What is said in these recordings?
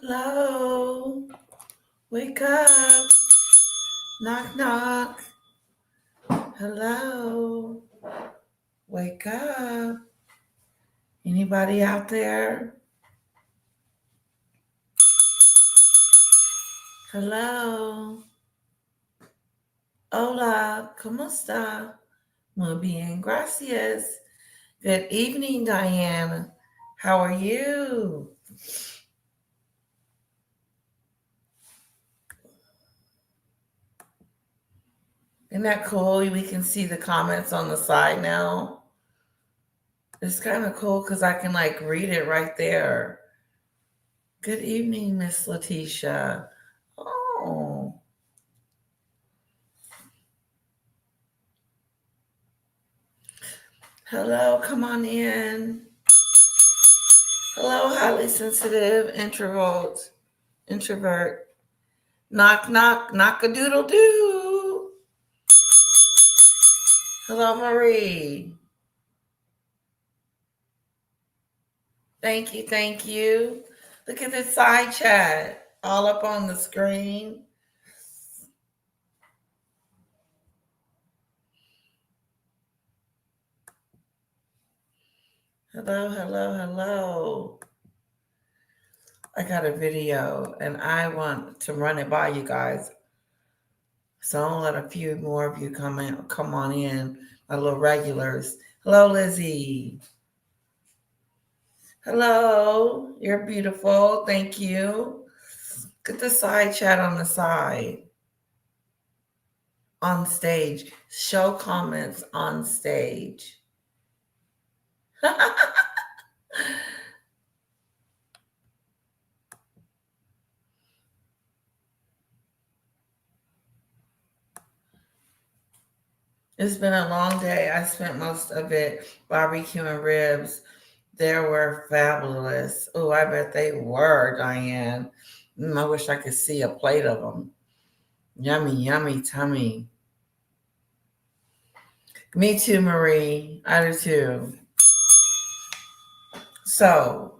Hello, wake up, knock knock. Hello, wake up. Anybody out there? Hello, hola, ¿cómo está? Muy bien, gracias. Good evening, Diane. How are you? Isn't that cool? We can see the comments on the side now. It's kind of cool because I can read it right there. Good evening, Miss Letitia. Oh, hello, come on in. Hello, highly sensitive introvert. Knock, knock, knock a doodle doo. Hello, Marie. Thank you, thank you. Look at the side chat all up on the screen. Hello, hello, hello. I got a video and I want to run it by you guys. So I'll let a few more of you come on in, my little regulars. Hello, Lizzie. Hello, you're beautiful. Thank you. Get the side chat on the side. On stage. Show comments on stage. It's been a long day. I spent most of it barbecuing ribs. They were fabulous. Oh, I bet they were, Diane. I wish I could see a plate of them. Yummy, yummy, tummy. Me too, Marie. I do too. So,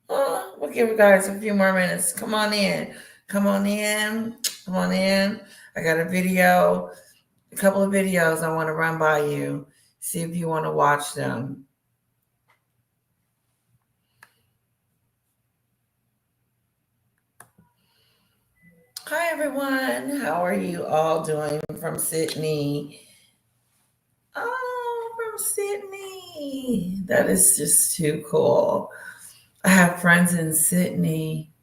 we'll give you guys a few more minutes. Come on in. Come on in. Come on in. I got a couple of videos I want to run by you. See if you want to watch them. Hi, everyone. How are you all doing from Sydney? Oh, from Sydney. That is just too cool. I have friends in Sydney.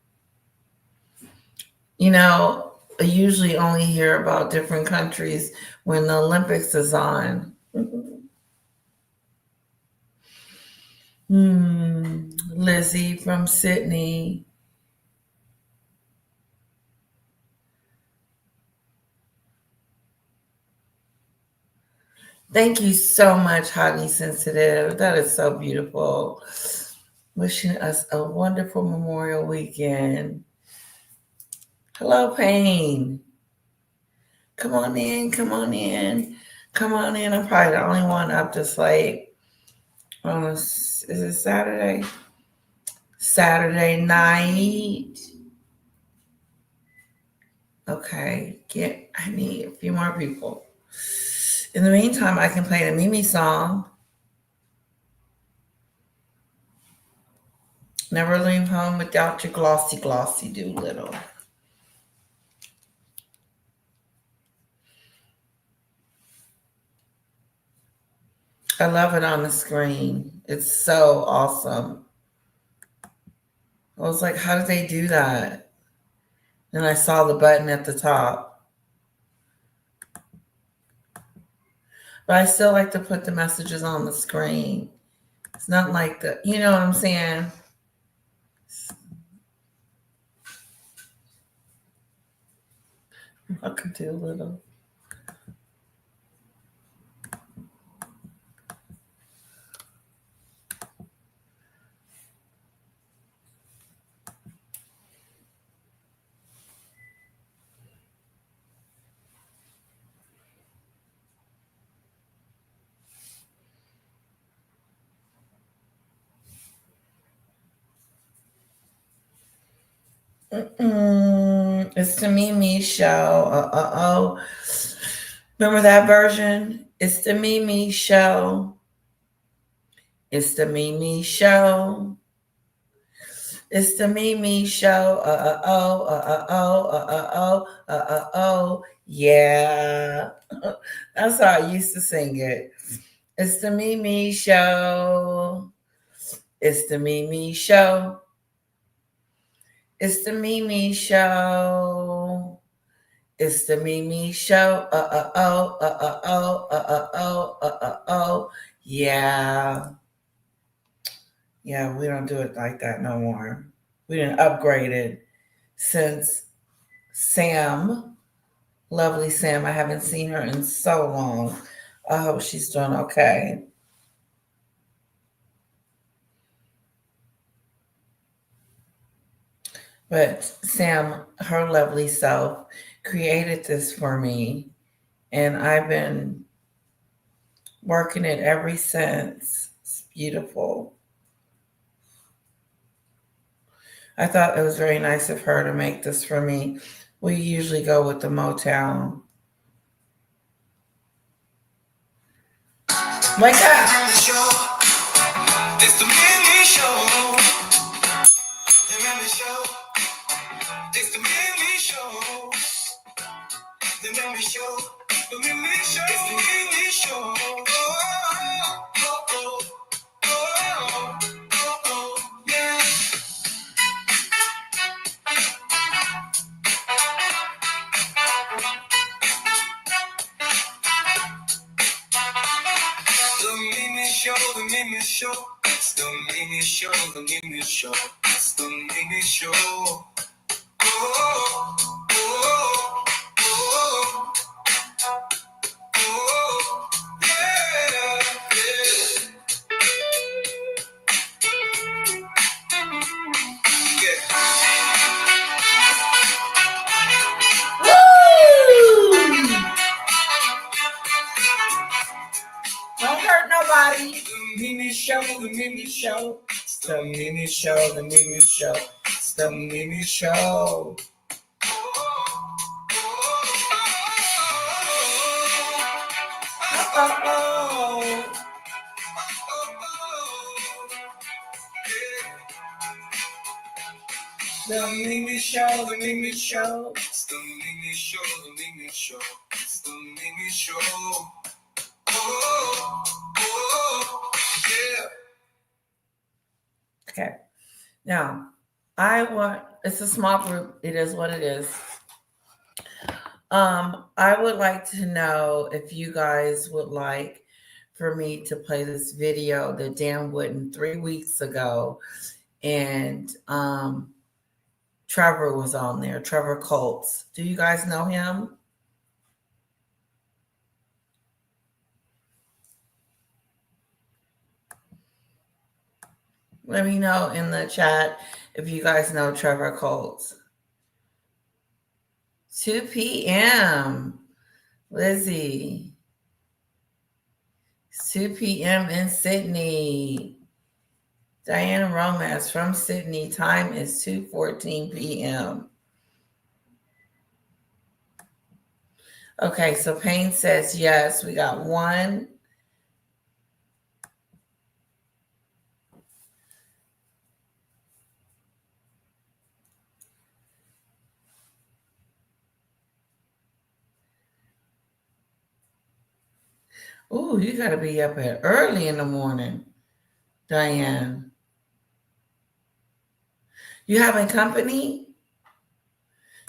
I usually only hear about different countries when the Olympics is on. Lizzie from Sydney. Thank you so much, Highly Sensitive. That is so beautiful. Wishing us a wonderful Memorial weekend. Hello, Pain. Come on in, come on in, come on in. I'm probably the only one up this late. Is it Saturday? Saturday night. Okay, I need a few more people. In the meantime, I can play the Mimi song. Never leave home without your glossy, glossy Doolittle. I love it on the screen. It's so awesome. I was like, how did they do that? And I saw the button at the top. But I still like to put the messages on the screen. It's not like you know what I'm saying? I could do a little. It's the Mimi show. Oh. Remember that version? It's the Mimi show. It's the Mimi show. It's the Mimi show. Oh. Yeah. That's how I used to sing it. It's the Mimi show. It's the Mimi show. It's the Mimi show. It's the Mimi show. Oh. Yeah. Yeah, we don't do it like that no more. We didn't upgrade it since Sam, lovely Sam. I haven't seen her in so long. I hope she's doing okay. But Sam, her lovely self, created this for me, and I've been working it ever since. It's beautiful. I thought it was very nice of her to make this for me. We usually go with the Motown. Wake up! It's the Mimi Show. The Mimi Show. It's the Mimi Show. The Mimi Show. The Mimi Show. It's the Mimi Show. Yeah. The Mimi Show. The Mimi Show. It's the Mimi Show. The Mimi Show. It's the Mimi Show. Oh, oh, oh, oh, yeah. Woo! Don't hurt nobody. The Mimi Show, the Mimi Show. It's the Mimi Show, the Mimi Show. It's the Mimi Show. Oh. The Mimi Show, the Mimi Show. It's the Mimi Show, the Mimi Show. It's the Mimi Show. Yeah. Okay. Now, it's a small group. It is what it is. I would like to know if you guys would like for me to play this video that Dan Wotton 3 weeks ago, and Trevor was on there, Trevor Coult. Do you guys know him? Let me know in the chat if you guys know Trevor Coult. 2 p.m. Lizzie. 2 p.m. in Sydney. Diana Romance from Sydney. Time is 2:14 p.m. Okay, so Payne says yes. We got one. Ooh, you got to be up at early in the morning, Diane. You having company?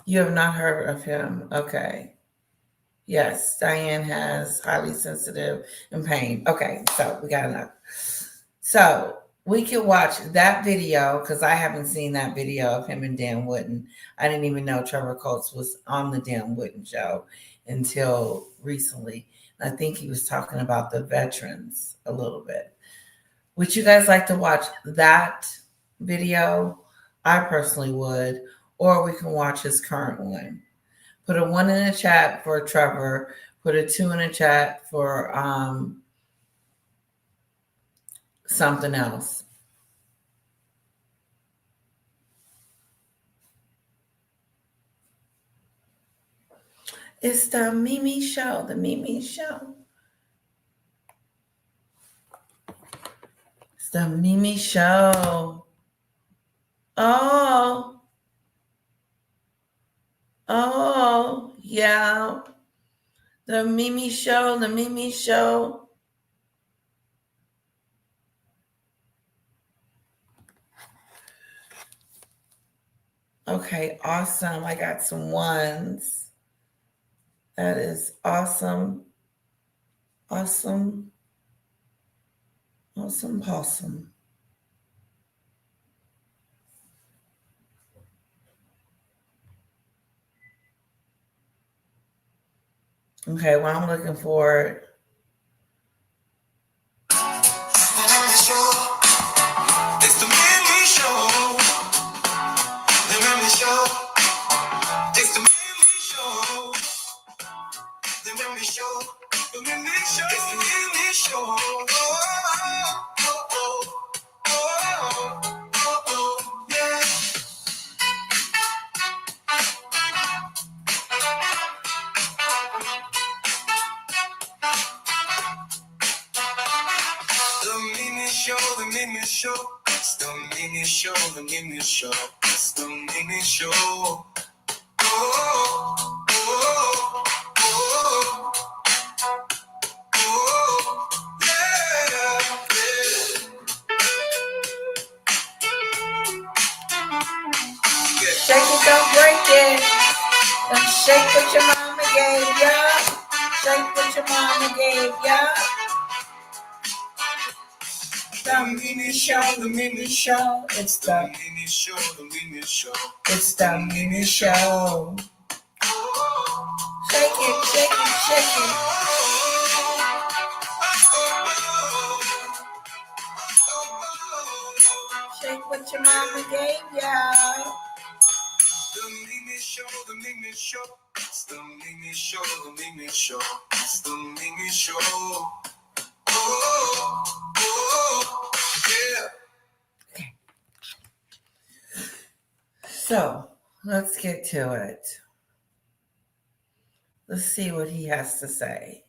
You have not heard of him. Okay. Yes, Diane has highly sensitive and pain. Okay, so we got enough. So we can watch that video because I haven't seen that video of him and Dan Wotton. I didn't even know Trevor Coates was on the Dan Wotton show until recently. I think he was talking about the veterans a little bit. Would you guys like to watch that video? I personally would, or we can watch his current one. Put a 1 in the chat for Trevor. Put a 2 in the chat for something else. It's the Mimi Show. The Mimi Show. It's the Mimi Show. Oh. Oh, yeah. The Mimi Show. The Mimi Show. Okay, awesome. I got some ones. That is awesome. Awesome. Awesome. Awesome. Okay, well, I'm looking for it's the Mimi Show. The Mimi Show. It's the Mimi Show. The Mimi Show. The Mimi Show. It's the Mimi Show. Oh, oh, oh, oh, oh, oh, yeah. The Mimi Show. The Mimi Show. It's the Mimi Show. The Mimi Show. It's the Mimi Show. Oh, oh, oh, oh. Shake it, don't break it. Don't shake what your mama gave ya. Shake what your mama gave ya. The Mimi Show, the Mimi Show. It's the Mimi Show, the Mimi Show. It's the Mimi Show. Shake it, shake it, shake it. Shake what your mama gave ya. The Mimi Show, the Mimi Show. It's the Mimi Show, the Mimi Show. It's the Mimi Show. Oh, oh, yeah. Okay. So, let's get to it. Let's see what he has to say.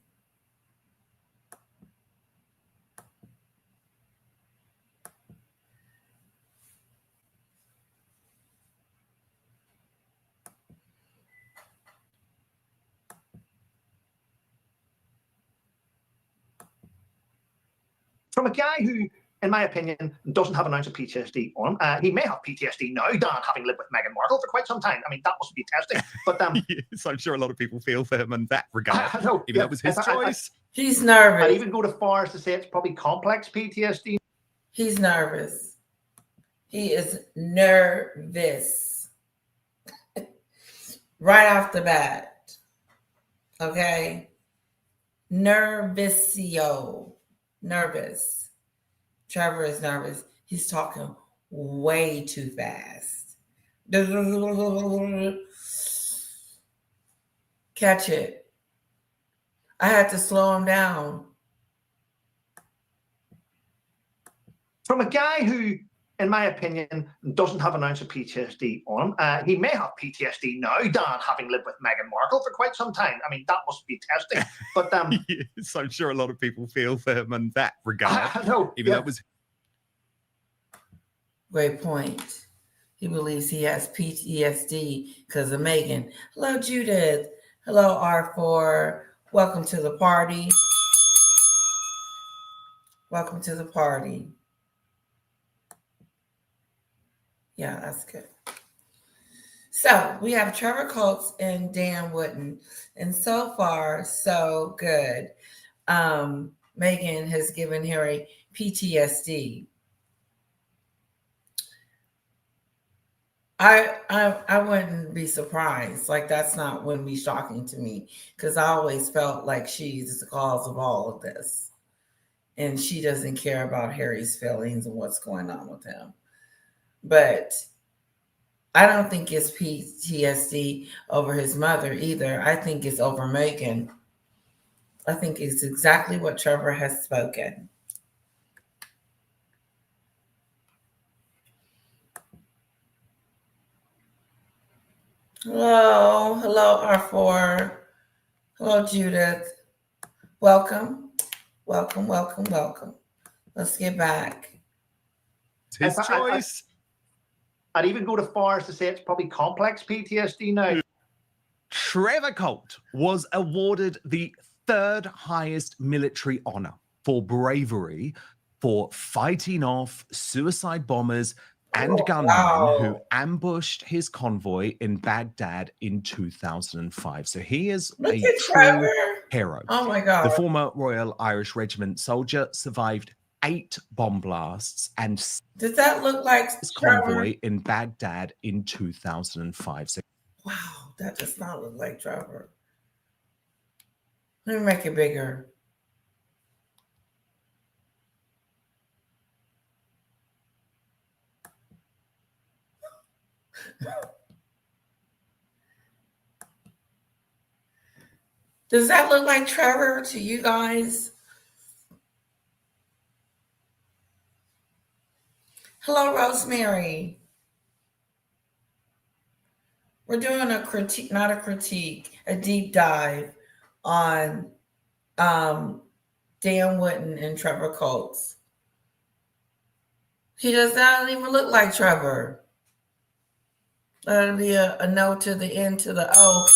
From a guy who, in my opinion, doesn't have an ounce of PTSD on him. He may have PTSD now, Dan, having lived with Meghan Markle for quite some time. I mean, that must be testing. But yes, I'm sure a lot of people feel for him in that regard. Maybe that was his choice. He's nervous. I'd even go to far as to say it's probably complex PTSD. He's nervous. He is nervous. Right off the bat. Okay? Nervousio. Nervous. Trevor is nervous. He's talking way too fast. Catch it. I had to slow him down. From a guy who, in my opinion, doesn't have an ounce of PTSD on him. He may have PTSD now, Dan, having lived with Meghan Markle for quite some time. I mean, that must be testing. But yes, I'm sure a lot of people feel for him in that regard. Maybe that was. Great point. He believes he has PTSD because of Meghan. Hello, Judith. Hello, R4. Welcome to the party. Welcome to the party. Yeah, that's good. So we have Trevor Coult and Dan Wotton, and so far, so good. Meghan has given Harry PTSD. I wouldn't be surprised. Like, wouldn't be shocking to me, because I always felt like she's the cause of all of this, and she doesn't care about Harry's feelings and what's going on with him. But I don't think it's PTSD over his mother either. I think it's over Meghan. I think it's exactly what Trevor has spoken. Hello, R4. Hello, Judith. Welcome. Welcome, welcome, welcome. Let's get back. It's his choice. I'd even go to far as to say it's probably complex PTSD now. Trevor Coult was awarded the third highest military honor for bravery for fighting off suicide bombers and gunmen who ambushed his convoy in Baghdad in 2005. So he is a true hero. Oh my God. The former Royal Irish Regiment soldier survived 8 bomb blasts and does that look like his convoy in Baghdad in 2005. So, wow, that does not look like Trevor. Let me make it bigger. Does that look like Trevor to you guys? Hello, Rosemary. We're doing a critique, not a critique, a deep dive on Dan Wotton and Trevor Coult. He does not even look like Trevor. That'll be a no to the N to the O.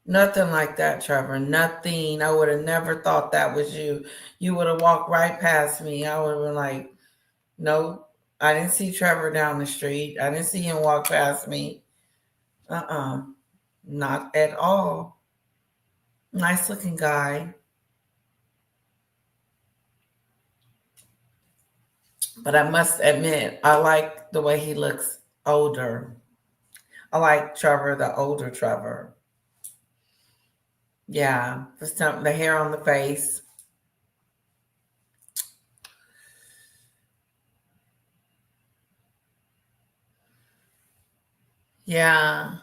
Nothing like that, Trevor. Nothing. I would have never thought that was you. You would have walked right past me. I would have been like, nope. I didn't see Trevor down the street. I didn't see him walk past me. Not at all. Nice looking guy. But I must admit, I like the way he looks older. I like Trevor, the older Trevor. Yeah, the hair on the face. Yeah.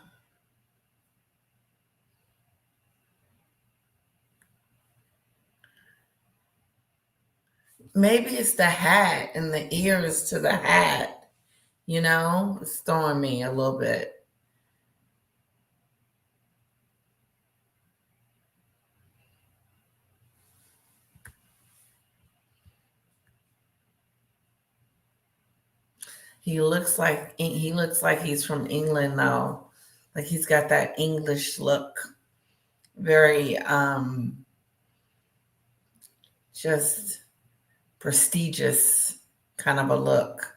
Maybe it's the hat and the ears to the hat. You know, it's throwing me a little bit. He looks like he's from England though. Like he's got that English look. Very just prestigious kind of a look.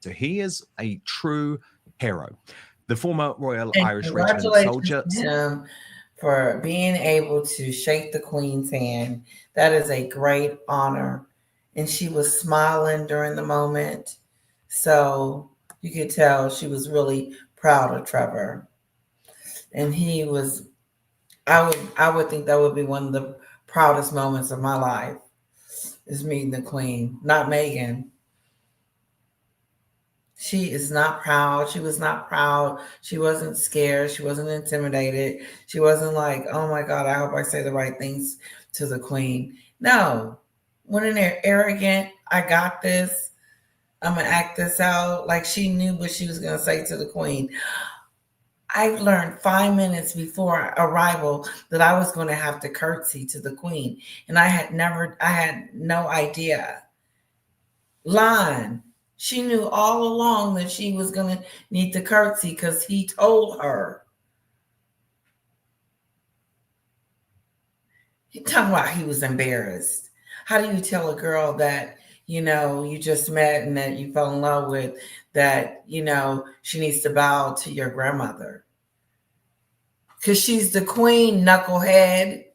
So he is a true hero. The former Royal Irish Regiment soldier. Him for being able to shake the Queen's hand. That is a great honor. And she was smiling during the moment. So you could tell she was really proud of Trevor. And he was, I would think that would be one of the proudest moments of my life, is meeting the Queen, not Meghan. She is not proud. She was not proud. She wasn't scared. She wasn't intimidated. She wasn't like, oh my God, I hope I say the right things to the Queen. No. Went in there arrogant. I got this. I'm going to act this out. Like she knew what she was going to say to the Queen. I learned 5 minutes before arrival that I was going to have to curtsy to the Queen. And I had no idea. Line. She knew all along that she was going to need to curtsy because he told her. He talking about he was embarrassed. How do you tell a girl that, you know, you just met and that you fell in love with, that, you know, she needs to bow to your grandmother? Because she's the Queen, knucklehead.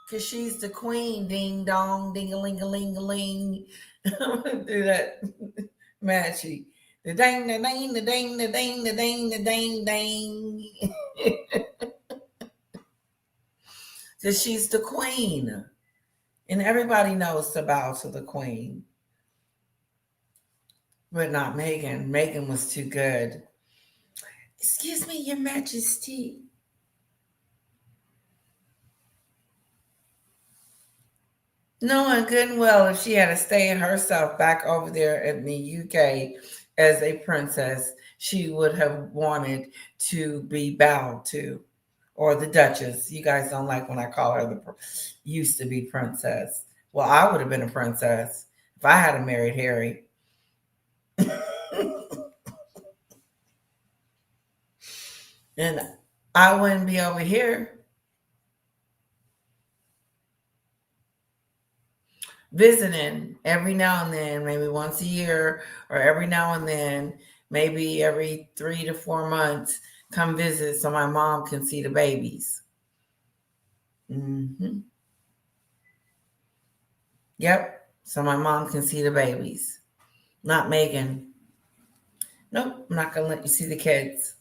Because she's the Queen, ding dong, ding-a-ling-a-ling-a-ling. I'm going to do that matchy. The dang, the dang, the dang, the dang, the dang, the dang, dang. Because she's the Queen. And everybody knows to bow to the Queen. But not Meghan. Meghan was too good. Excuse me, Your Majesty. Knowing good and well, if she had to stay herself back over there in the UK as a princess, she would have wanted to be bowed to, or the Duchess. You guys don't like when I call her the used to be princess. Well, I would have been a princess if I had married Harry. And I wouldn't be over here visiting every now and then, maybe once a year, or every now and then, maybe every 3 to 4 months, come visit so my mom can see the babies. Yep, so my mom can see the babies. Not Meghan. Nope, I'm not going to let you see the kids.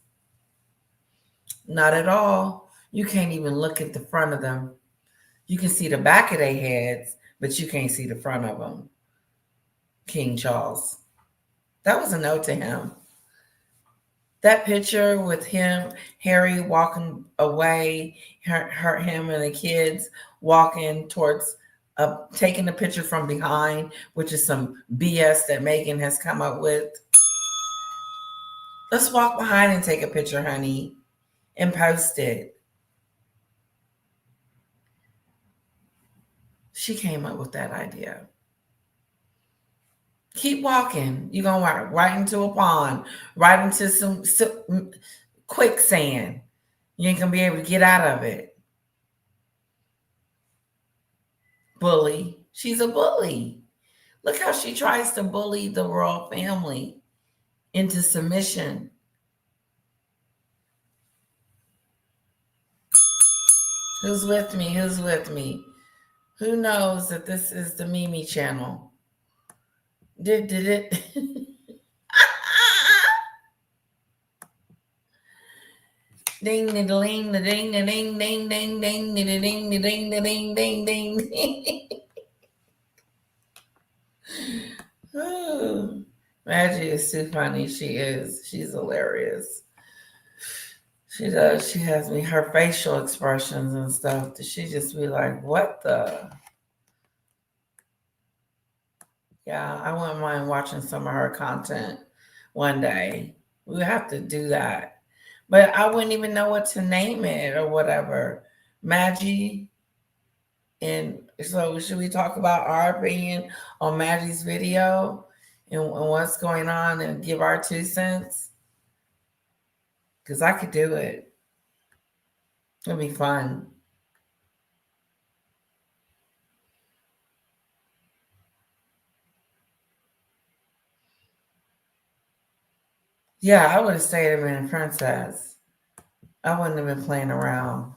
Not at all. You can't even look at the front of them. You can see the back of their heads, but you can't see the front of them. King Charles. That was a note to him. That picture with him, Harry walking away, him and the kids walking towards, taking the picture from behind, which is some BS that Meghan has come up with. Let's walk behind and take a picture, honey, and post it. She came up with that idea. Keep walking. You're going to walk right into a pond, right into some quicksand. You ain't going to be able to get out of it. Bully. She's a bully. Look how she tries to bully the royal family into submission. Who's with me? Who's with me? Who knows that this is the Mimi channel? Did it? Ding ding ding ding ding ding ding ding ding ding ding ding ding ding ding. Maggie is too funny. She is. She's hilarious. She does. She has me her facial expressions and stuff. She just be like, "What the?" Yeah, I wouldn't mind watching some of her content one day. We have to do that. But I wouldn't even know what to name it or whatever. Maggie. And so should we talk about our opinion on Maggie's video and what's going on and give our 2 cents? Because I could do it. It'll be fun. Yeah, I would have stayed and been a princess. I wouldn't have been playing around.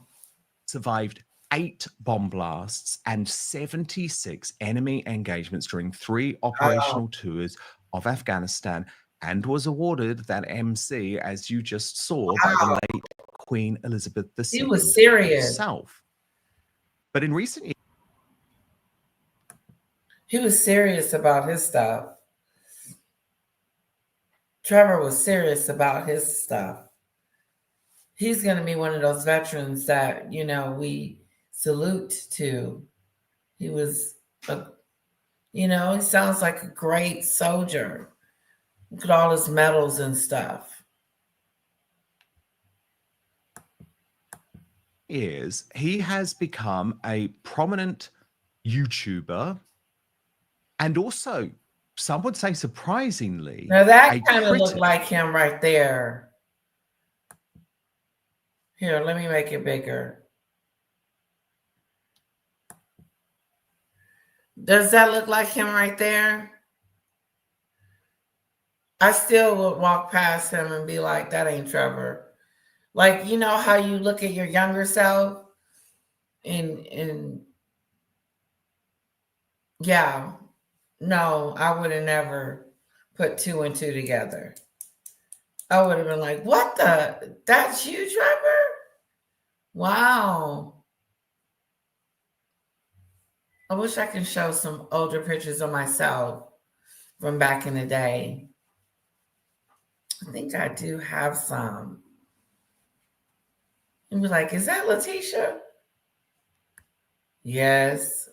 Survived 8 bomb blasts and 76 enemy engagements during 3 operational tours of Afghanistan, and was awarded that MC, as you just saw, by the late Queen Elizabeth II. He was serious. Herself. But in recent years, he was serious about his stuff. Trevor was serious about his stuff. He's going to be one of those veterans that, we salute to. He was, he sounds like a great soldier. Look at all his medals and stuff. He has become a prominent YouTuber, and also, some would say surprisingly, now that kind of looked like him right there. Here, let me make it bigger. Does that look like him right there? I still would walk past him and be like, that ain't Trevor. Like, you know how you look at your younger self and yeah, no, I would have never put 2 and 2 together. I would have been like, what the? That's you, Trevor? Wow. I wish I could show some older pictures of myself from back in the day. I think I do have some. And be like, is that Letitia? Yes.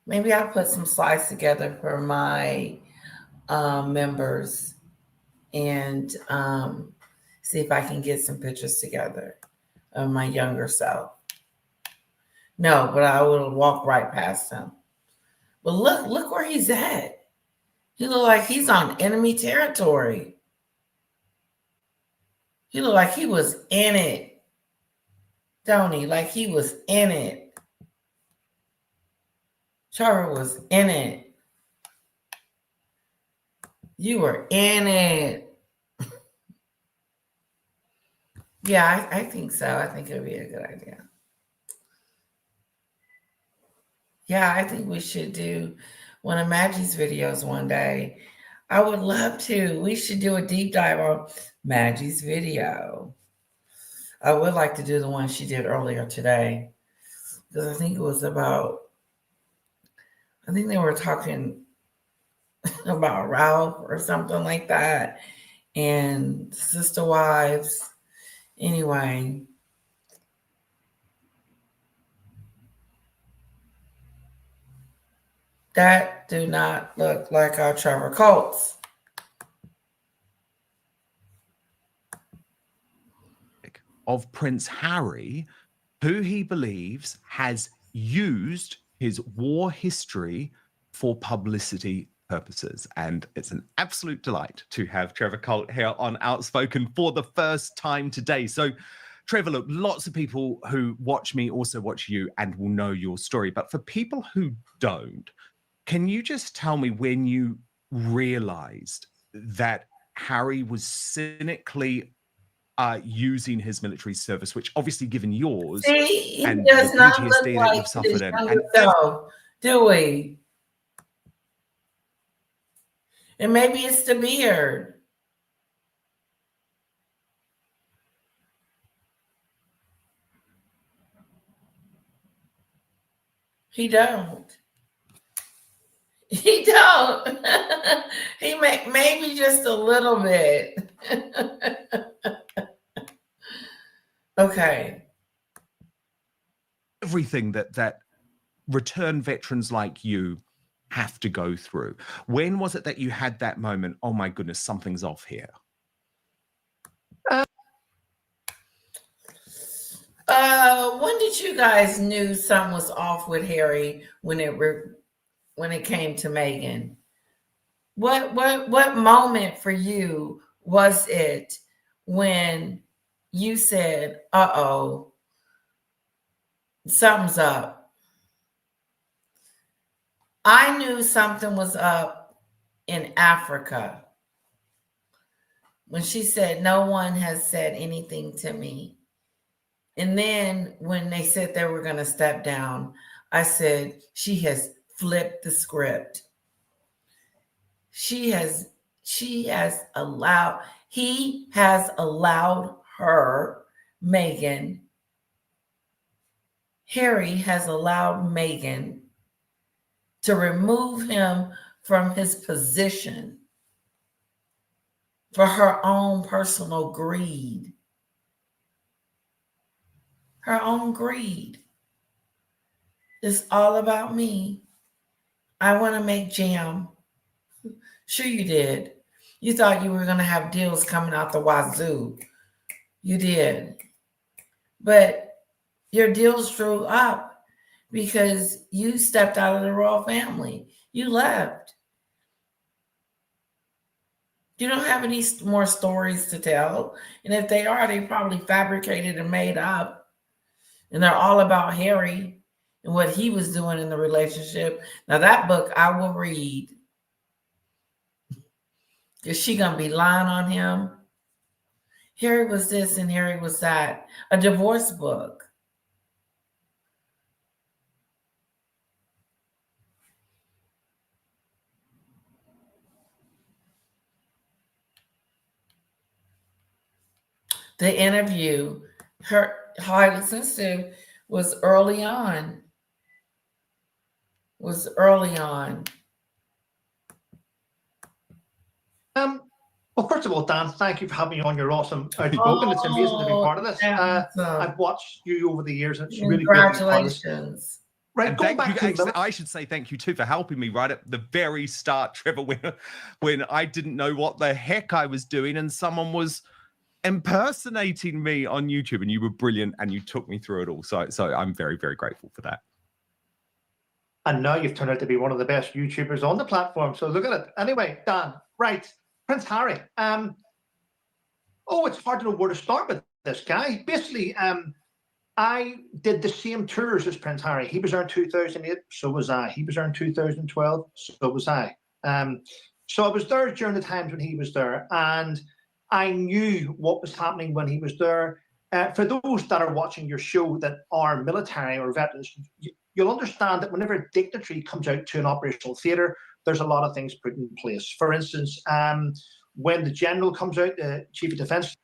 Maybe I'll put some slides together for my members and see if I can get some pictures together of my younger self. No, but I would walk right past him. But look where he's at. He look like he's on enemy territory. He look like he was in it. Don't he? Like he was in it. Trevor was in it. You were in it. Yeah, I think so. I think it would be a good idea. Yeah, I think we should do one of Maggie's videos one day. I would love to. We should do a deep dive on Maggie's video. I would like to do the one she did earlier today because I think it was about, I think they were talking about Ralph or something like that and sister wives. Anyway. That do not look like our Trevor Coults. Of Prince Harry, who he believes has used his war history for publicity purposes. And it's an absolute delight to have Trevor Coult here on Outspoken for the first time today. So, Trevor, look, lots of people who watch me also watch you and will know your story. But for people who don't, can you just tell me when you realized that Harry was cynically using his military service, which obviously given yours and the PTSD that you've suffered in. Do we? And maybe it's the beard. He don't. He don't. He maybe just a little bit. Okay. Everything that return veterans like you have to go through. When was it that you had that moment? Oh my goodness, something's off here. When did you guys knew something was off with Harry when it came to Meghan? What moment for you was it when you said, uh-oh, something's up? I knew something was up in Africa when she said, no one has said anything to me. And then when they said they were going to step down, I said, she has flipped the script. He has allowed her, Meghan. Harry has allowed Meghan to remove him from his position for her own personal greed. Her own greed. It's all about me. I want to make jam. Sure you did. You thought you were going to have deals coming out the wazoo. You did. But your deals drew up because you stepped out of the royal family. You left. You don't have any more stories to tell. And if they are, they probably fabricated and made up. And they're all about Harry and what he was doing in the relationship. Now that book I will read. Is she going to be lying on him? Harry was this and Harry was that. A divorce book. The interview, her highly sensitive, was early on. Well, first of all, Dan, thank you for having me on. You're awesome. Outspoken. It's amazing to be part of this. I've watched you over the years, and it's really great to be part of this. Congratulations. Right, And going thank you. back to I should say thank you too for helping me right at the very start, Trevor, when I didn't know what the heck I was doing, and someone was impersonating me on YouTube, and you were brilliant, and you took me through it all. So I'm very, very grateful for that. and now you've turned out to be one of the best YouTubers on the platform. So look at it. Anyway, Dan, right, Prince Harry. Oh, it's hard to know where to start with this guy. Basically, I did the same tours as Prince Harry. He was there in 2008, so was I. He was there in 2012, so was I. So I was there during the times when he was there, and I knew what was happening when he was there. For those that are watching your show that are military or veterans, you'll understand that whenever a dignitary comes out to an operational theatre, there's a lot of things put in place. For instance, when the general comes out, the chief of defence.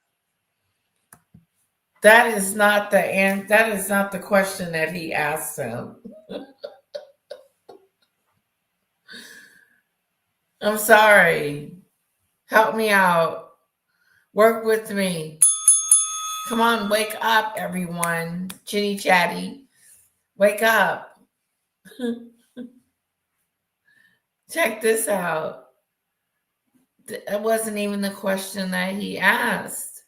That is not the question that he asked him. I'm sorry. Help me out. Work with me. Come on, wake up, everyone. Chitty chatty. Wake up. Check this out. That wasn't even the question that he asked.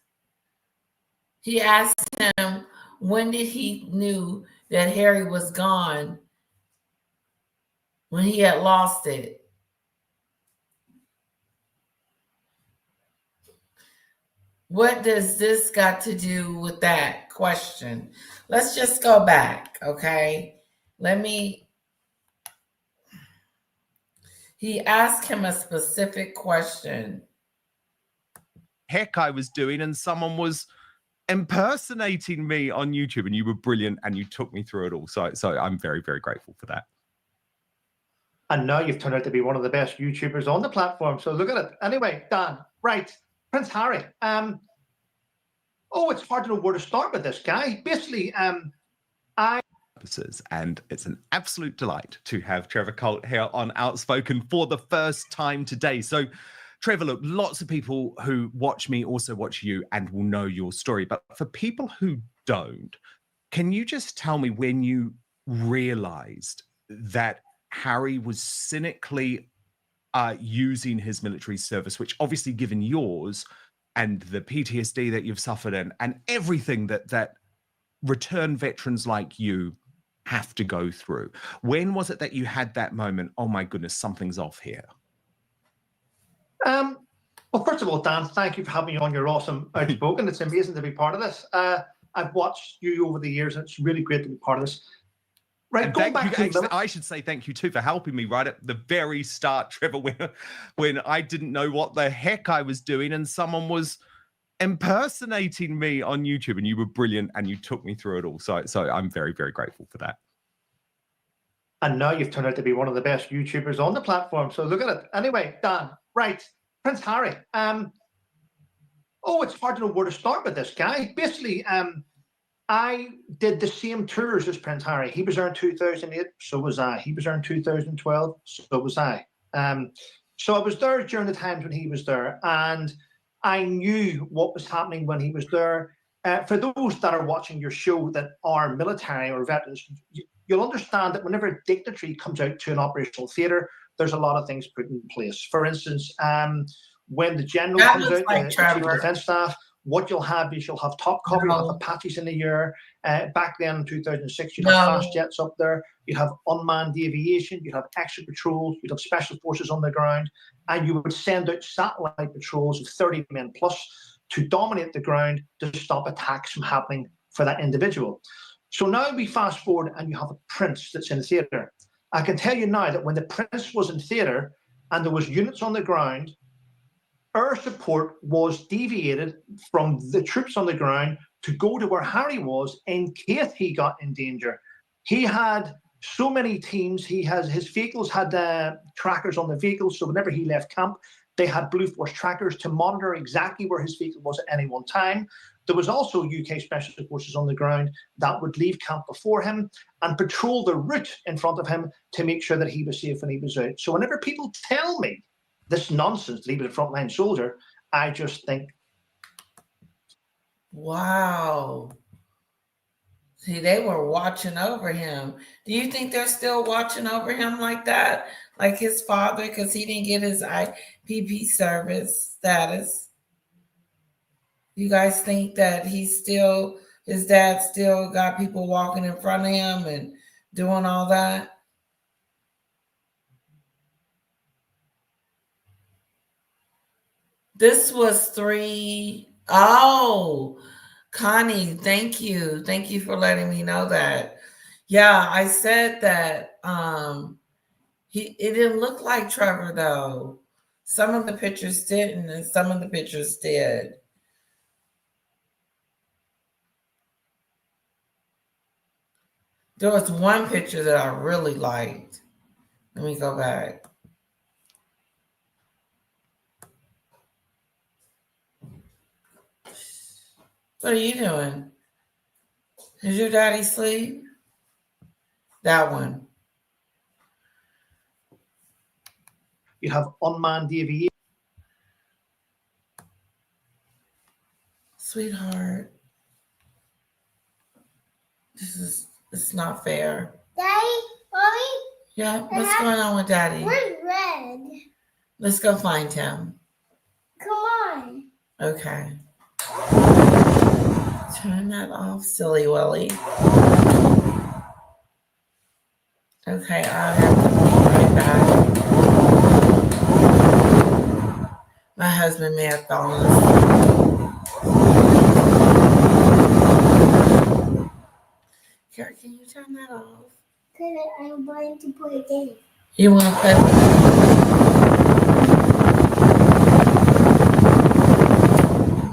He asked him, when did he knew that Harry was gone? When he had lost it. What does this got to do with that question? Let's just go back, okay? He asked him a specific question. Heck I was doing, and someone was impersonating me on YouTube, and you were brilliant, and you took me through it all. So I'm very, very grateful for that. And now you've turned out to be one of the best YouTubers on the platform. So look at it. Anyway, Dan, right, Prince Harry. Oh, it's hard to know where to start with this guy. Basically, and it's an absolute delight to have Trevor Coult here on Outspoken for the first time today. So Trevor, look, lots of people who watch me also watch you and will know your story. But for people who don't, can you just tell me when you realized that Harry was cynically using his military service, which obviously given yours and the PTSD that you've suffered and everything that return veterans like you have to go through. When was it that you had that moment? Oh my goodness, something's off here. Well, first of all, Dan, thank you for having me on. You're awesome, Outspoken. It's amazing to be part of this. I've watched you over the years, and it's really great to be part of this. Right, and going back to I should say thank you too for helping me right at the very start, Trevor, when I didn't know what the heck I was doing, and someone was impersonating me on YouTube, and you were brilliant, and you took me through it all. So I'm very, very grateful for that. And now you've turned out to be one of the best YouTubers on the platform. So look at it. Anyway, Dan, right, Prince Harry. Oh, it's hard to know where to start with this guy. Basically, I did the same tours as Prince Harry. He was there in 2008, so was I. He was there in 2012, so was I. So I was there during the times when he was there, and I knew what was happening when he was there. For those that are watching your show that are military or veterans, you'll understand that whenever a dignitary comes out to an operational theatre, there's a lot of things put in place. For instance, when the general comes out, the chief of defence staff, what you'll have is you'll have top cover, you'll have Apaches in the air. Back then in 2006, you'd have fast jets up there, you'd have unmanned aviation, you'd have extra patrols, you'd have special forces on the ground, and you would send out satellite patrols of 30 men plus to dominate the ground to stop attacks from happening for that individual. So now we fast forward and you have a prince that's in theatre. I can tell you now that when the prince was in theatre and there was units on the ground, our support was deviated from the troops on the ground to go to where Harry was in case he got in danger. He had so many teams. His vehicles had trackers on the vehicles, so whenever he left camp, they had Blue Force trackers to monitor exactly where his vehicle was at any one time. There was also UK Special Forces on the ground that would leave camp before him and patrol the route in front of him to make sure that he was safe when he was out. So whenever people tell me this nonsense, leave it a frontline soldier, I just think, wow. See, they were watching over him. Do you think they're still watching over him like that? Like his father, because he didn't get his IPP service status? You guys think that his dad still got people walking in front of him and doing all that? This was 3. Oh, Connie, thank you. Thank you for letting me know that. Yeah, I said that it didn't look like Trevor though. Some of the pictures didn't, and some of the pictures did. There was one picture that I really liked. Let me go back. What are you doing? Is your daddy asleep? That one. You have unmanned aviation. Sweetheart, it's not fair. Daddy, Mommy? Yeah, what's going on with Daddy? Where's Red? Let's go find him. Come on. Okay. Turn that off, silly Willy. Okay, I'll have to be right back. My husband may have fallen asleep. Here, can you turn that off? Because I'm going to play a game. You want to play?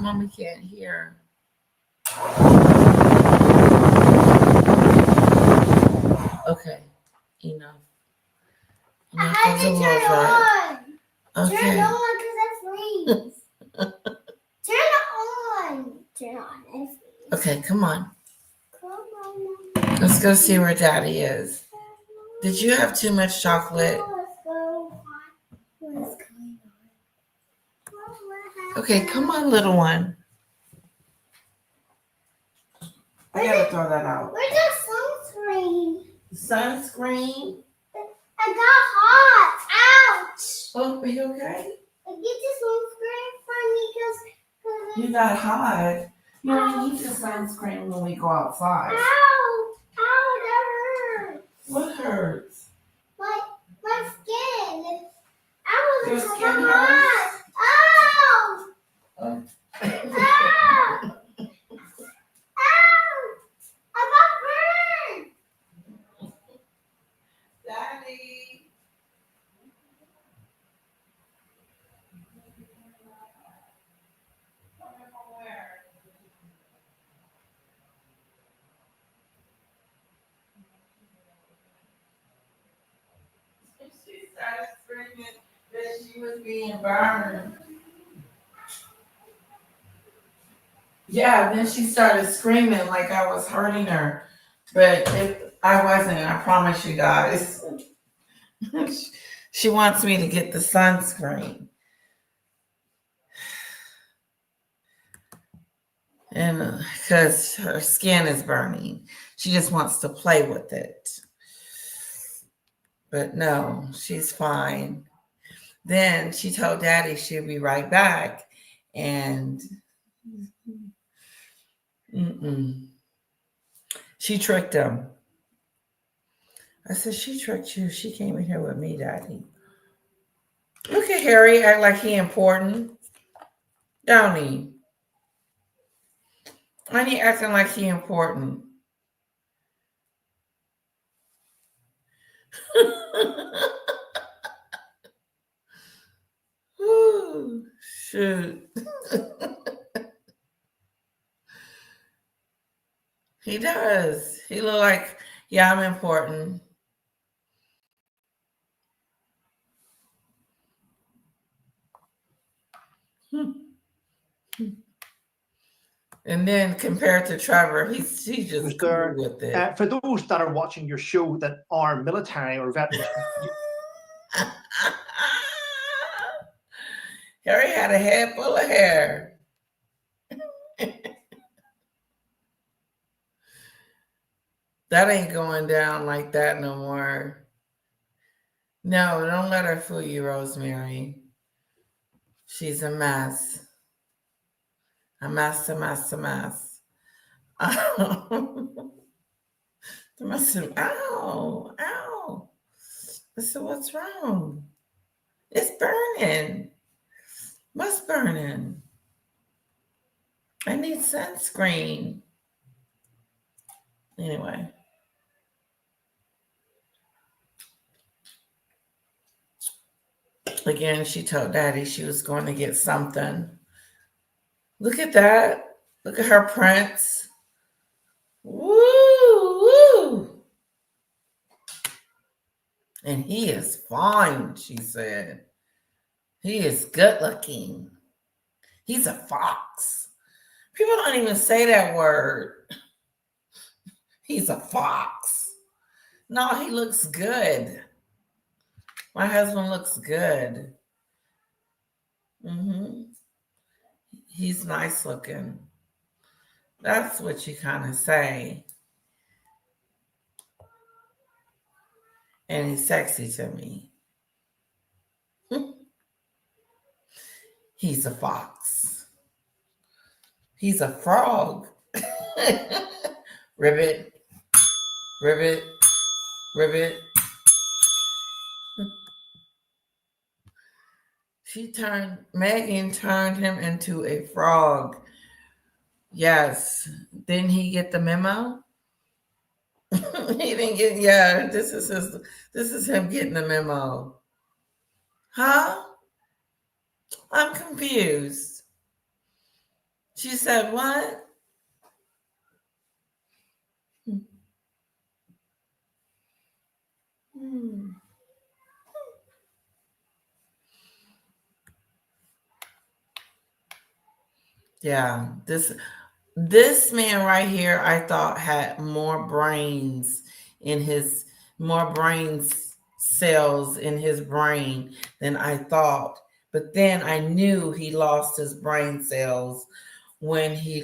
Mommy can't hear. Okay, enough. I had to turn it on. Okay. Turn it on because I freeze. Turn it on. Turn it on. I freeze. Okay, come on. Come on. Let's go see where Daddy is. Did you have too much chocolate? What's going on? Okay, come on, little one. I gotta throw that out. Where's the sunscreen? Sunscreen? I got hot. Ouch. Oh, are you okay? Get the sunscreen for me because You got hot. You don't need the sunscreen when we go outside. Ow! Ow, that hurts. What hurts? My skin. I Your was skin so hurts? hot. Ow! Oh. Ow! Ow! I got burned. Daddy. She started screaming that she was being burned. Yeah, then she started screaming like I was hurting her, but I wasn't. I promise you guys. She wants me to get the sunscreen, and because her skin is burning, she just wants to play with it. But no, she's fine. Then she told Daddy she'd be right back, and she tricked him. I said, she tricked you. She came in here with me, Daddy. Look at Harry act like he important. Don't he? Why he acting like he important? Ooh, shoot. He does. He look like, yeah, I'm important. And then compared to Trevor, he's just There, cool with it. for those that are watching your show that are military or veterans, Harry had a head full of hair. That ain't going down like that no more. No, don't let her fool you, Rosemary. She's a mess. A mess, a mess, a mess. The mess. Ow, ow. I said, what's wrong? It's burning. What's burning? I need sunscreen. Anyway. Again, she told Daddy she was going to get something. Look at that. Look at her prints. Woo, woo. And he is fine, she said. He is good looking. He's a fox. People don't even say that word. He's a fox. No, he looks good. My husband looks good. He's nice looking. That's what you kind of say. And he's sexy to me. He's a fox. He's a frog. Ribbit, ribbit, ribbit. Meghan turned him into a frog. Yes. Didn't he get the memo? He didn't get, yeah, this is him getting the memo. Huh? I'm confused. She said what? Yeah, this man right here, I thought had more brain cells in his brain than I thought. But then I knew he lost his brain cells when he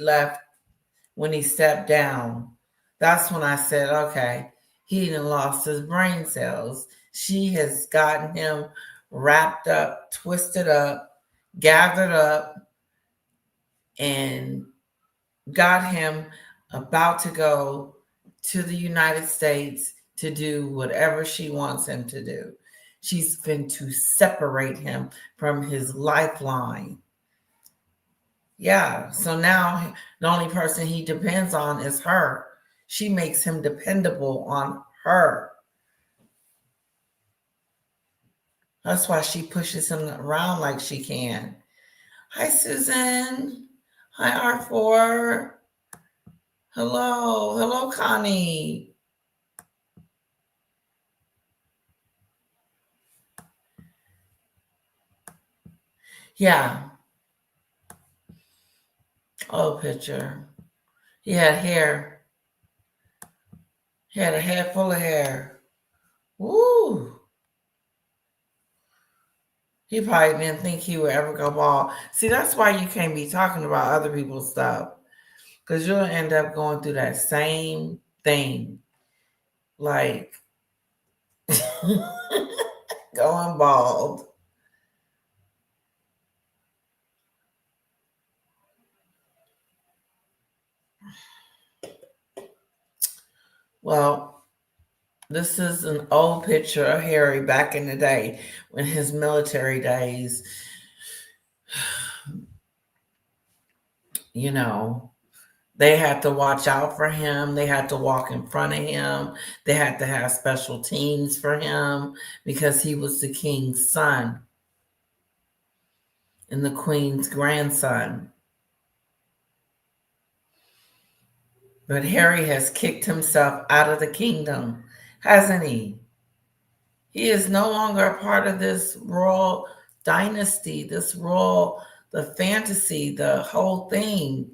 stepped down. That's when I said, okay, he done lost his brain cells. She has gotten him wrapped up, twisted up, gathered up, and got him about to go to the United States to do whatever she wants him to do. She's been to separate him from his lifeline. Yeah, so now the only person he depends on is her. She makes him dependable on her. That's why she pushes him around like she can. Hi, Susan. Hi, R4. Hello. Hello, Connie. Yeah. Oh, picture. He had hair. He had a head full of hair. Woo. He probably didn't think he would ever go bald. See, that's why you can't be talking about other people's stuff. Because you'll end up going through that same thing. Like going bald. Well, this is an old picture of Harry back in the day when his military days, you know, they had to watch out for him. They had to walk in front of him. They had to have special teams for him because he was the king's son and the queen's grandson. But Harry has kicked himself out of the kingdom, hasn't he? He is no longer a part of this royal dynasty, the fantasy, the whole thing.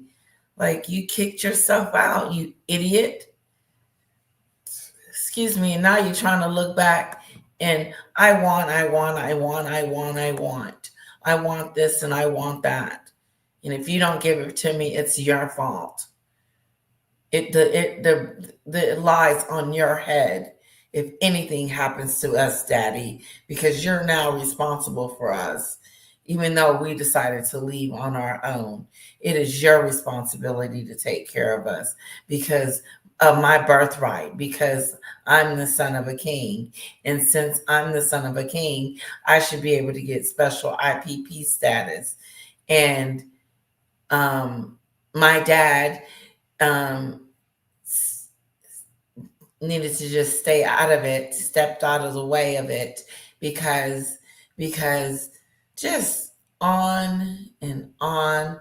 Like, you kicked yourself out, you idiot. Excuse me, and now you're trying to look back and I want this and I want that. And if you don't give it to me, it's your fault. The that lies on your head if anything happens to us, Daddy, because you're now responsible for us. Even though we decided to leave on our own, it is your responsibility to take care of us because of my birthright, because I'm the son of a king. And since I'm the son of a king, I should be able to get special IPP status. And my dad needed to just stay out of it, stepped out of the way of it because just on and on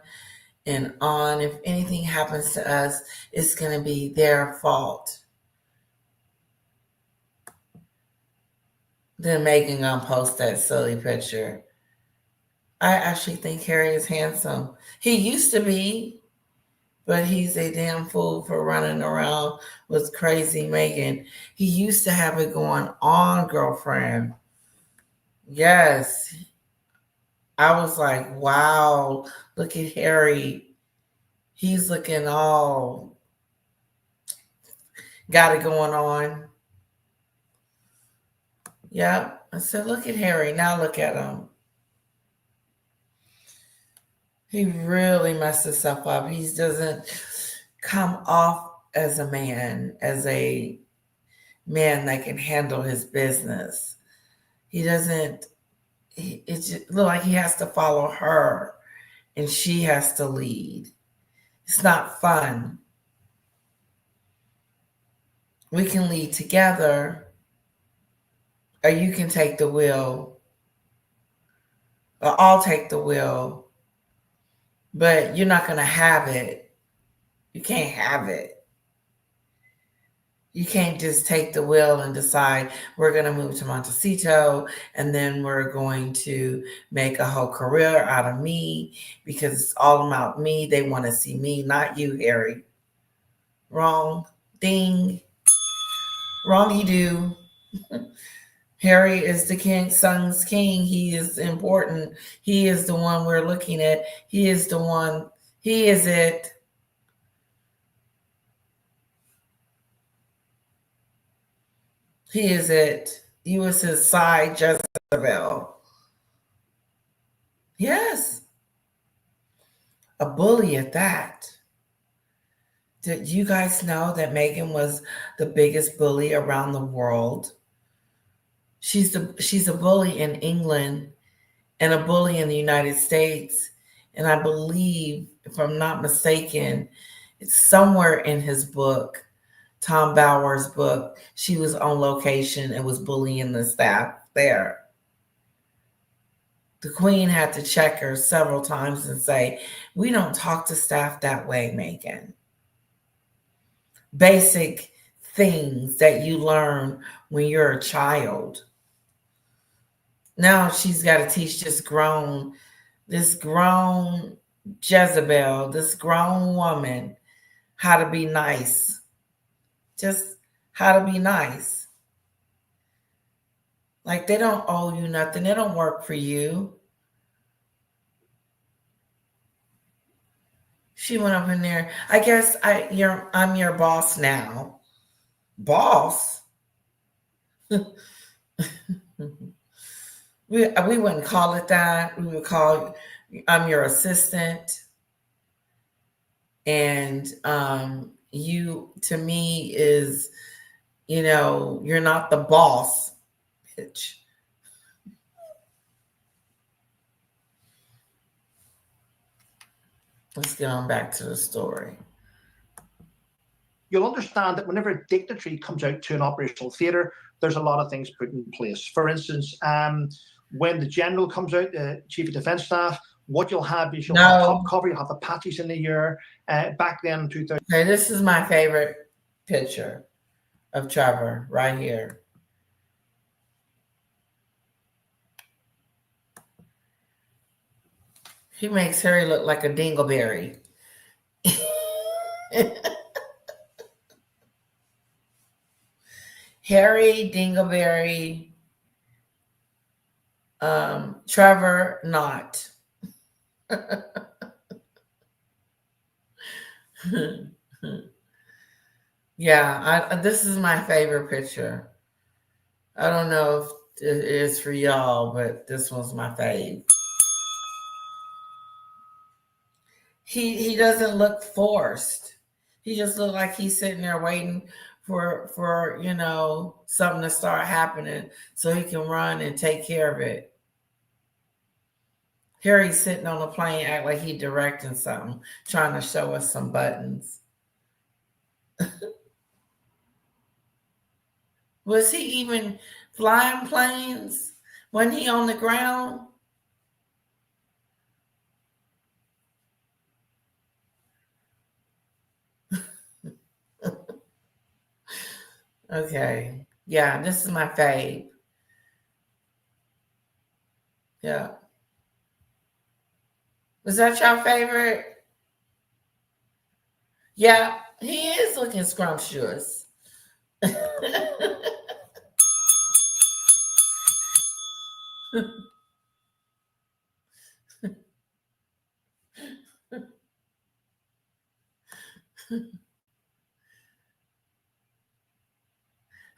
and on. If anything happens to us, it's going to be their fault. Then Meghan gonna post that silly picture. I actually think Harry is handsome. He used to be, but he's a damn fool for running around with crazy Meghan. He used to have it going on, girlfriend. Yes. I was like, wow, look at Harry. He's looking all got it going on. Yep. I said, look at Harry. Now look at him. He really messed himself up. He doesn't come off as a man that can handle his business. He doesn't, it just look like he has to follow her and she has to lead. It's not fun. We can lead together, or you can take the wheel, or I'll take the wheel, but you're not going to have it. You can't have it. You can't just take the wheel and decide we're going to move to Montecito and then we're going to make a whole career out of me because it's all about me. They want to see me, not you, Harry. Wrong. Ding. Wrong you do. Harry is the son's king. He is important. He is the one we're looking at. He is the one. He is it. He is it. He was his side Jezebel. Yes. A bully at that. Did you guys know that Meghan was the biggest bully around the world? She's a bully in England and a bully in the United States. And I believe, if I'm not mistaken, it's somewhere in his book, Tom Bower's book, she was on location and was bullying the staff there. The Queen had to check her several times and say, we don't talk to staff that way, Meghan. Basic things that you learn when you're a child. Now she's got to teach this grown Jezebel, this grown woman, how to be nice. Just how to be nice. Like they don't owe you nothing. They don't work for you. She went up in there. I guess I'm your boss now. Boss? We wouldn't call it that. We would call I'm your assistant. And you to me is, you're not the boss, bitch. Let's get on back to the story. You'll understand that whenever a dignitary comes out to an operational theatre, there's a lot of things put in place. For instance, when the general comes out, the chief of defence staff, what you'll have is you'll have top cover, you'll have the patches in the ear. Back then in 2000. Okay, this is my favorite picture of Trevor right here. He makes Harry look like a dingleberry. Harry Dingleberry, Trevor not. Yeah, this is my favorite picture. I don't know if it is for y'all, but this one's my fave. He doesn't look forced. He just looked like he's sitting there waiting for something to start happening so he can run and take care of it. Here he's sitting on the plane, act like he's directing something, trying to show us some buttons. Was he even flying planes? Wasn't he on the ground? Okay. Yeah, this is my fave. Yeah. Was that your favorite? Yeah, he is looking scrumptious.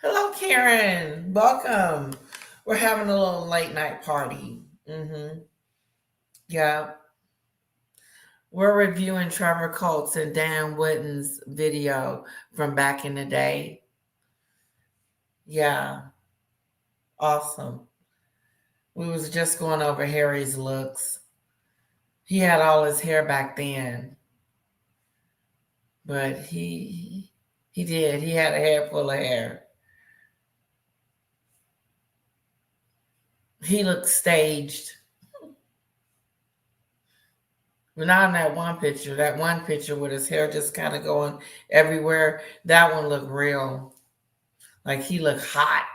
Hello, Karen. Welcome. We're having a little late night party. Yeah. We're reviewing Trevor Coult's and Dan Wotton's video from back in the day. Yeah. Awesome. We was just going over Harry's looks. He had all his hair back then. But he did. He had a hair full of hair. He looked staged. But not in that one picture. That one picture with his hair just kind of going everywhere. That one looked real. Like he looked hot.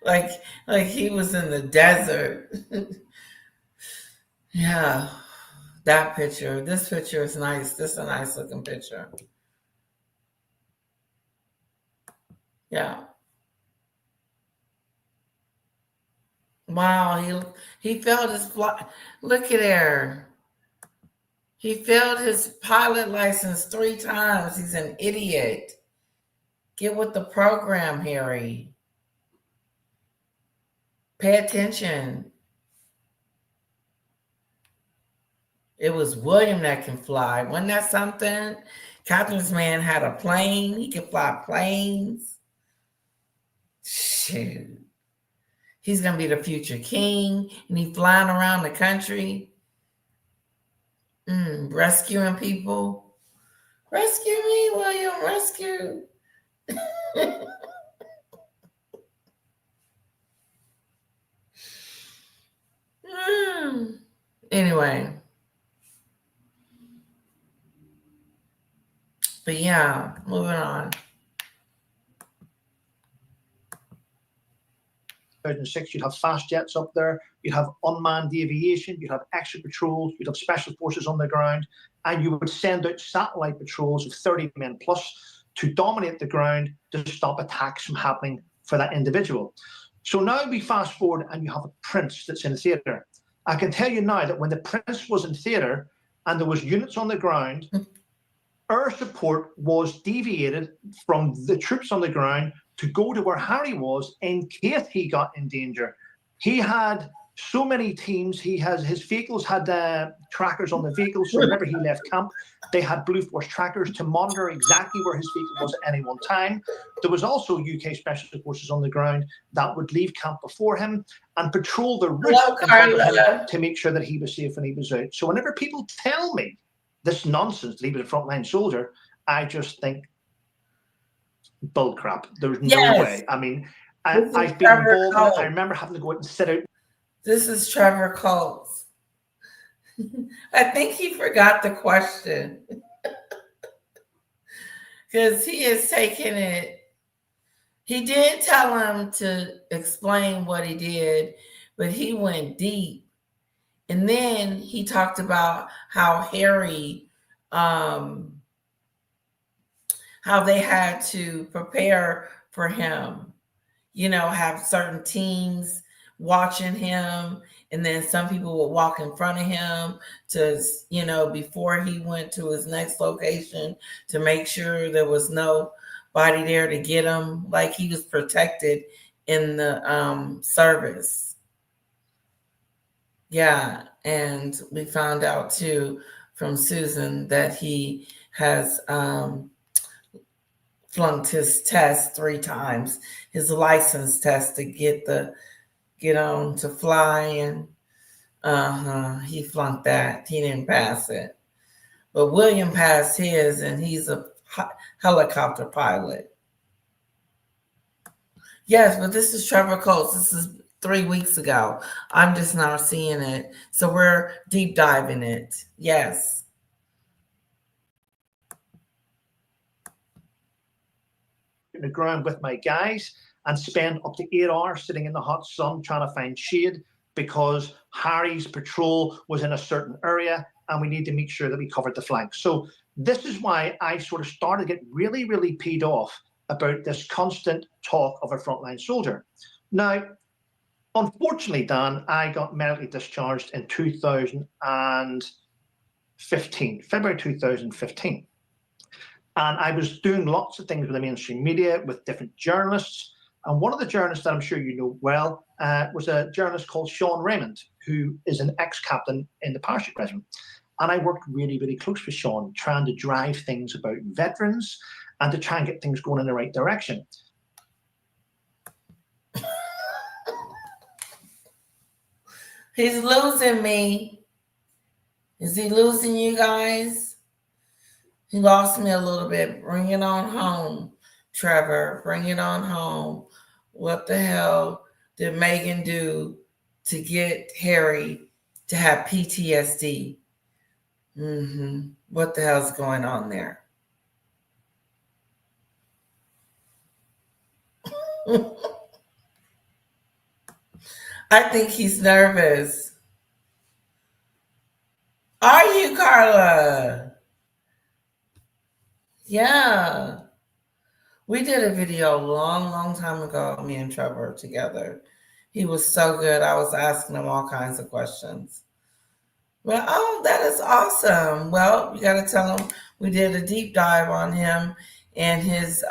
like he was in the desert. Yeah. That picture. This picture is nice. This is a nice looking picture. Yeah. Wow, he failed his flight. Look at there. He failed his pilot license 3 times. He's an idiot. Get with the program, Harry. Pay attention. It was William that can fly. Wasn't that something? Catherine's man had a plane. He could fly planes. Shoot. He's going to be the future king, and he's flying around the country, rescuing people. Rescue me, William, rescue. Anyway. But yeah, moving on. 2006, you'd have fast jets up there, you'd have unmanned aviation, you'd have extra patrols, you'd have special forces on the ground, and you would send out satellite patrols of 30 men plus to dominate the ground to stop attacks from happening for that individual. So now we fast forward and you have a prince that's in theatre. I can tell you now that when the prince was in theatre and there was units on the ground, air support was deviated from the troops on the ground to go to where Harry was in case he got in danger. He had so many teams. His vehicles had trackers on the vehicles. So whenever he left camp, they had Blue Force trackers to monitor exactly where his vehicle was at any one time. There was also UK Special Forces on the ground that would leave camp before him and patrol the route in front of him to make sure that he was safe when he was out. So whenever people tell me this nonsense that he was a frontline soldier, I just think bull crap. There's no way. I mean, I've been involved in it. I remember having to go out and sit out. This is Trevor Coult. I think he forgot the question. Because he is taking it. He did tell him to explain what he did, but he went deep. And then he talked about how Harry, how they had to prepare for him, have certain teams watching him And then some people would walk in front of him to, before he went to his next location to make sure there was nobody there to get him. Like he was protected in the service. Yeah. And we found out too from Susan that he has flunked his test 3 times, his license test to get on to fly, and he flunked that. He didn't pass it. But William passed his, and he's a helicopter pilot. Yes, but this is Trevor Coult. This is 3 weeks ago. I'm just now seeing it. So we're deep diving it. Yes. In the ground with my guys and spend up to 8 hours sitting in the hot sun trying to find shade because Harry's patrol was in a certain area and we need to make sure that we covered the flanks. So this is why I sort of started to get really, really peed off about this constant talk of a frontline soldier. Now, unfortunately, Dan, I got medically discharged in 2015, February 2015. And I was doing lots of things with the mainstream media, with different journalists. And one of the journalists that I'm sure you know well was a journalist called Sean Raymond, who is an ex-captain in the parachute regiment. And I worked really, really close with Sean, trying to drive things about veterans and to try and get things going in the right direction. He's losing me. Is he losing you guys? He lost me a little bit. Bring it on home, Trevor. Bring it on home. What the hell did Meghan do to get Harry to have PTSD? What the hell's going on there? I think he's nervous. Are you, Carla? Yeah. We did a video a long, long time ago, me and Trevor together. He was so good. I was asking him all kinds of questions. Well, oh, that is awesome. Well, you got to tell him we did a deep dive on him and his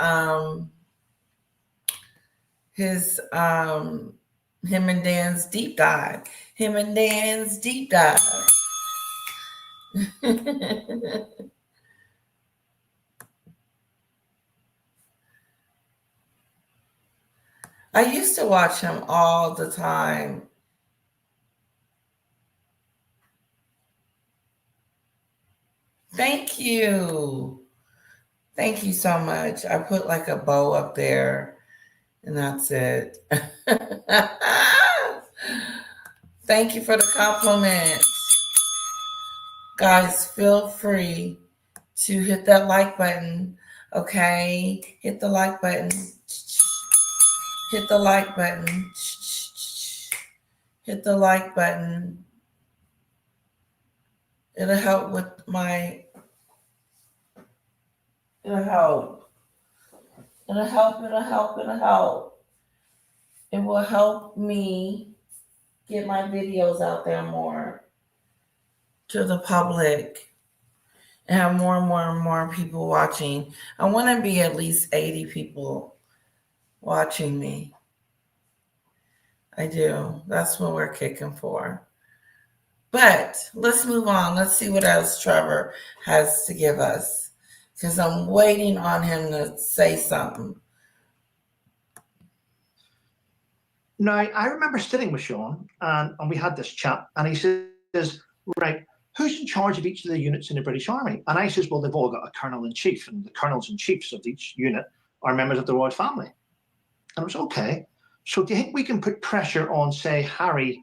him and Dan's deep dive. Him and Dan's deep dive. I used to watch him all the time. Thank you. Thank you so much. I put like a bow up there and that's it. Thank you for the compliment. Guys, feel free to hit that like button. Okay? Hit the like button. Hit the like button. Hit the like button. It'll help with my... It'll help. It'll help. It will help me get my videos out there more to the public and have more and more people watching. I want to be at least 80 people watching me. I do. That's what we're kicking for. But let's move on. Let's see what else Trevor has to give us, because I'm waiting on him to say something. Now, I remember sitting with Sean and we had this chat and he says, right, who's in charge of each of the units in the British Army? And I says, well, they've all got a colonel-in-chief, and the colonels and chiefs of each unit are members of the royal family. And I was, okay, so do you think we can put pressure on, say, Harry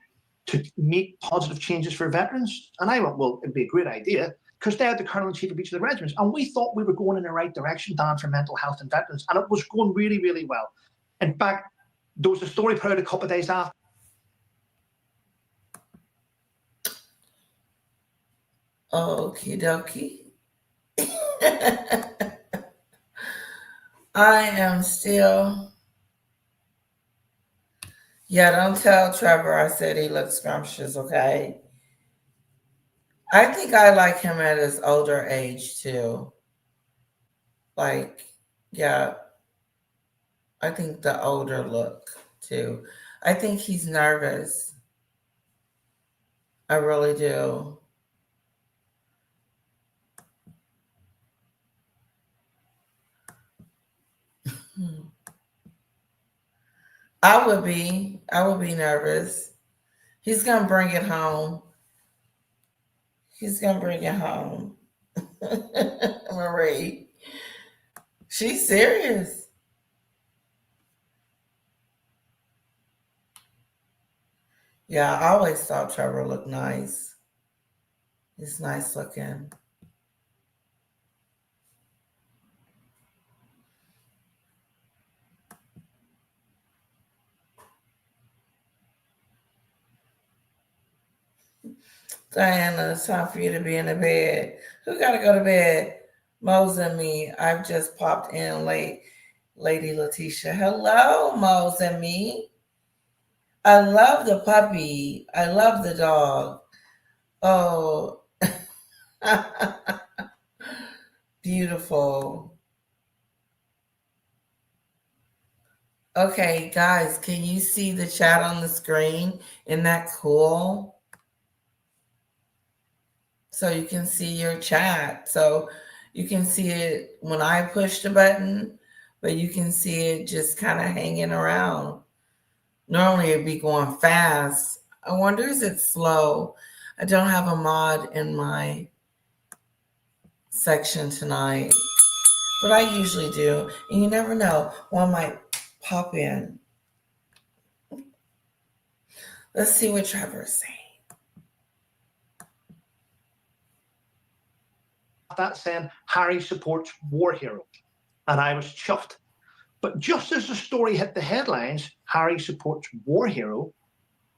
to make positive changes for veterans? And I went, well, it'd be a great idea, because they're the colonel-in-chief of each of the regiments. And we thought we were going in the right direction, Dan, for mental health and veterans. And it was going really, really well. In fact, there was a story put out a couple of days after. Okie dokie. I am still... Yeah, don't tell Trevor I said he looks scrumptious, okay? I think I like him at his older age too. Like, yeah, I think the older look too. I think he's nervous. I really do. I would be. I would be nervous. He's gonna bring it home. He's gonna bring it home. Marie. She's serious. Yeah, I always thought Trevor looked nice. He's nice looking. Diana, it's time for you to be in the bed. Who gotta go to bed? Mose and me. I've just popped in late. Lady Letitia. Hello, Mose and me. I love the puppy. I love the dog. Oh, beautiful. Okay, guys, can you see the chat on the screen? Isn't that cool? So you can see your chat. So you can see it when I push the button, but you can see it just kind of hanging around. Normally it'd be going fast. I wonder, is it slow? I don't have a mod in my section tonight, but I usually do. And you never know, one might pop in. Let's see what Trevor is saying. That saying Harry supports war hero, and I was chuffed. But just as the story hit the headlines, Harry supports war hero,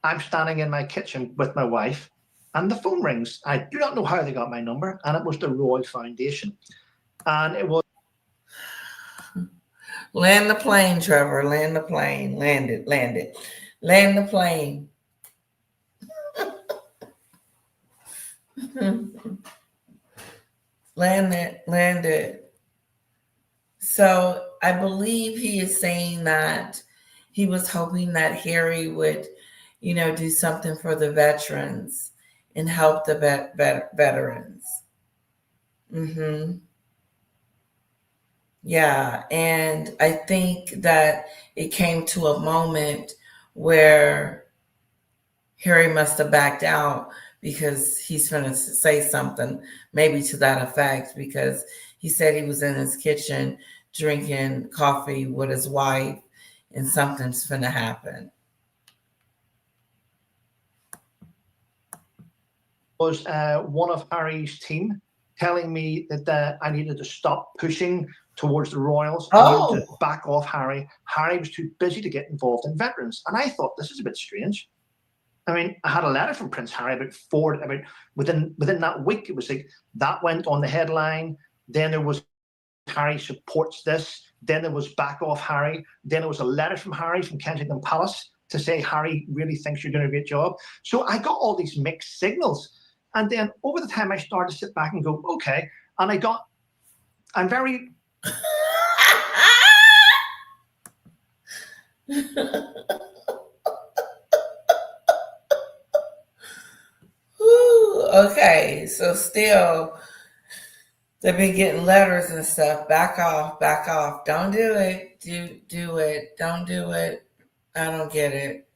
I'm standing in my kitchen with my wife, and the phone rings. I do not know how they got my number, and it was the Royal Foundation. And it was... Land the plane, Trevor. Land the plane. Land it. Land it. Land the plane. Land it. Land it. So I believe he is saying that he was hoping that Harry would, do something for the veterans and help the veterans. Yeah, and I think that it came to a moment where Harry must have backed out because he's going to say something, maybe to that effect, because he said he was in his kitchen drinking coffee with his wife and something's going to happen. Was one of Harry's team telling me that I needed to stop pushing towards the Royals. I needed to back off Harry. Harry was too busy to get involved in veterans. And I thought, this is a bit strange. I mean, I had a letter from Prince Harry about within that week. It was like that went on the headline. Then there was Harry supports this. Then there was back off Harry. Then there was a letter from Harry from Kensington Palace to say Harry really thinks you're doing a great job. So I got all these mixed signals. And then over the time I started to sit back and go, okay. And I'm very... Okay, so still they've been getting letters and stuff. Back off, back off. Don't do it. Do it. Don't do it. I don't get it.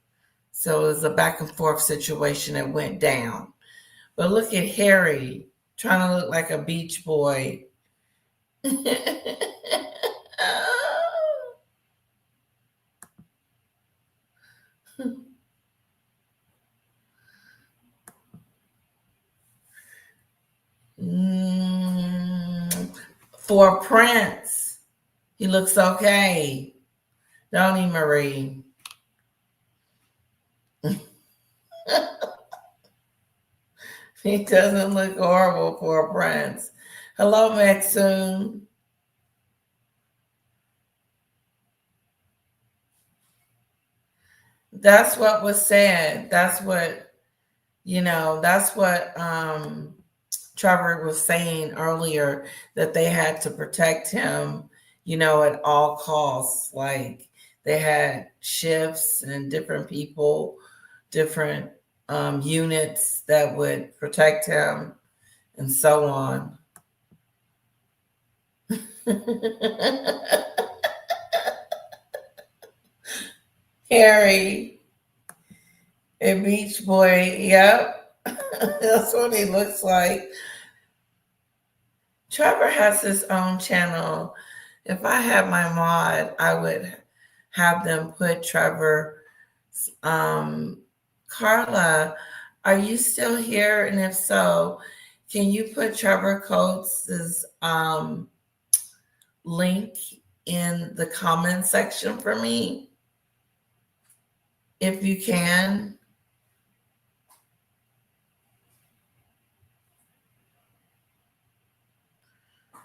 So it was a back and forth situation that went down. But look at Harry trying to look like a beach boy. For Prince, he looks okay. Don't he, Marie? He doesn't look horrible for a Prince. Hello, Maxune. That's what was said. That's what Trevor was saying earlier, that they had to protect him, at all costs. Like they had shifts and different people, different units that would protect him and so on. Harry, a beach boy. Yep. That's what he looks like. Trevor has his own channel. If I had my mod, I would have them put Trevor. Carla, are you still here? And if so, can you put Trevor Coates' link in the comment section for me? If you can.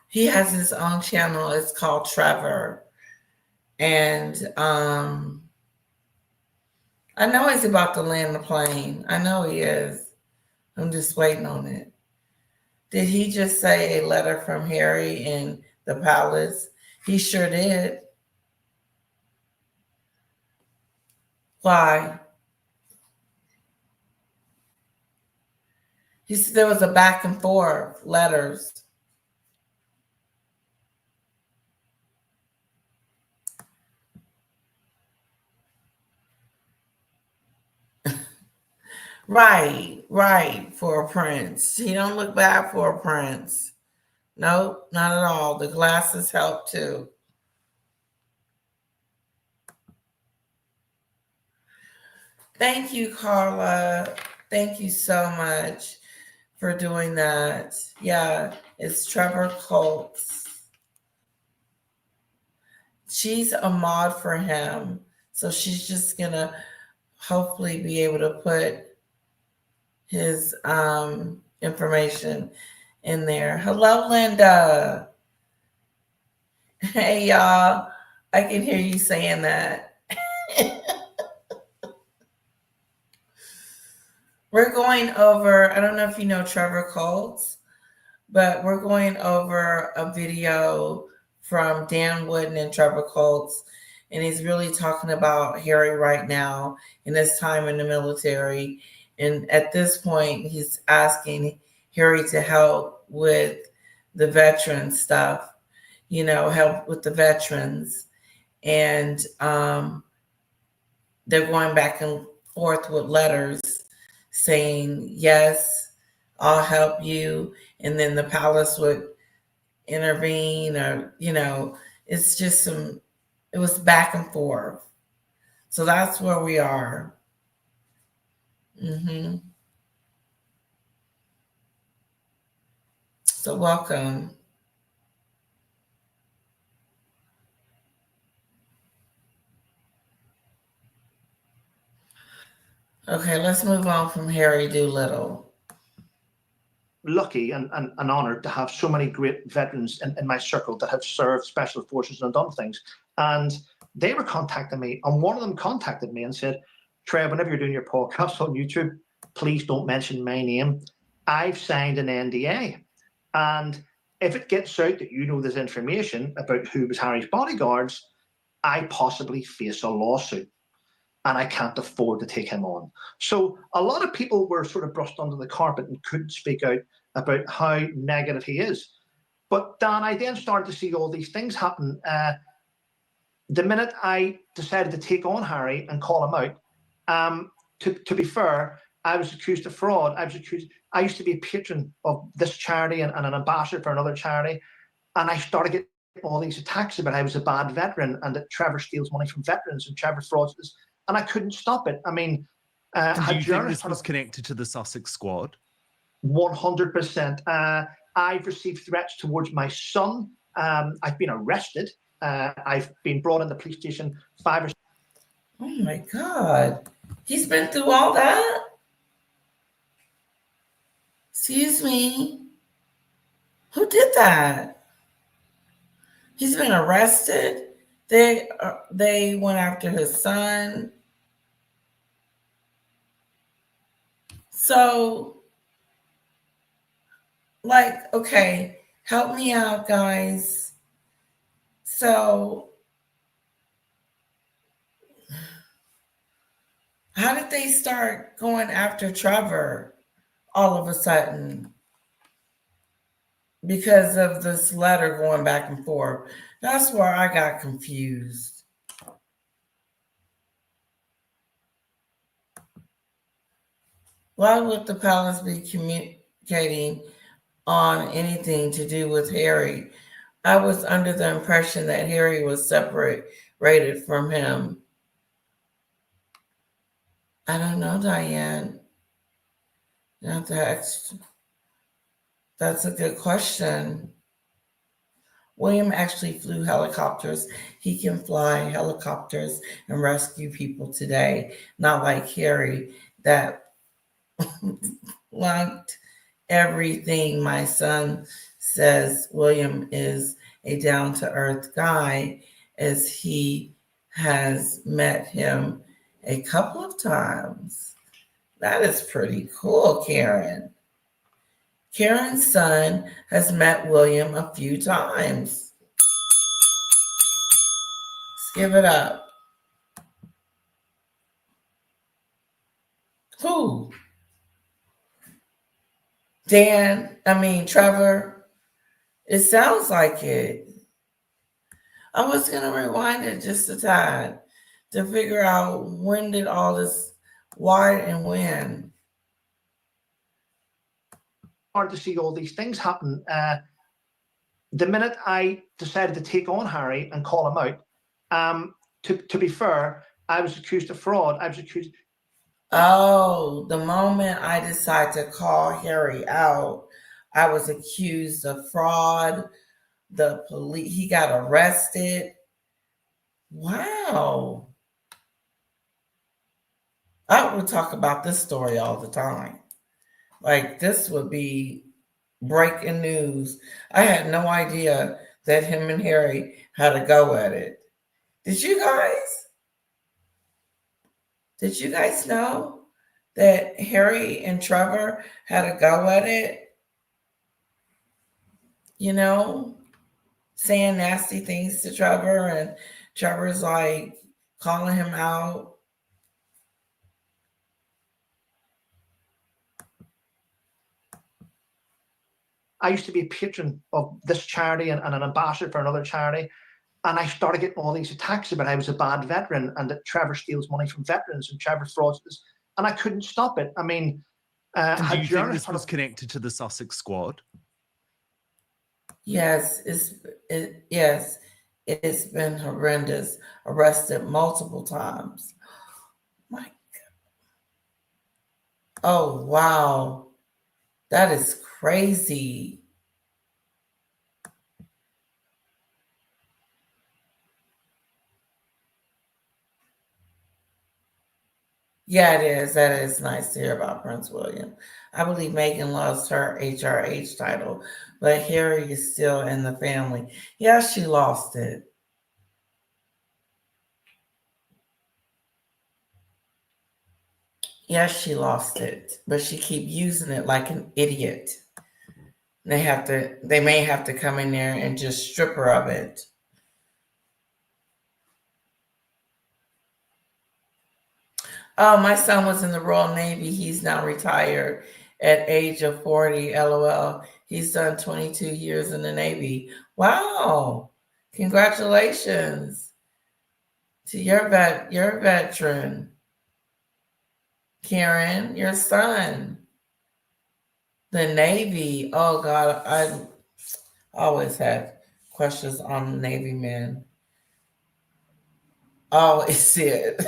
He has his own channel. It's called Trevor. And I know he's about to land the plane. I know he is. I'm just waiting on it. Did he just say a letter from Harry in the palace? He sure did. Why? He said there was a back and forth letters. Right, for a prince. He don't look bad for a prince. Nope, not at all. The glasses help too. Thank you, Carla. Thank you so much for doing that. Yeah, it's Trevor Coult. She's a mod for him. So she's just gonna hopefully be able to put his information in there. Hello, Linda. Hey, y'all. I can hear you saying that. We're going over, I don't know if you know Trevor Coult, but we're going over a video from Dan Wotton and Trevor Coult, and he's really talking about Harry right now in his time in the military. And at this point, he's asking Harry to help with the veteran stuff, help with the veterans. And they're going back and forth with letters saying, yes, I'll help you. And then the palace would intervene, or, it's just it was back and forth. So that's where we are. So welcome. Okay, let's move on from Harry Doolittle. Lucky and honored to have so many great veterans in my circle that have served special forces and done things. And they were contacting me, and one of them contacted me and said, Trev, whenever you're doing your podcast on YouTube, please don't mention my name. I've signed an NDA. And if it gets out that there's information about who was Harry's bodyguards, I possibly face a lawsuit. And I can't afford to take him on. So a lot of people were sort of brushed under the carpet and couldn't speak out about how negative he is. But Dan, I then started to see all these things happen. The minute I decided to take on Harry and call him out, to be fair, I was accused of fraud. I used to be a patron of this charity and an ambassador for another charity. And I started getting all these attacks about I was a bad veteran and that Trevor steals money from veterans and Trevor frauds this. And I couldn't stop it. I mean, do you think this was connected to the Sussex squad? 100%. I've received threats towards my son. I've been arrested. I've been brought in the police station 5 or 6. Oh my God. He's been through all that? Excuse me. Who did that? He's been arrested. They went after his son. So, like, okay, help me out, guys. So, how did they start going after Trevor all of a sudden? Because of this letter going back and forth. That's where I got confused. Why would the palace be communicating on anything to do with Harry? I was under the impression that Harry was separated from him. I don't know, Diane. That's a good question. William actually flew helicopters. He can fly helicopters and rescue people today, not like Harry that liked everything. My son says William is a down-to-earth guy, as he has met him a couple of times. That is pretty cool, Karen. Karen's son has met William a few times. Let's give it up. Who? Trevor. It sounds like it. I was going to rewind it just a tad to figure out when did all this, why and when. Hard to see all these things happen. The minute I decided to take on Harry and call him out, to be fair, I was accused of fraud. I was accused. Oh, the moment I decided to call Harry out, I was accused of fraud. The police, he got arrested. Wow. I would talk about this story all the time. Like, this would be breaking news. I had no idea that him and Harry had a go at it. Did you guys know that Harry and Trevor had a go at it? You know, saying nasty things to Trevor, and Trevor's like calling him out. I used to be a patron of this charity and an ambassador for another charity. And I started getting all these attacks about I was a bad veteran and that Trevor steals money from veterans and Trevor frauds this. And I couldn't stop it. I mean, do you think this was connected to the Sussex squad? Yes, it's been horrendous. Arrested multiple times. My God. Oh, wow. That is crazy. Yeah, it is. That is nice to hear about Prince William. I believe Meghan lost her HRH title, but Harry is still in the family. Yeah, she lost it. Yes, she lost it, but she keep using it like an idiot. They may have to come in there and just strip her of it. Oh, my son was in the Royal Navy. He's now retired at age of 40. LOL. He's done 22 years in the Navy. Wow. Congratulations to your veteran. Karen, your son. The Navy. Oh God, I always had questions on the Navy men. Always did.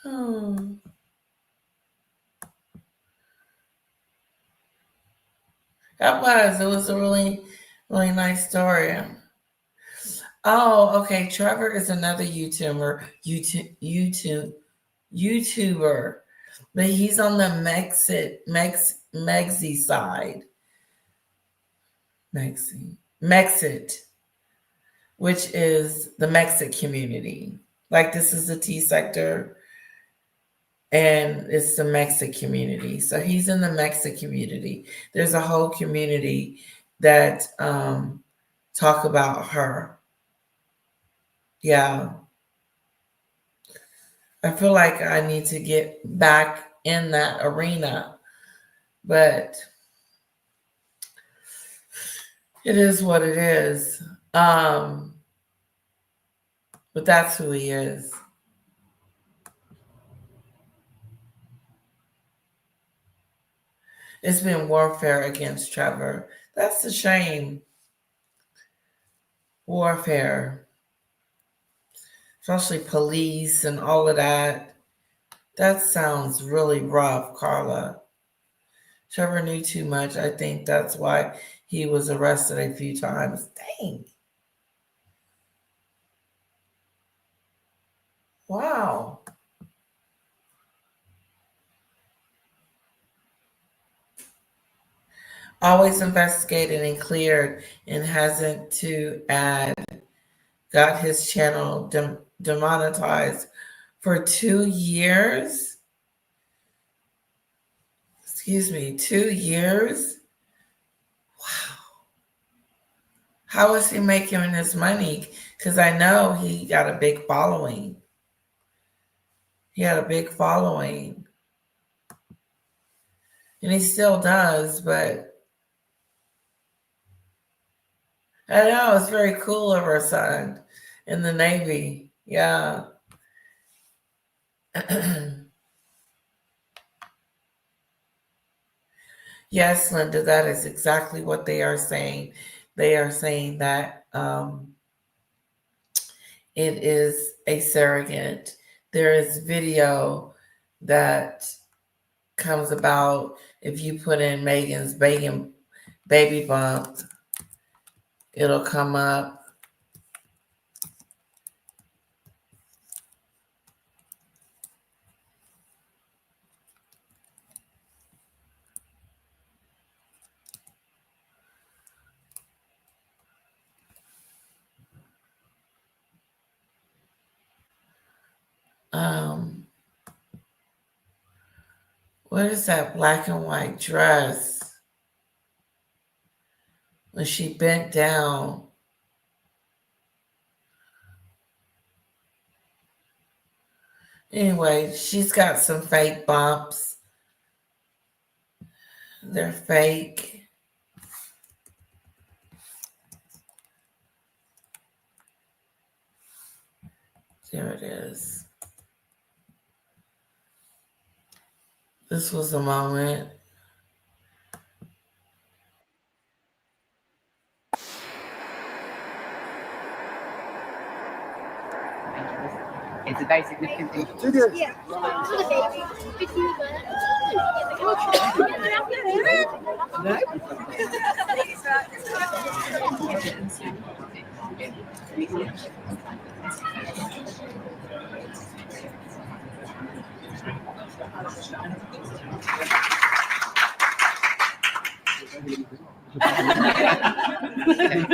Hmm. It was a really, really nice story. Oh, okay. Trevor is another YouTuber, but he's on the Mexi side. Mexit, which is the Mexit community. Like, this is the T sector, and it's the Mexican community. So he's in the Mexican community. There's a whole community that talk about her. Yeah. I feel like I need to get back in that arena, but it is what it is. But that's who he is. It's been warfare against Trevor. That's a shame. Warfare. Especially police and all of that. That sounds really rough, Carla. Trevor knew too much. I think that's why he was arrested a few times. Dang. Wow. Always investigated and cleared and hasn't to add. Got his channel demonetized for 2 years. Excuse me, 2 years? Wow. How is he making his money? Because I know he got a big following. He had a big following. And he still does, but I know it's very cool of her son in the Navy. Yeah. Yes, Linda, that is exactly what they are saying. They are saying that it is a surrogate. There is video that comes about if you put in Meghan's baby bump, it'll come up. What is that black and white dress? When she bent down. Anyway, she's got some fake bumps. They're fake. There it is. This was a moment. It's a very significant thing. Yeah. For the baby. With you,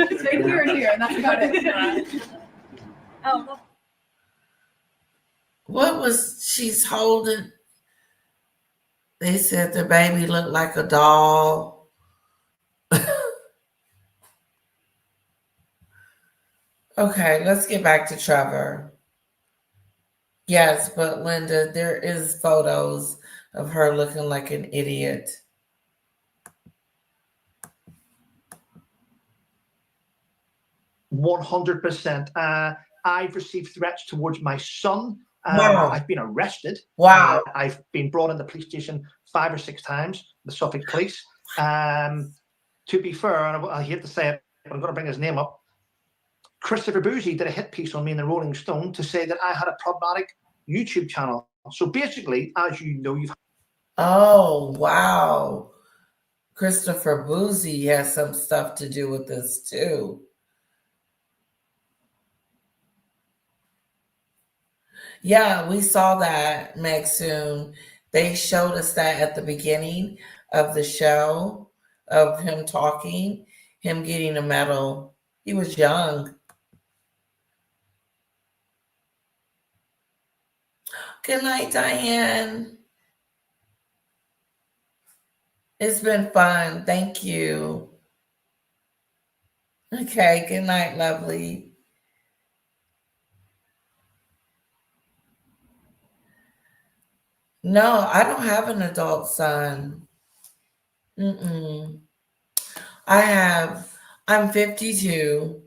It's right here and here, and that's about it. Oh. What was she's holding? They said the baby looked like a doll. Okay, let's get back to Trevor. Yes, but Linda, there is photos of her looking like an idiot. %. I've received threats towards my son. Wow. I've been arrested. Wow. I've been brought in the police station 5 or 6 times, the Suffolk police. To be fair, and I hate to say it, but I'm going to bring his name up. Christopher Boozy did a hit piece on me in the Rolling Stone to say that I had a problematic YouTube channel. So basically, as you know, you've... Oh, wow. Christopher Boozy has some stuff to do with this too. Yeah, we saw that, Meg Soon. They showed us that at the beginning of the show of him talking, him getting a medal. He was young. Good night, Diane. It's been fun. Thank you. Okay, good night, lovely. No, I don't have an adult son. Mm-mm. I'm 52,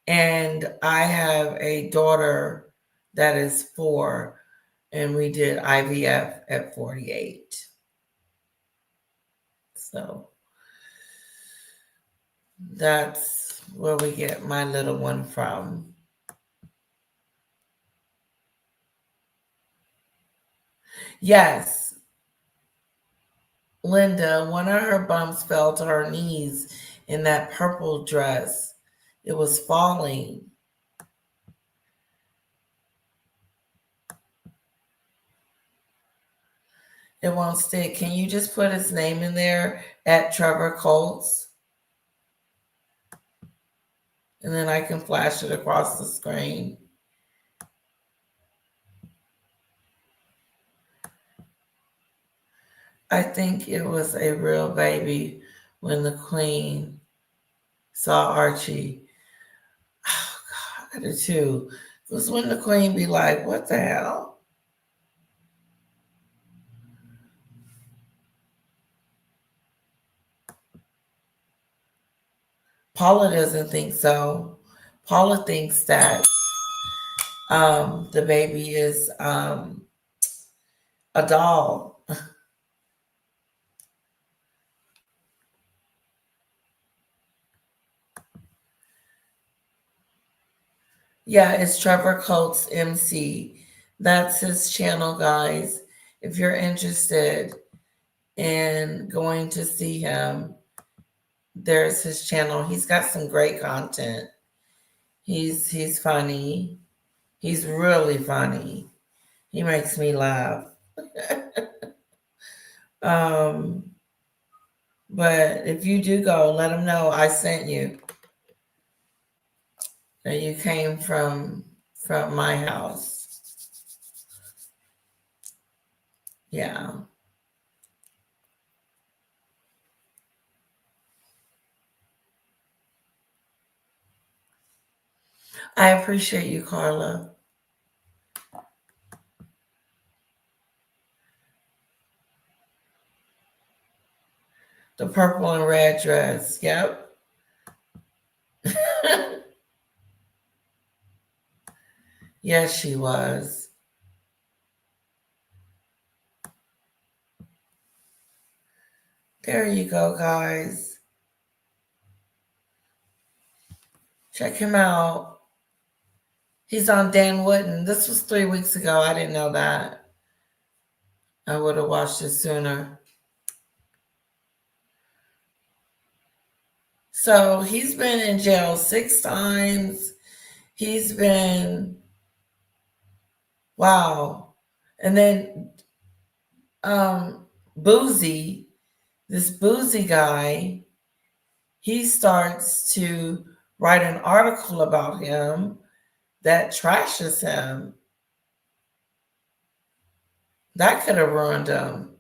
and I have a daughter that is 4, and we did IVF at 48. So that's where we get my little one from. Yes, Linda, one of her bumps fell to her knees in that purple dress. It was falling. It won't stick. Can you just put his name in there at Trevor Coult's? And then I can flash it across the screen. I think it was a real baby when the Queen saw Archie. Oh, God, I do too. Because when the Queen be like, what the hell? Paula doesn't think so. Paula thinks that the baby is a doll. Yeah, it's Trevor Coates MC. That's his channel, guys. If you're interested in going to see him, there's his channel. He's got some great content. He's funny. He's really funny. He makes me laugh. But if you do go, let him know I sent you. That you came from my house. Yeah. I appreciate you, Carla. The purple and red dress. Yep. Yes, she was. There you go, guys. Check him out. He's on Dan Wotton. This was 3 weeks ago. I didn't know that. I would have watched it sooner. So he's been in jail 6 times. He's been, wow. And then Boozy, this Boozy guy, he starts to write an article about him that trashes him. That could have ruined him.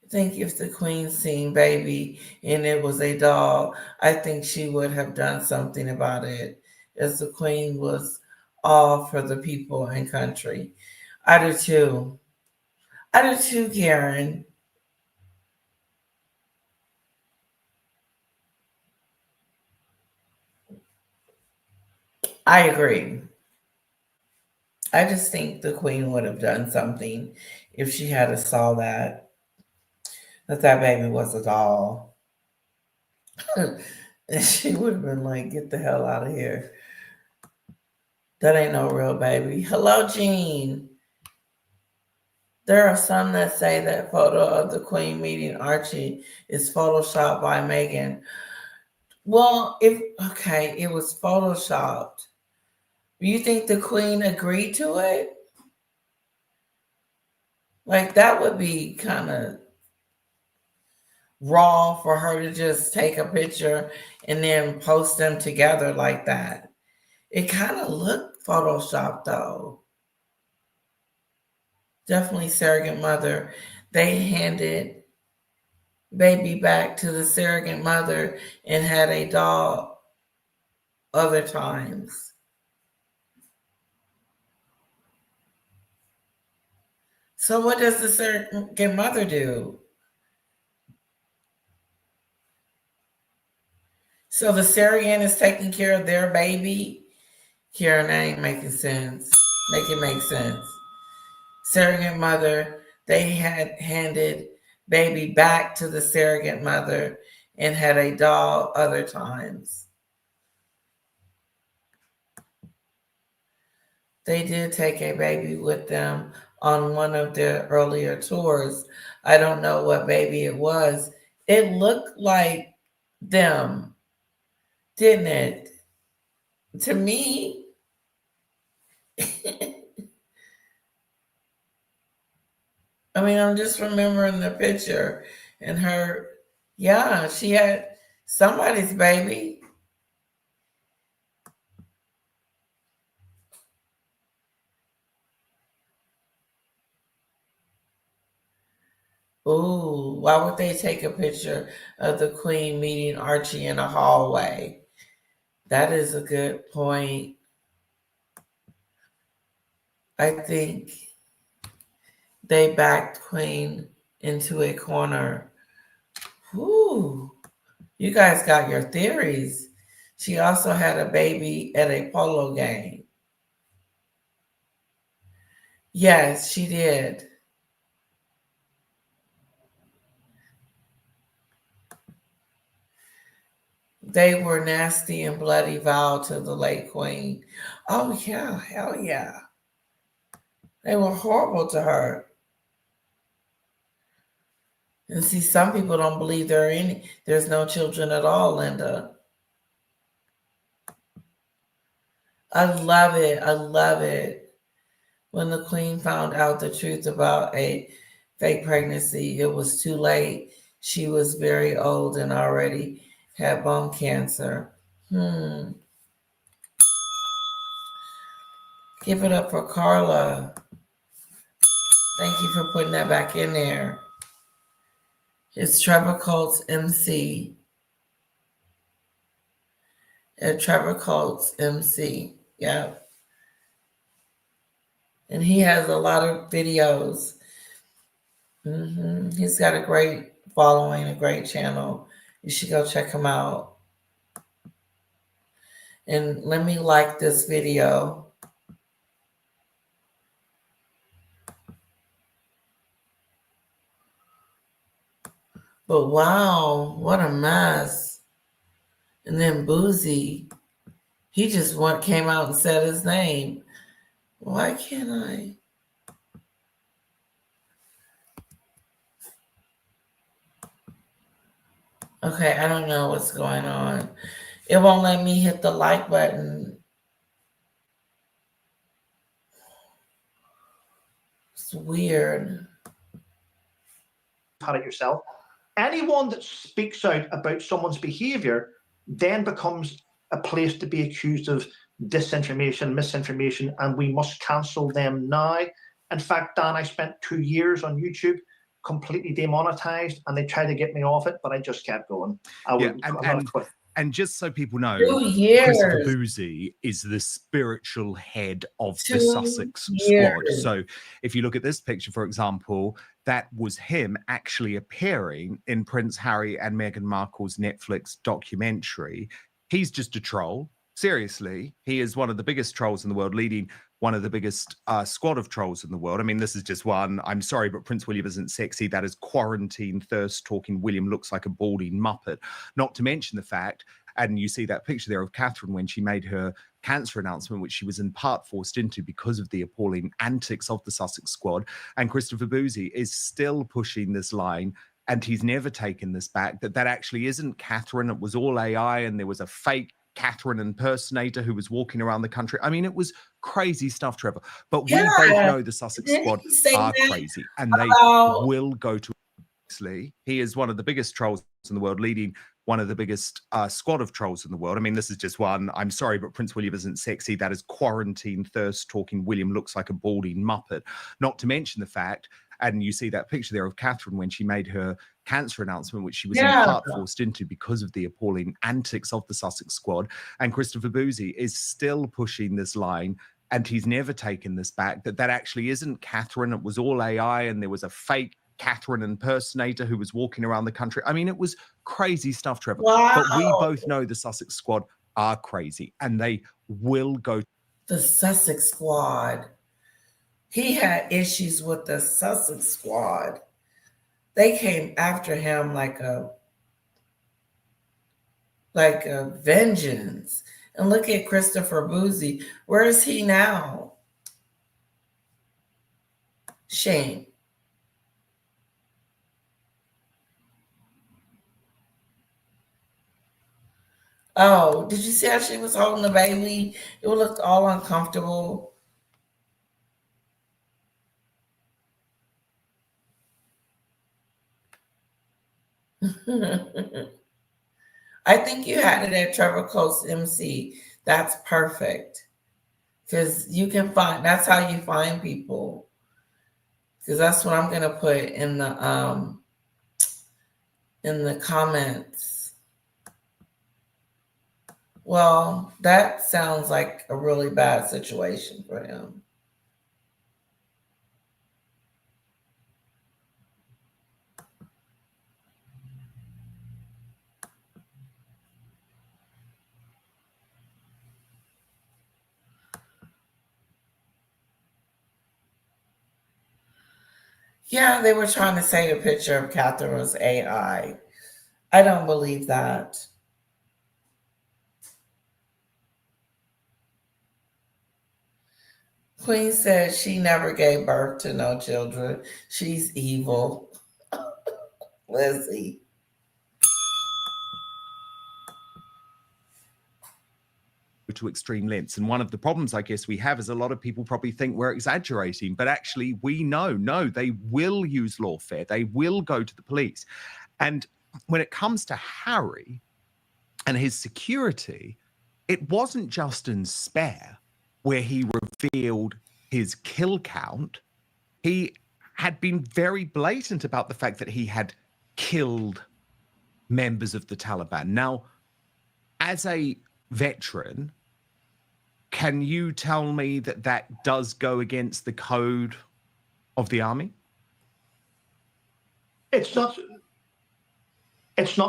I think if the Queen seen Baby and it was a doll, I think she would have done something about it, as the Queen was all for the people and country. I do too. I do too, Karen. I agree. I just think the Queen would have done something if she had saw that baby was a doll. And she would have been like, get the hell out of here. That ain't no real baby. Hello, Jean. There are some that say that photo of the Queen meeting Archie is photoshopped by Meghan. Well, it was photoshopped. Do you think the Queen agreed to it? Like, that would be kind of raw for her to just take a picture and then post them together like that. It kind of looked photoshopped though. Definitely surrogate mother. They handed baby back to the surrogate mother and had a doll other times. So what does the surrogate mother do? So the surrogate is taking care of their baby? Karen, that ain't making sense. Make it make sense. Surrogate mother, they had handed baby back to the surrogate mother and had a doll other times. They did take a baby with them on one of their earlier tours. I don't know what baby it was. It looked like them, didn't it? To me, I mean, I'm just remembering the picture and her, yeah, she had somebody's baby. Ooh, why would they take a picture of the queen meeting Archie in a hallway? That is a good point. I think they backed Queen into a corner. Ooh, you guys got your theories. She also had a baby at a polo game. Yes, she did. They were nasty and bloody vile to the late queen. Oh, yeah, hell yeah. They were horrible to her. And see, some people don't believe there's no children at all, Linda. I love it. I love it. When the queen found out the truth about a fake pregnancy, it was too late. She was very old and already had bone cancer. Give it up for Carla. Thank you for putting that back in there. It's Trevor Coult's MC. Trevor Coult's MC. Yeah. And he has a lot of videos. He's got a great following, a great channel. You should go check him out. And let me like this video. But wow, what a mess. And then Boozy, he just came out and said his name. Why can't I? Okay, I don't know what's going on. It won't let me hit the like button. It's weird. Had it yourself. Anyone that speaks out about someone's behavior then becomes a place to be accused of disinformation, misinformation, and we must cancel them now. In fact, Dan, I spent 2 years on YouTube completely demonetized, and they tried to get me off it, but I just kept going. And just so people know, 2 years. Christopher Boozy is the spiritual head of the 2 Sussex years. squad. So if you look at this picture, for example, that was him actually appearing in Prince Harry and Meghan Markle's Netflix documentary. He's just a troll. Seriously, he is one of the biggest trolls in the world, leading one of the biggest squad of trolls in the world. I mean, this is just one. I'm sorry, but Prince William isn't sexy. That is quarantine thirst talking William looks like a balding muppet. Not to mention the fact, and you see that picture there of Catherine when she made her cancer announcement, which she was in part forced into because of the appalling antics of the Sussex squad. And Christopher Boozy is still pushing this line, and he's never taken this back, that actually isn't Catherine. It was all AI, and there was a fake Catherine impersonator who was walking around the country. I mean, it was crazy stuff, Trevor. But we both know the Sussex squad are crazy, and they will go to he is one of the biggest trolls in the world, leading one of the biggest squad of trolls in the world. I mean, this is just one. I'm sorry, but Prince William isn't sexy. That is quarantine thirst talking William looks like a balding muppet. Not to mention the fact, and you see that picture there of Catherine when she made her cancer announcement, which she was in part forced into because of the appalling antics of the Sussex squad. And Christopher Boozy is still pushing this line, and he's never taken this back, that actually isn't Catherine. It was all AI, and there was a fake Catherine impersonator who was walking around the country. I mean, it was crazy stuff, Trevor. Wow. But we both know the Sussex squad are crazy, and they will go. The Sussex squad. He had issues with the Sussex squad. They came after him like a vengeance. And look at Christopher Boozy. Where is he now? Shame. Oh, did you see how she was holding the baby? It looked all uncomfortable. I think you had it at Trevor Coult's MC. That's perfect. Because you can find, that's how you find people. Because that's what I'm gonna put in the comments. Well, that sounds like a really bad situation for him. Yeah, they were trying to say the picture of Catherine was AI. I don't believe that. Queen said she never gave birth to no children. She's evil. Lizzie. To extreme lengths. And one of the problems I guess we have is a lot of people probably think we're exaggerating, but actually we know, no, they will use lawfare. They will go to the police. And when it comes to Harry and his security, it wasn't just in Spare where he revealed his kill count. He had been very blatant about the fact that he had killed members of the Taliban. Now, as a veteran, can you tell me that does go against the code of the army? It's not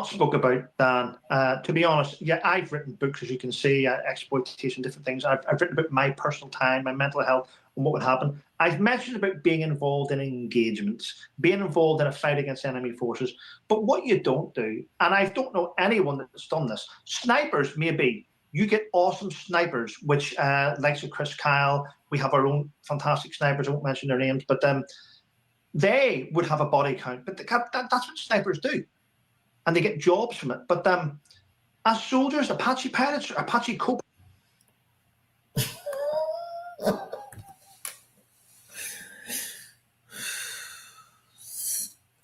spoke about, Dan. To be honest, yeah, I've written books, as you can see, exploitation, different things. I've written about my personal time, my mental health, and what would happen. I've mentioned about being involved in engagements, being involved in a fight against enemy forces. But what you don't do, and I don't know anyone that's done this, snipers maybe. You get awesome snipers, which likes of Chris Kyle. We have our own fantastic snipers. I won't mention their names, but they would have a body count. But that's what snipers do. And they get jobs from it. But as soldiers, Apache pilots, Apache co.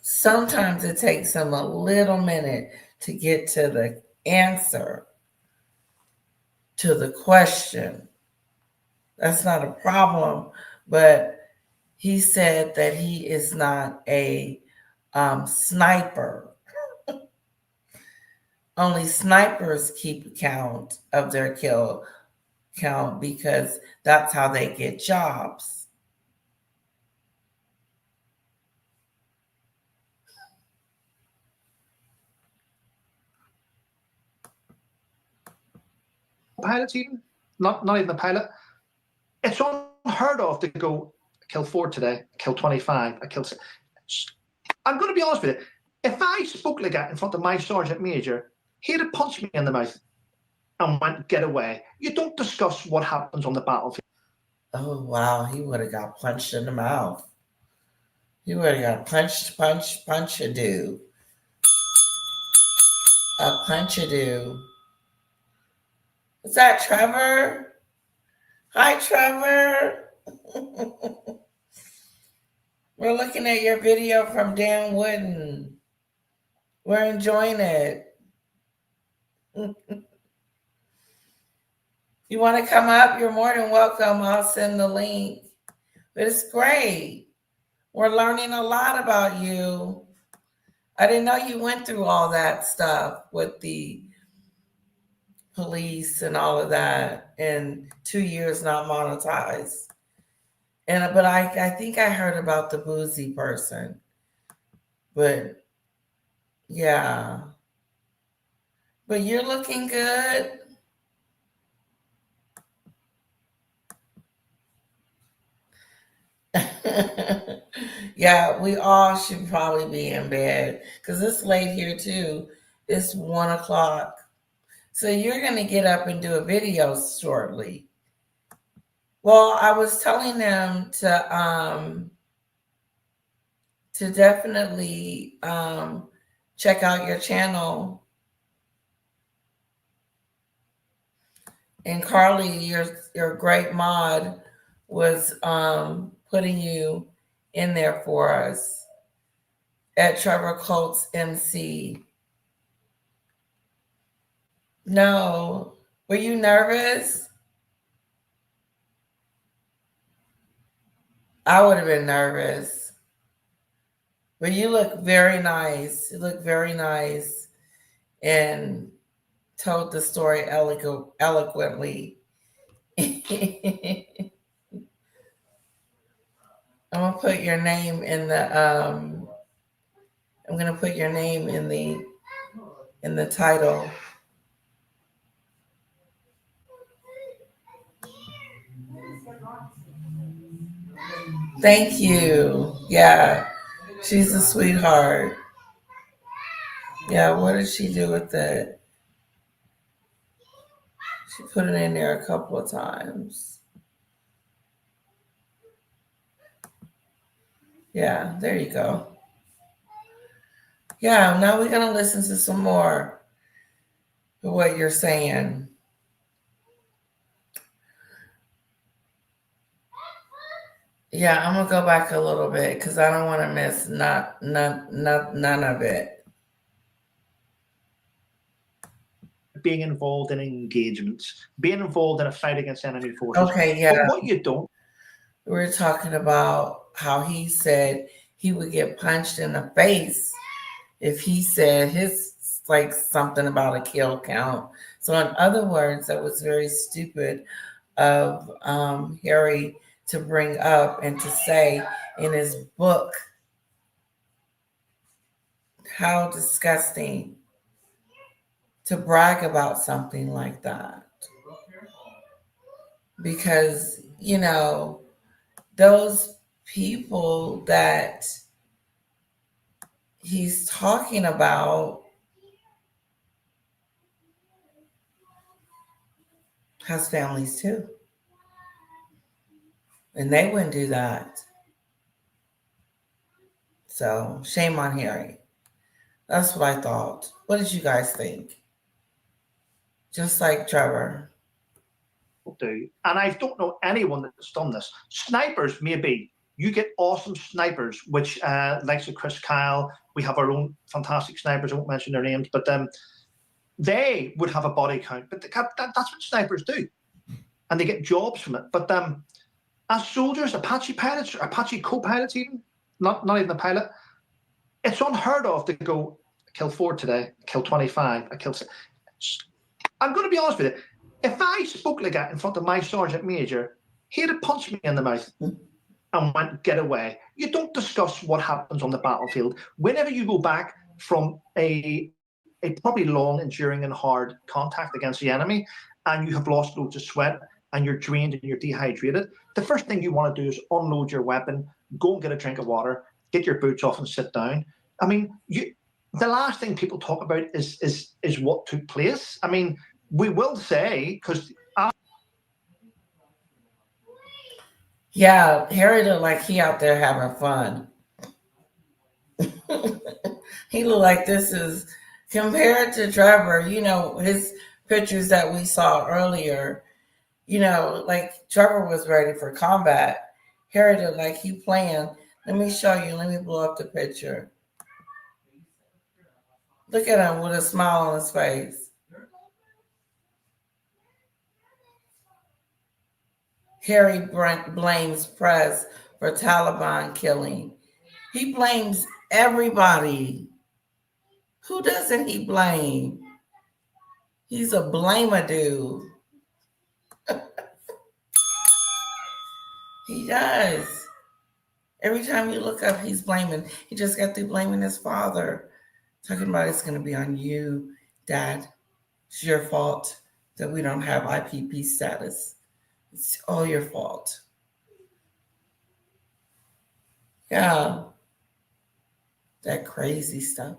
Sometimes it takes them a little minute to get to the answer to the question. That's not a problem, but he said that he is not a sniper. Only snipers keep count of their kill count because that's how they get jobs. Pilots even, not even a pilot. It's unheard of to go, I killed 4 today, I killed 25, I killed 6. I'm going to be honest with you. If I spoke like that in front of my sergeant major, he'd have punched me in the mouth and went, get away. You don't discuss what happens on the battlefield. Oh, wow. He would have got punched in the mouth. He would have got punch-a-do. A punch-a-do. Is that Trevor? Hi, Trevor. We're looking at your video from Dan Wotton. We're enjoying it. You want to come up? You're more than welcome. I'll send the link. But it's great. We're learning a lot about you. I didn't know you went through all that stuff with the police and all of that, and 2 years not monetized. But I think I heard about the boozy person. But yeah. But you're looking good. Yeah, we all should probably be in bed because it's late here too. It's 1 o'clock. So you're going to get up and do a video shortly. Well, I was telling them to definitely check out your channel. And Carly, your great mod, was putting you in there for us at Trevor Coult's MC. No. Were you nervous? I would have been nervous. But you look very nice. You look very nice and told the story eloquently. I'm gonna put your name in the I'm gonna put your name in the title. Thank you. Yeah, she's a sweetheart. Yeah, what did she do with it? She put it in there a couple of times. Yeah, there you go. Yeah, now we're going to listen to some more of what you're saying. Yeah, I'm going to go back a little bit because I don't want to miss none of it. Being involved in engagements, being involved in a fight against enemy forces. Okay, yeah. But what you don't. We were talking about how he said he would get punched in the face if he said his, like, something about a kill count. So in other words, that was very stupid of Harry to bring up and to say in his book. How disgusting to brag about something like that. Because, you know, those people that he's talking about has families too. And they wouldn't do that. So shame on Harry. That's what I thought. What did you guys think? Just like Trevor. Do. And I don't know anyone that's done this. Snipers, maybe. You get awesome snipers, which likes of Chris Kyle. We have our own fantastic snipers. I won't mention their names, but they would have a body count. But that's what snipers do. And they get jobs from it. But as soldiers, Apache pilots, Apache co-pilots even, not even a pilot, it's unheard of to go, kill 4 today, kill 25, I kill 6. I'm going to be honest with you. If I spoke like that in front of my sergeant major, he'd have punched me in the mouth and went, get away. You don't discuss what happens on the battlefield. Whenever you go back from a probably long, enduring and hard contact against the enemy, and you have lost loads of sweat and you're drained and you're dehydrated, the first thing you want to do is unload your weapon, go and get a drink of water, get your boots off and sit down. I mean, the last thing people talk about is what took place. I mean, we will say, because yeah, Harry looked like he out there having fun. He looked like this is, compared to Trevor, you know, his pictures that we saw earlier, you know, like Trevor was ready for combat. Harry looked like he playing. Let me show you. Let me blow up the picture. Look at him with a smile on his face. Harry blames press for Taliban killing. He blames everybody. Who doesn't he blame? He's a blamer dude. He does. Every time you look up, he's blaming. He just got through blaming his father. Talking about it's going to be on you, Dad. It's your fault that we don't have IPP status. It's all your fault. Yeah. That crazy stuff.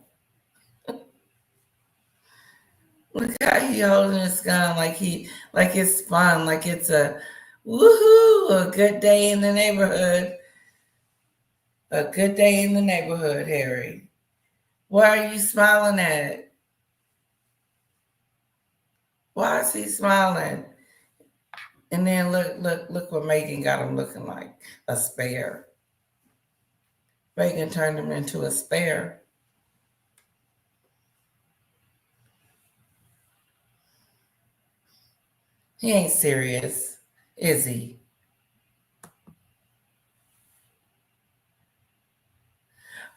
Look how he holding his gun like it's fun, like it's a woohoo, a good day in the neighborhood. A good day in the neighborhood, Harry. What are you smiling at? Why is he smiling? And then look what Meghan got him looking like. A spare. Meghan turned him into a spare. He ain't serious, is he?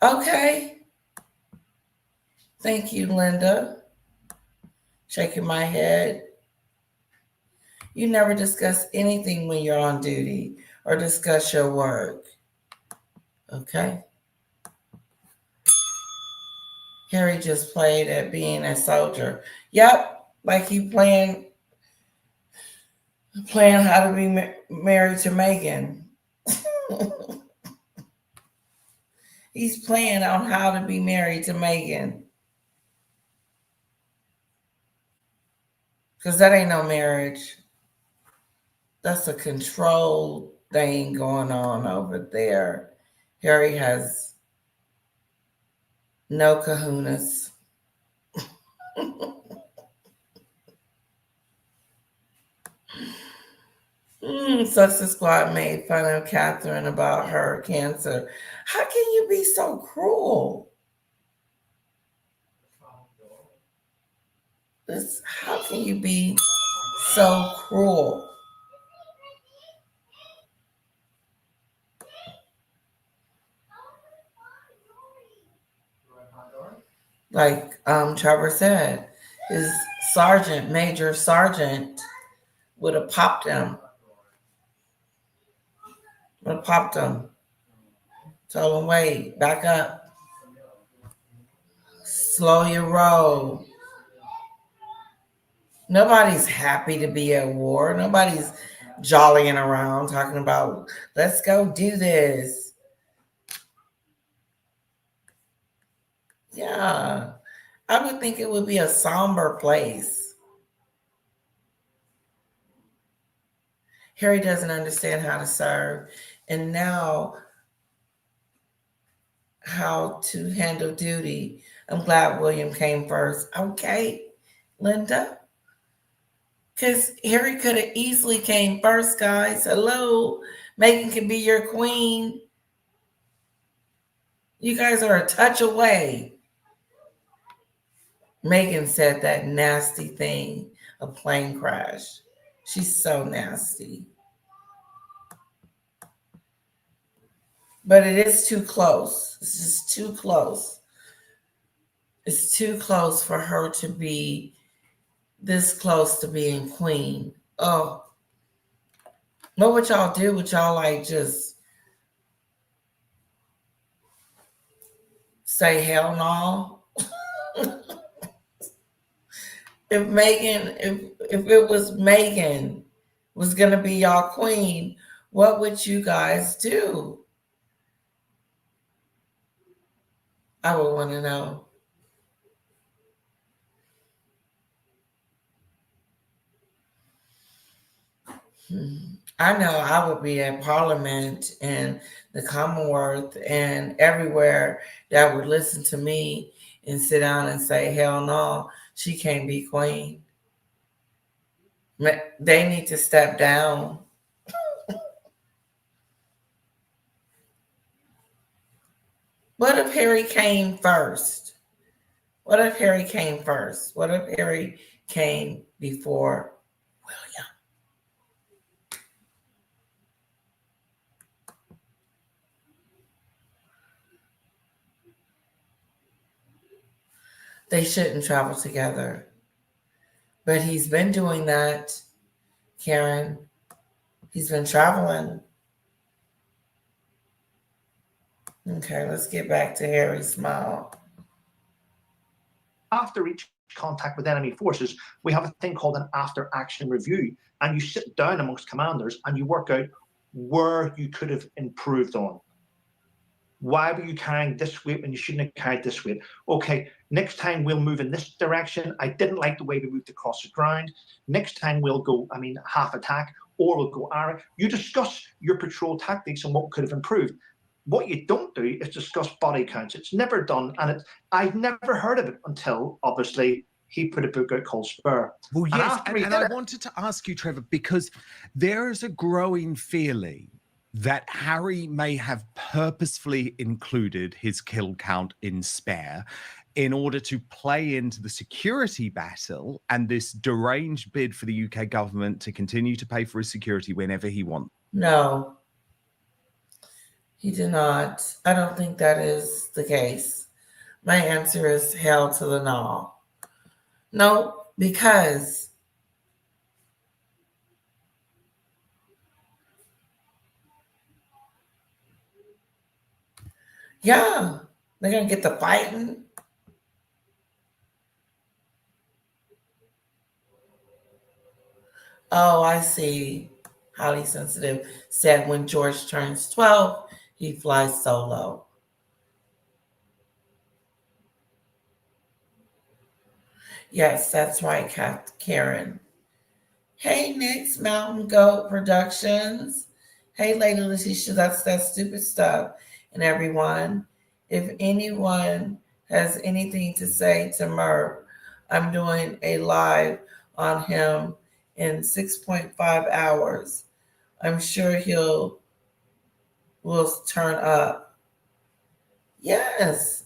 Okay. Thank you, Linda. Shaking my head. You never discuss anything when you're on duty or discuss your work. Okay. Harry just played at being a soldier. Yep, like he playing how to be married to Meghan. He's playing on how to be married to Meghan. Because that ain't no marriage. That's a control thing going on over there. Harry has no kahunas. Success Squad made fun of Catherine about her cancer. How can you be so cruel? How can you be so cruel? Like Trevor said, his major sergeant would have popped him. Told him, wait, back up. Slow your roll. Nobody's happy to be at war. Nobody's jollying around talking about, let's go do this. Yeah, I would think it would be a somber place. Harry doesn't understand how to serve, and now how to handle duty. I'm glad William came first. Okay, Linda. Because Harry could have easily came first, guys. Hello. Meghan can be your queen. You guys are a touch away. Meghan said that nasty thing, a plane crash. She's so nasty. But it is too close. It's just too close. It's too close for her to be this close to being queen. Oh. What would y'all do? Would y'all like just say hell no? If it was Meghan was gonna be y'all queen, what would you guys do? I would want to know. I know I would be at Parliament and the Commonwealth and everywhere that would listen to me and sit down and say, hell no, she can't be queen. They need to step down. What if Harry came first? What if Harry came first? What if Harry came before William? They shouldn't travel together. But he's been doing that, Karen. He's been traveling. Okay, let's get back to Harry's smile. After each contact with enemy forces, we have a thing called an after action review. And you sit down amongst commanders and you work out where you could have improved on. Why were you carrying this weight when you shouldn't have carried this weight? Okay, next time we'll move in this direction. I didn't like the way we moved across the ground. Next time we'll go, half attack, or we'll go arrow. You discuss your patrol tactics and what could have improved. What you don't do is discuss body counts. It's never done, and I've never heard of it until, obviously, he put a book out called Spur. Well, yes, and I it, wanted to ask you, Trevor, because there is a growing feeling that Harry may have purposefully included his kill count in Spare in order to play into the security battle and this deranged bid for the UK government to continue to pay for his security whenever he wants. No, he did not. I don't think that is the case. My answer is hell to the no. No, because yeah, they're going to get the fighting. Oh, I see. Highly sensitive said when George turns 12, he flies solo. Yes, that's right, Karen. Hey, Nick's Mountain Goat Productions. Hey, Lady Letitia, that's that stupid stuff. And everyone, if anyone has anything to say to Murph, I'm doing a live on him in 6.5 hours. I'm sure will turn up. Yes.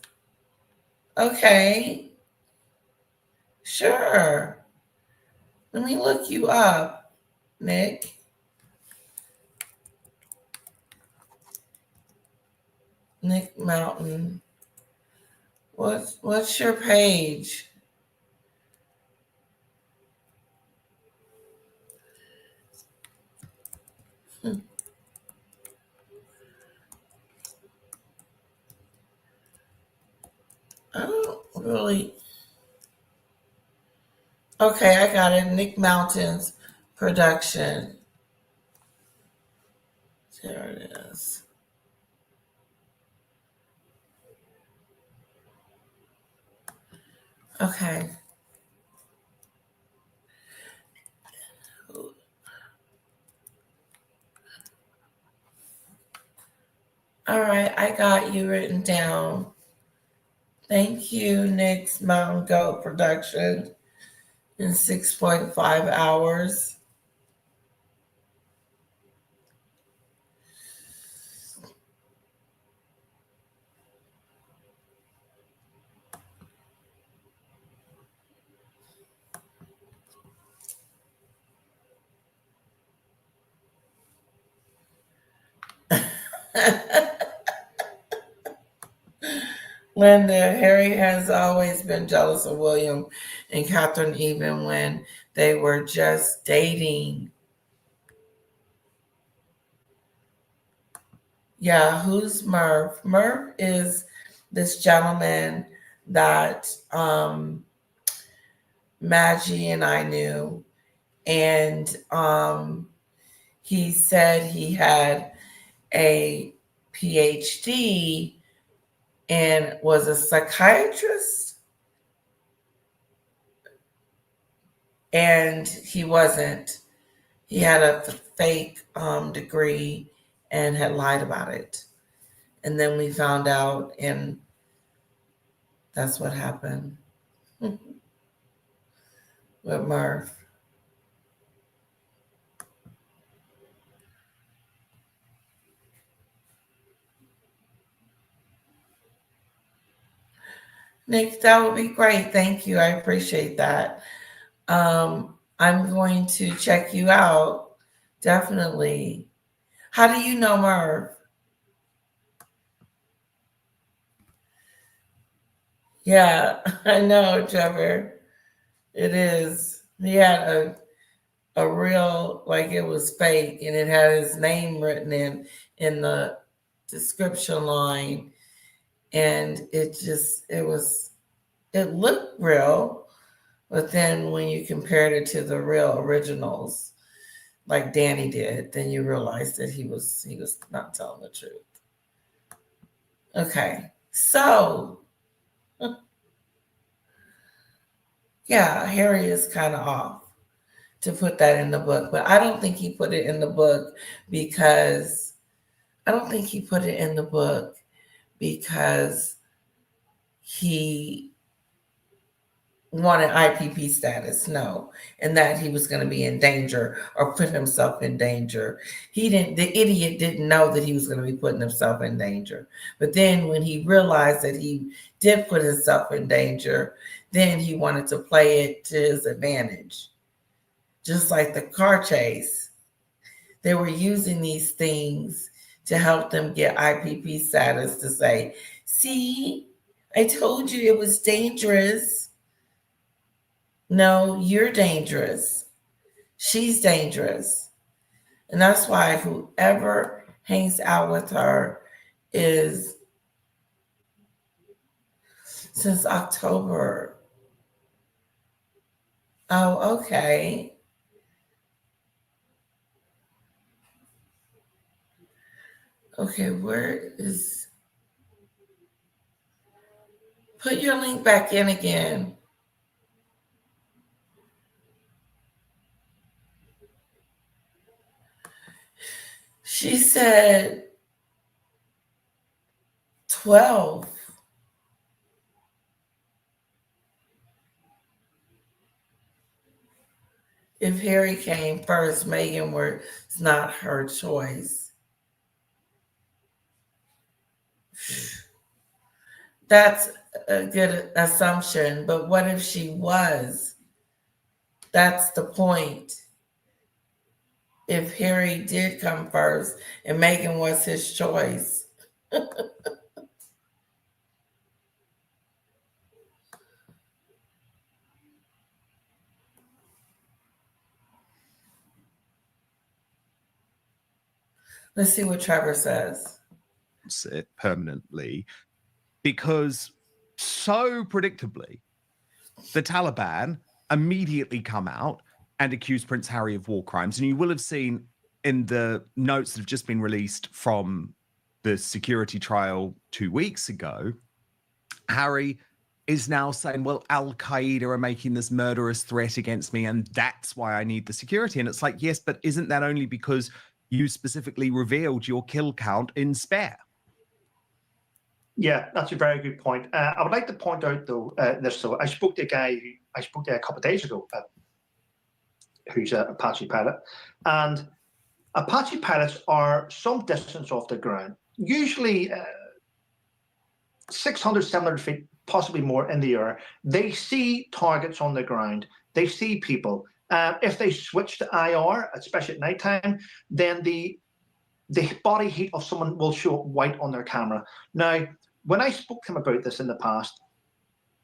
Okay. Sure. Let me look you up, Nick. Nick Mountain. What's your page? I don't really. Okay, I got it. Nick Mountain's production. There it is. Okay. All right, I got you written down. Thank you, Nick's Mountain Goat production in 6.5 hours. Linda, Harry has always been jealous of William and Catherine, even when they were just dating. Yeah, who's Murph? Murph is this gentleman that Maggie and I knew. And he said he had a PhD and was a psychiatrist. And he wasn't. He had a fake degree and had lied about it. And then we found out, and that's what happened with Murph. Nick, that would be great. Thank you. I appreciate that. I'm going to check you out. Definitely. How do you know Merv? Yeah, I know, Trevor. It is. He had a real, like it was fake, and it had his name written in the description line, and it looked real, but then when you compared it to the real originals, like Danny did, then you realized that he was not telling the truth. Okay, so yeah, Harry is kind of off to put that in the book, but I don't think he put it in the book because he wanted IPP status, no, and that he was going to be in danger or put himself in danger. The idiot didn't know that he was going to be putting himself in danger. But then when he realized that he did put himself in danger, then he wanted to play it to his advantage. Just like the car chase, they were using these things to help them get IPP status to say, see, I told you it was dangerous. No, you're dangerous. She's dangerous. And that's why whoever hangs out with her is since October. Oh, okay. Okay, put your link back in again. She said 12. If Harry came first, Meghan was not her choice. That's a good assumption, but what if she was? That's the point. If Harry did come first and Meghan was his choice. Let's see what Trevor says. It permanently, because so predictably, the Taliban immediately come out and accuse Prince Harry of war crimes. And you will have seen in the notes that have just been released from the security trial 2 weeks ago, Harry is now saying, well, Al-Qaeda are making this murderous threat against me, and that's why I need the security. And it's like, yes, but isn't that only because you specifically revealed your kill count in Spare? Yeah, that's a very good point. I would like to point out, though, this. So I spoke to a guy a couple of days ago who's an Apache pilot. And Apache pilots are some distance off the ground, usually 600, 700 feet, possibly more in the air. They see targets on the ground. They see people. If they switch to IR, especially at nighttime, then the body heat of someone will show up white on their camera. Now, when I spoke to him about this in the past,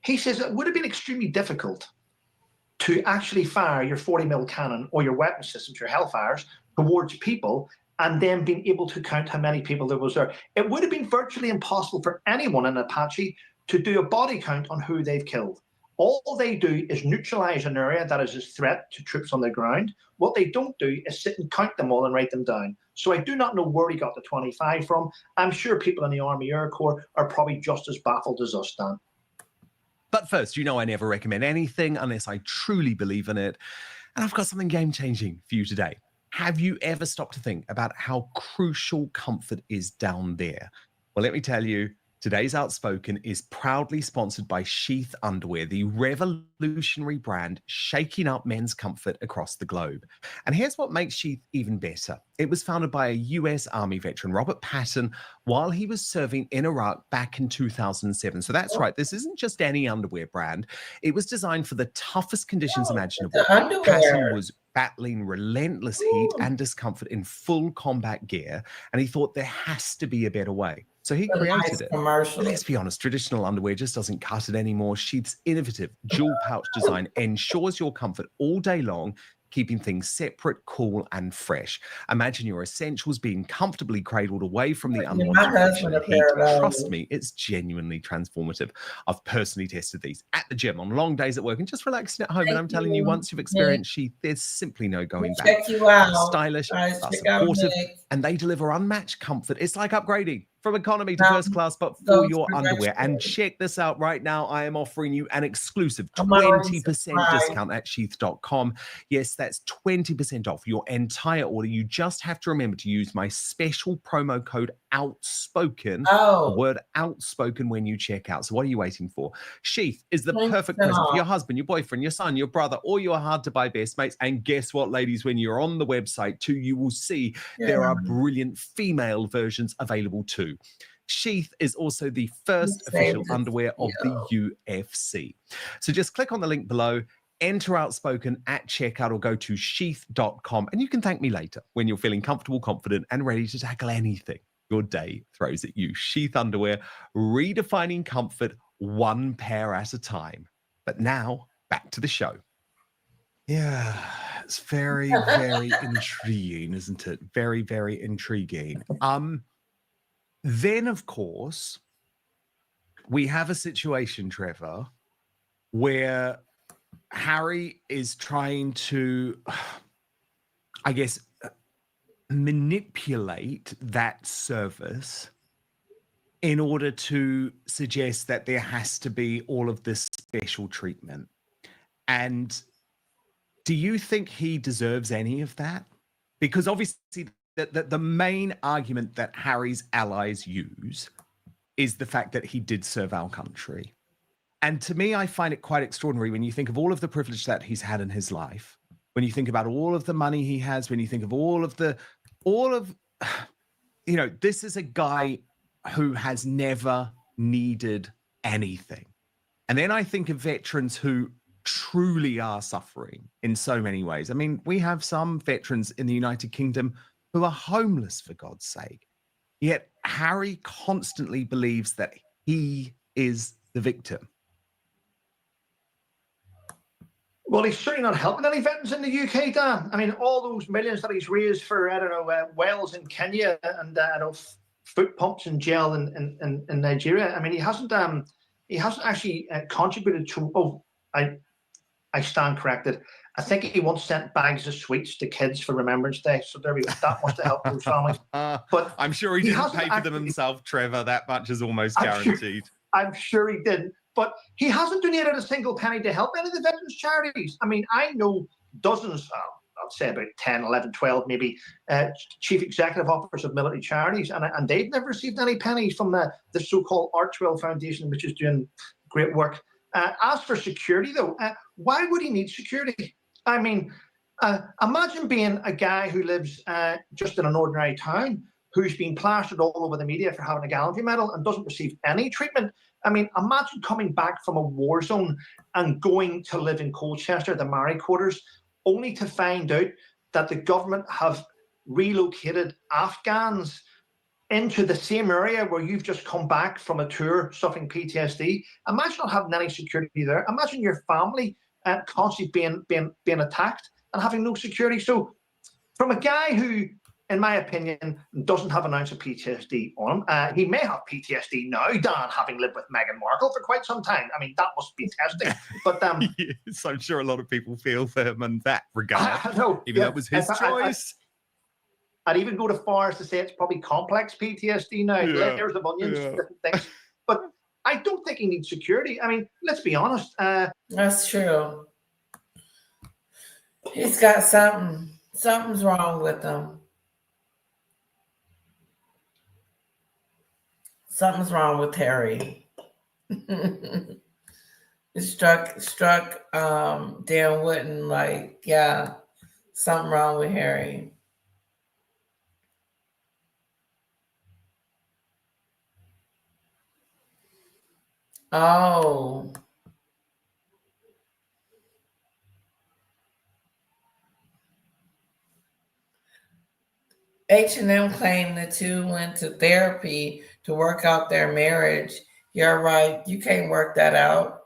he says it would have been extremely difficult to actually fire your 40mm cannon or your weapon systems, your Hellfires, towards people and then being able to count how many people there was there. It would have been virtually impossible for anyone in Apache to do a body count on who they've killed. All they do is neutralize an area that is a threat to troops on the ground. What they don't do is sit and count them all and write them down. So I do not know where he got the 25 from. I'm sure people in the Army Air Corps are probably just as baffled as us, Dan. But first, you know I never recommend anything unless I truly believe in it. And I've got something game-changing for you today. Have you ever stopped to think about how crucial comfort is down there? Well, let me tell you, Today's Outspoken is proudly sponsored by Sheath Underwear, the revolutionary brand shaking up men's comfort across the globe. And here's what makes Sheath even better. It was founded by a US Army veteran, Robert Patton, while he was serving in Iraq back in 2007. So that's right, this isn't just any underwear brand. It was designed for the toughest conditions imaginable. The underwear. Patton was battling relentless heat and discomfort in full combat gear, and he thought there has to be a better way. So he created it. Commercial. Let's be honest, traditional underwear just doesn't cut it anymore. Sheath's innovative dual pouch design ensures your comfort all day long, keeping things separate, cool, and fresh. Imagine your essentials being comfortably cradled away from the unwanted friction and heat. Trust me, it's genuinely transformative. I've personally tested these at the gym, on long days at work, and just relaxing at home. And I'm telling you, once you've experienced Sheath, there's simply no going back. Check you out. Stylish, Guys, are check out supportive, Nick. and they deliver unmatched comfort. It's like upgrading from economy to first class, but for your underwear. And check this out right now. I am offering you an exclusive 20% discount at sheath.com. Yes, that's 20% off your entire order. You just have to remember to use my special promo code OUTSPOKEN, the word outspoken, when you check out. So what are you waiting for? Sheath is the perfect present for your husband, your boyfriend, your son, your brother, or your hard-to-buy best mates. And guess what, ladies? When you're on the website too, you will see there are brilliant female versions available too. Sheath is also the first official underwear of the UFC. So just click on the link below, enter Outspoken at checkout, or go to sheath.com, and you can thank me later when you're feeling comfortable, confident, and ready to tackle anything your day throws at you. Sheath underwear, redefining comfort one pair at a time. But now, back to the show. Yeah, it's very, very intriguing, isn't it? Very, very intriguing. Then, of course, we have a situation, Trevor, where Harry is trying to, I guess, manipulate that service in order to suggest that there has to be all of this special treatment. And do you think he deserves any of that? Because obviously the main argument that Harry's allies use is the fact that he did serve our country. And to me, I find it quite extraordinary when you think of all of the privilege that he's had in his life, when you think about all of the money he has, when you think of this is a guy who has never needed anything. And then I think of veterans who truly are suffering in so many ways. I mean, we have some veterans in the United Kingdom who are homeless, for God's sake. Yet Harry constantly believes that he is the victim. Well, he's certainly not helping any veterans in the UK, Dan. I mean, all those millions that he's raised for, wells in Kenya and foot pumps and gel in Nigeria. I mean, he hasn't actually contributed to. I stand corrected. I think he once sent bags of sweets to kids for Remembrance Day. So there we go. That must have helped those families. But I'm sure he didn't pay for them himself, Trevor. That much is almost guaranteed. I'm sure he didn't. But he hasn't donated a single penny to help any of the veterans' charities. I mean, I know dozens, I'd say about 10, 11, 12 maybe, chief executive officers of military charities, and they've never received any pennies from the so-called Archwell Foundation, which is doing great work. As for security, though, why would he need security? I mean, imagine being a guy who lives just in an ordinary town, who's been plastered all over the media for having a gallantry medal and doesn't receive any treatment. I mean, imagine coming back from a war zone and going to live in Colchester, the Mary quarters, only to find out that the government have relocated Afghans into the same area where you've just come back from a tour suffering PTSD. Imagine not having any security there. Imagine your family constantly being attacked and having no security. So from a guy who, in my opinion, doesn't have an ounce of PTSD on him. He may have PTSD now, Dan, having lived with Meghan Markle for quite some time. I mean, that must be testing. But yes, I'm sure a lot of people feel for him in that regard. Even that was his choice. I'd even go to far as to say it's probably complex PTSD now. Layers of onions, different things. But I don't think he needs security. I mean, let's be honest. That's true. He's got something. Something's wrong with him. Something's wrong with Harry. It struck Dan Wotton like, yeah, something wrong with Harry. Oh. H&M claimed the two went to therapy to work out their marriage. You're right. You can't work that out.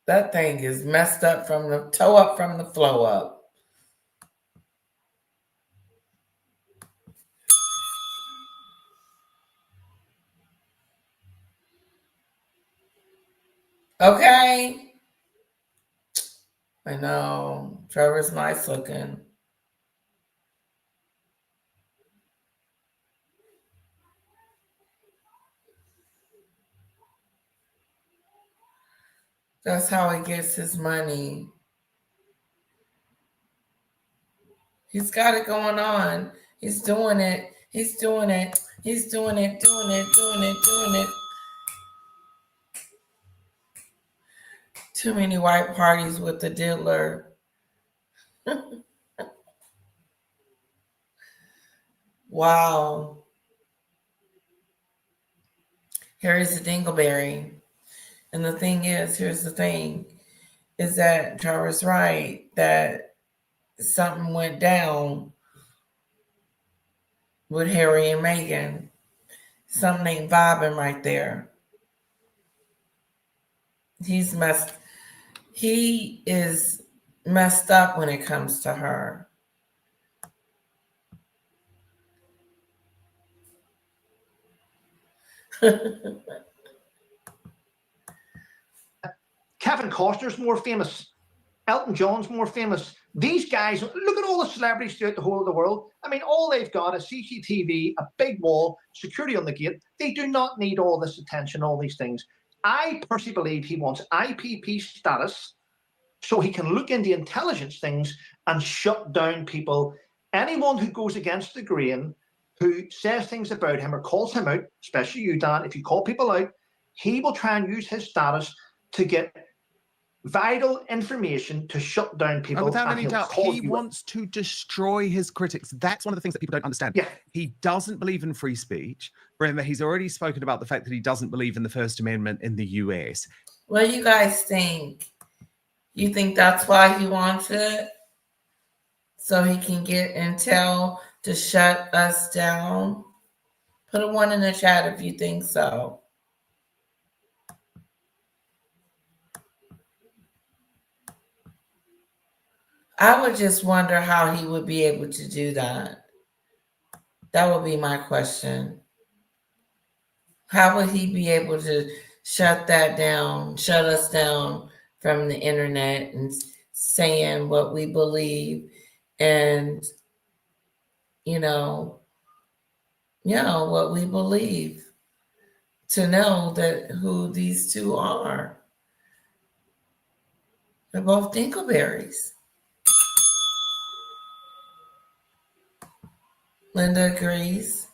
That thing is messed up from the toe up from the flow up. Okay. I know. Trevor's nice looking. That's how he gets his money. He's got it going on. He's doing it. He's doing it. He's doing it, doing it, doing it, doing it. Too many white parties with the diddler. Wow. Harry's a dingleberry. And the thing is, here's the thing, is that Trevor's right, that something went down with Harry and Meghan. Something ain't vibing right there. He is messed up when it comes to her. Kevin Costner's more famous. Elton John's more famous. These guys, look at all the celebrities throughout the whole of the world. I mean, all they've got is CCTV, a big wall, security on the gate. They do not need all this attention, all these things. I personally believe he wants IPP status so he can look into intelligence things and shut down people. Anyone who goes against the grain, who says things about him or calls him out, especially you, Dan, if you call people out, he will try and use his status to get vital information to shut down people. Without any doubt, he wants to destroy his critics. That's one of the things that people don't understand. Yeah. He doesn't believe in free speech. Remember, he's already spoken about the fact that he doesn't believe in the First Amendment in the US. What do you guys think? You think that's why he wants it? So he can get intel to shut us down? Put a 1 in the chat if you think so. I would just wonder how he would be able to do that. That would be my question. How would he be able to shut that down, shut us down from the internet and saying what we believe and, what we believe, to know that who these two are? They're both dingleberries. Linda agrees.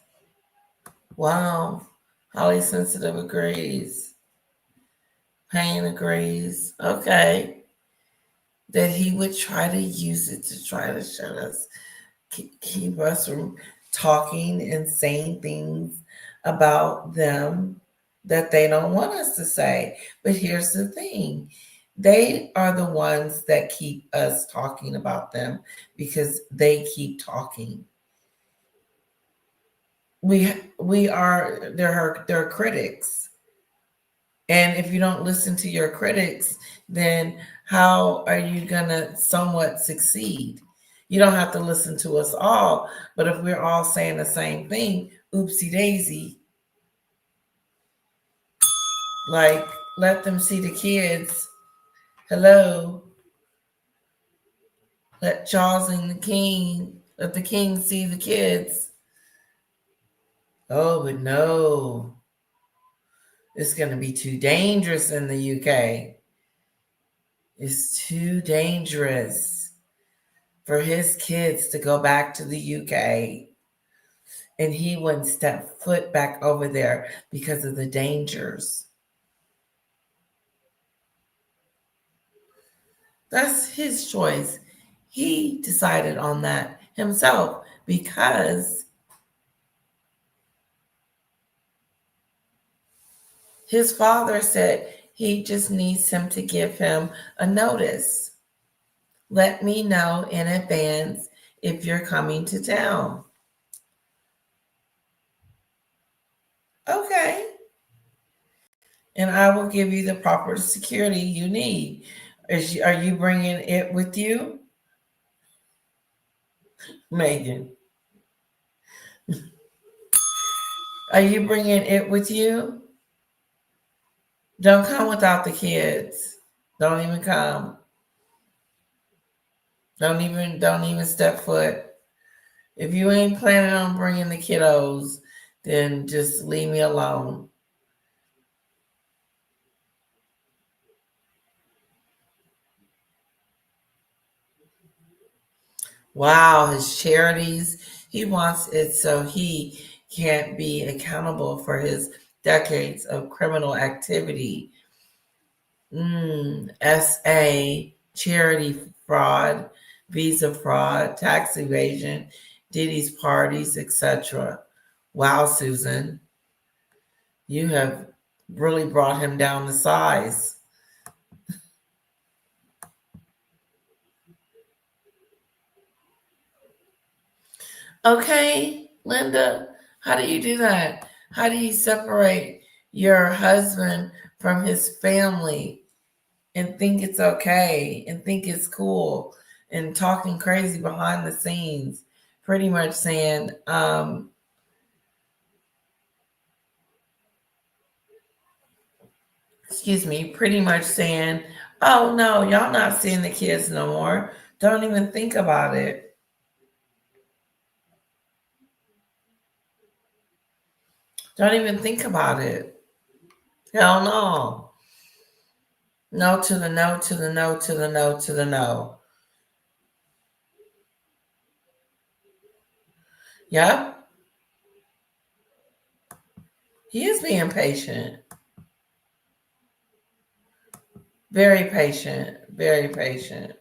Wow. Highly sensitive agrees. Payne agrees. Okay. That he would try to use it to try to shut us, keep us from talking and saying things about them that they don't want us to say. But here's the thing. They are the ones that keep us talking about them because they keep talking. They're critics. And if you don't listen to your critics, then how are you gonna somewhat succeed? You don't have to listen to us all, but if we're all saying the same thing, oopsie daisy. Like, let them see the kids. Hello. Let Charles and the King, let the king see the kids. Oh, but no. It's going to be too dangerous in the UK. It's too dangerous for his kids to go back to the UK. and he wouldn't step foot back over there because of the dangers. That's his choice. He decided on that himself because his father said he just needs him to give him a notice. Let me know in advance if you're coming to town. Okay. And I will give you the proper security you need. Are you bringing it with you? Meghan. Are you bringing it with you? Don't come without the kids. Don't even come. Don't even step foot. If you ain't planning on bringing the kiddos, then just leave me alone. Wow, his charities. He wants it so he can't be accountable for his decades of criminal activity. SA, charity fraud, visa fraud, tax evasion, Diddy's parties, etc. Wow, Susan, you have really brought him down to size. Okay, Linda, how do you do that? How do you separate your husband from his family and think it's okay and think it's cool and talking crazy behind the scenes, pretty much saying, pretty much saying, oh no, y'all not seeing the kids no more. Don't even think about it. Don't even think about it. Hell no. No to the no, to the no, to the no, to the no. Yep. He is being patient. Very patient. Very patient.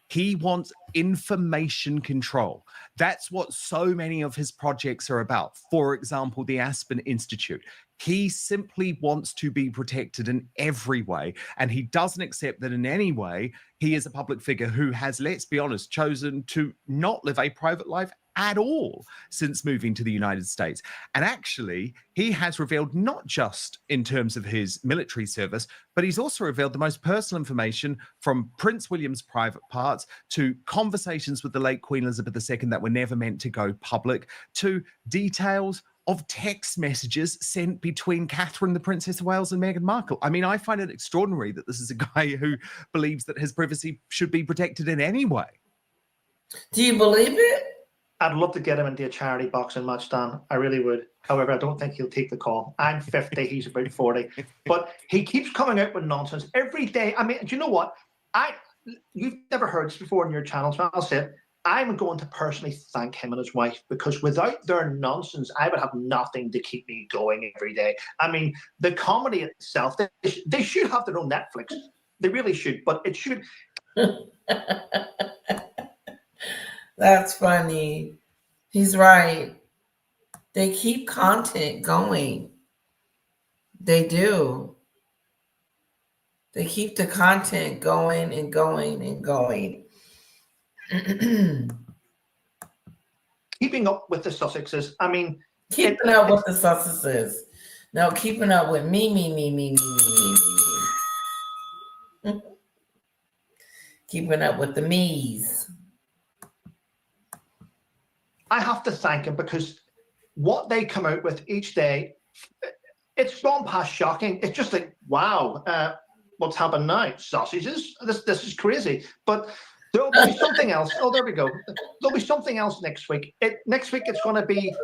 He wants information control. That's what so many of his projects are about. For example, the Aspen Institute. He simply wants to be protected in every way, and he doesn't accept that in any way he is a public figure who has, let's be honest, chosen to not live a private life at all since moving to the United States. And actually, he has revealed not just in terms of his military service, but he's also revealed the most personal information from Prince William's private parts to conversations with the late Queen Elizabeth II that were never meant to go public, to details of text messages sent between Catherine, the Princess of Wales, and Meghan Markle. I mean, I find it extraordinary that this is a guy who believes that his privacy should be protected in any way. Do you believe it? I'd love to get him into a charity boxing match, Dan. I really would. However, I don't think he'll take the call. I'm 50, he's about 40. But he keeps coming out with nonsense every day. I mean, do you know what? You've never heard this before in your channel, so I'll say it. I'm going to personally thank him and his wife, because without their nonsense, I would have nothing to keep me going every day. I mean, the comedy itself, they should have their own Netflix. They really should, but it should. That's funny. He's right. They keep content going. They do. They keep the content going and going and going. Keeping up with the Sussexes. I mean, keeping up with the Sussexes. No, keeping up with me. Keeping up with the me's. I have to thank him, because what they come out with each day, it's gone past shocking. It's just like, wow, what's happened now? Sausages? This is crazy. But there'll be something else. Oh, there we go. There'll be something else next week. Next week it's going to be,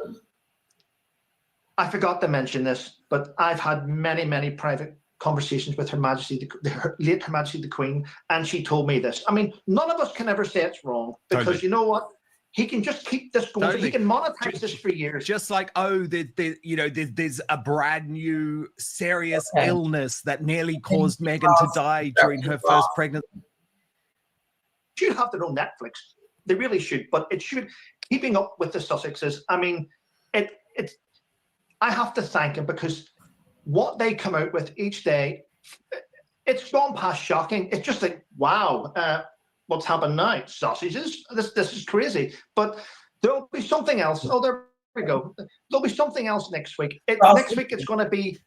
I forgot to mention this, but I've had many, many private conversations with Her Majesty, her late Her Majesty the Queen, and she told me this. I mean, none of us can ever say it's wrong, because Totally. you know what? He can just keep this going. Totally. He can monetize this for years. Just like, oh, there's a brand new serious Okay. illness that nearly caused Meghan to die during her first pregnancy. Should have their own Netflix. They really should. But it should. Keeping up with the Sussexes. I mean, it's. I have to thank him, because what they come out with each day, it's gone past shocking. It's just like, wow, what's happened now? Sausages? This is crazy. But there'll be something else. Oh, there we go. There'll be something else next week. Next week it's going to be.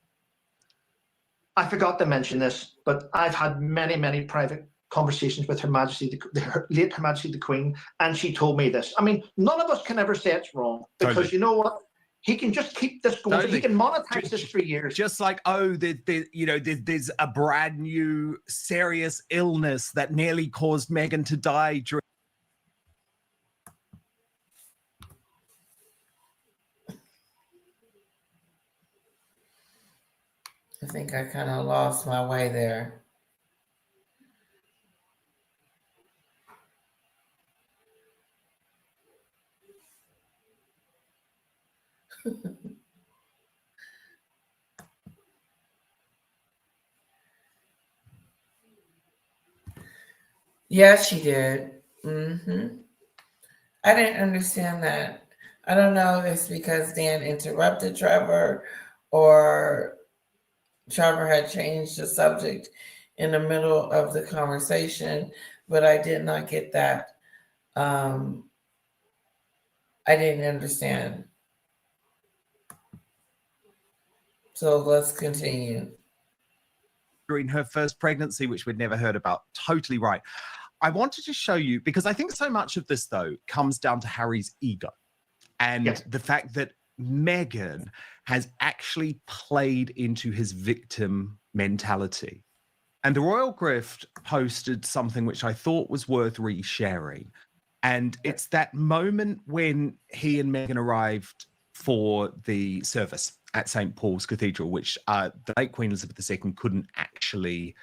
I forgot to mention this, but I've had many private conversations with Her Majesty, her late Her Majesty the Queen, and she told me this. I mean, none of us can ever say it's wrong, because Totally. you know what? He can just keep this going. Totally. He can monetize this for years. Just like, oh, there's a brand new serious illness that nearly caused Meghan to die during. I think I kind of lost my way there. Yeah, she did. I didn't understand that. I don't know if it's because Dan interrupted Trevor, or Trevor had changed the subject in the middle of the conversation, but I did not get that. I didn't understand. So let's continue. During her first pregnancy, which we'd never heard about. Totally right. I wanted to show you, because I think so much of this, though, comes down to Harry's ego, and the fact that Meghan has actually played into his victim mentality. And the Royal Grift posted something which I thought was worth resharing. And it's that moment when he and Meghan arrived for the service at St. Paul's Cathedral, which the late Queen Elizabeth II couldn't actually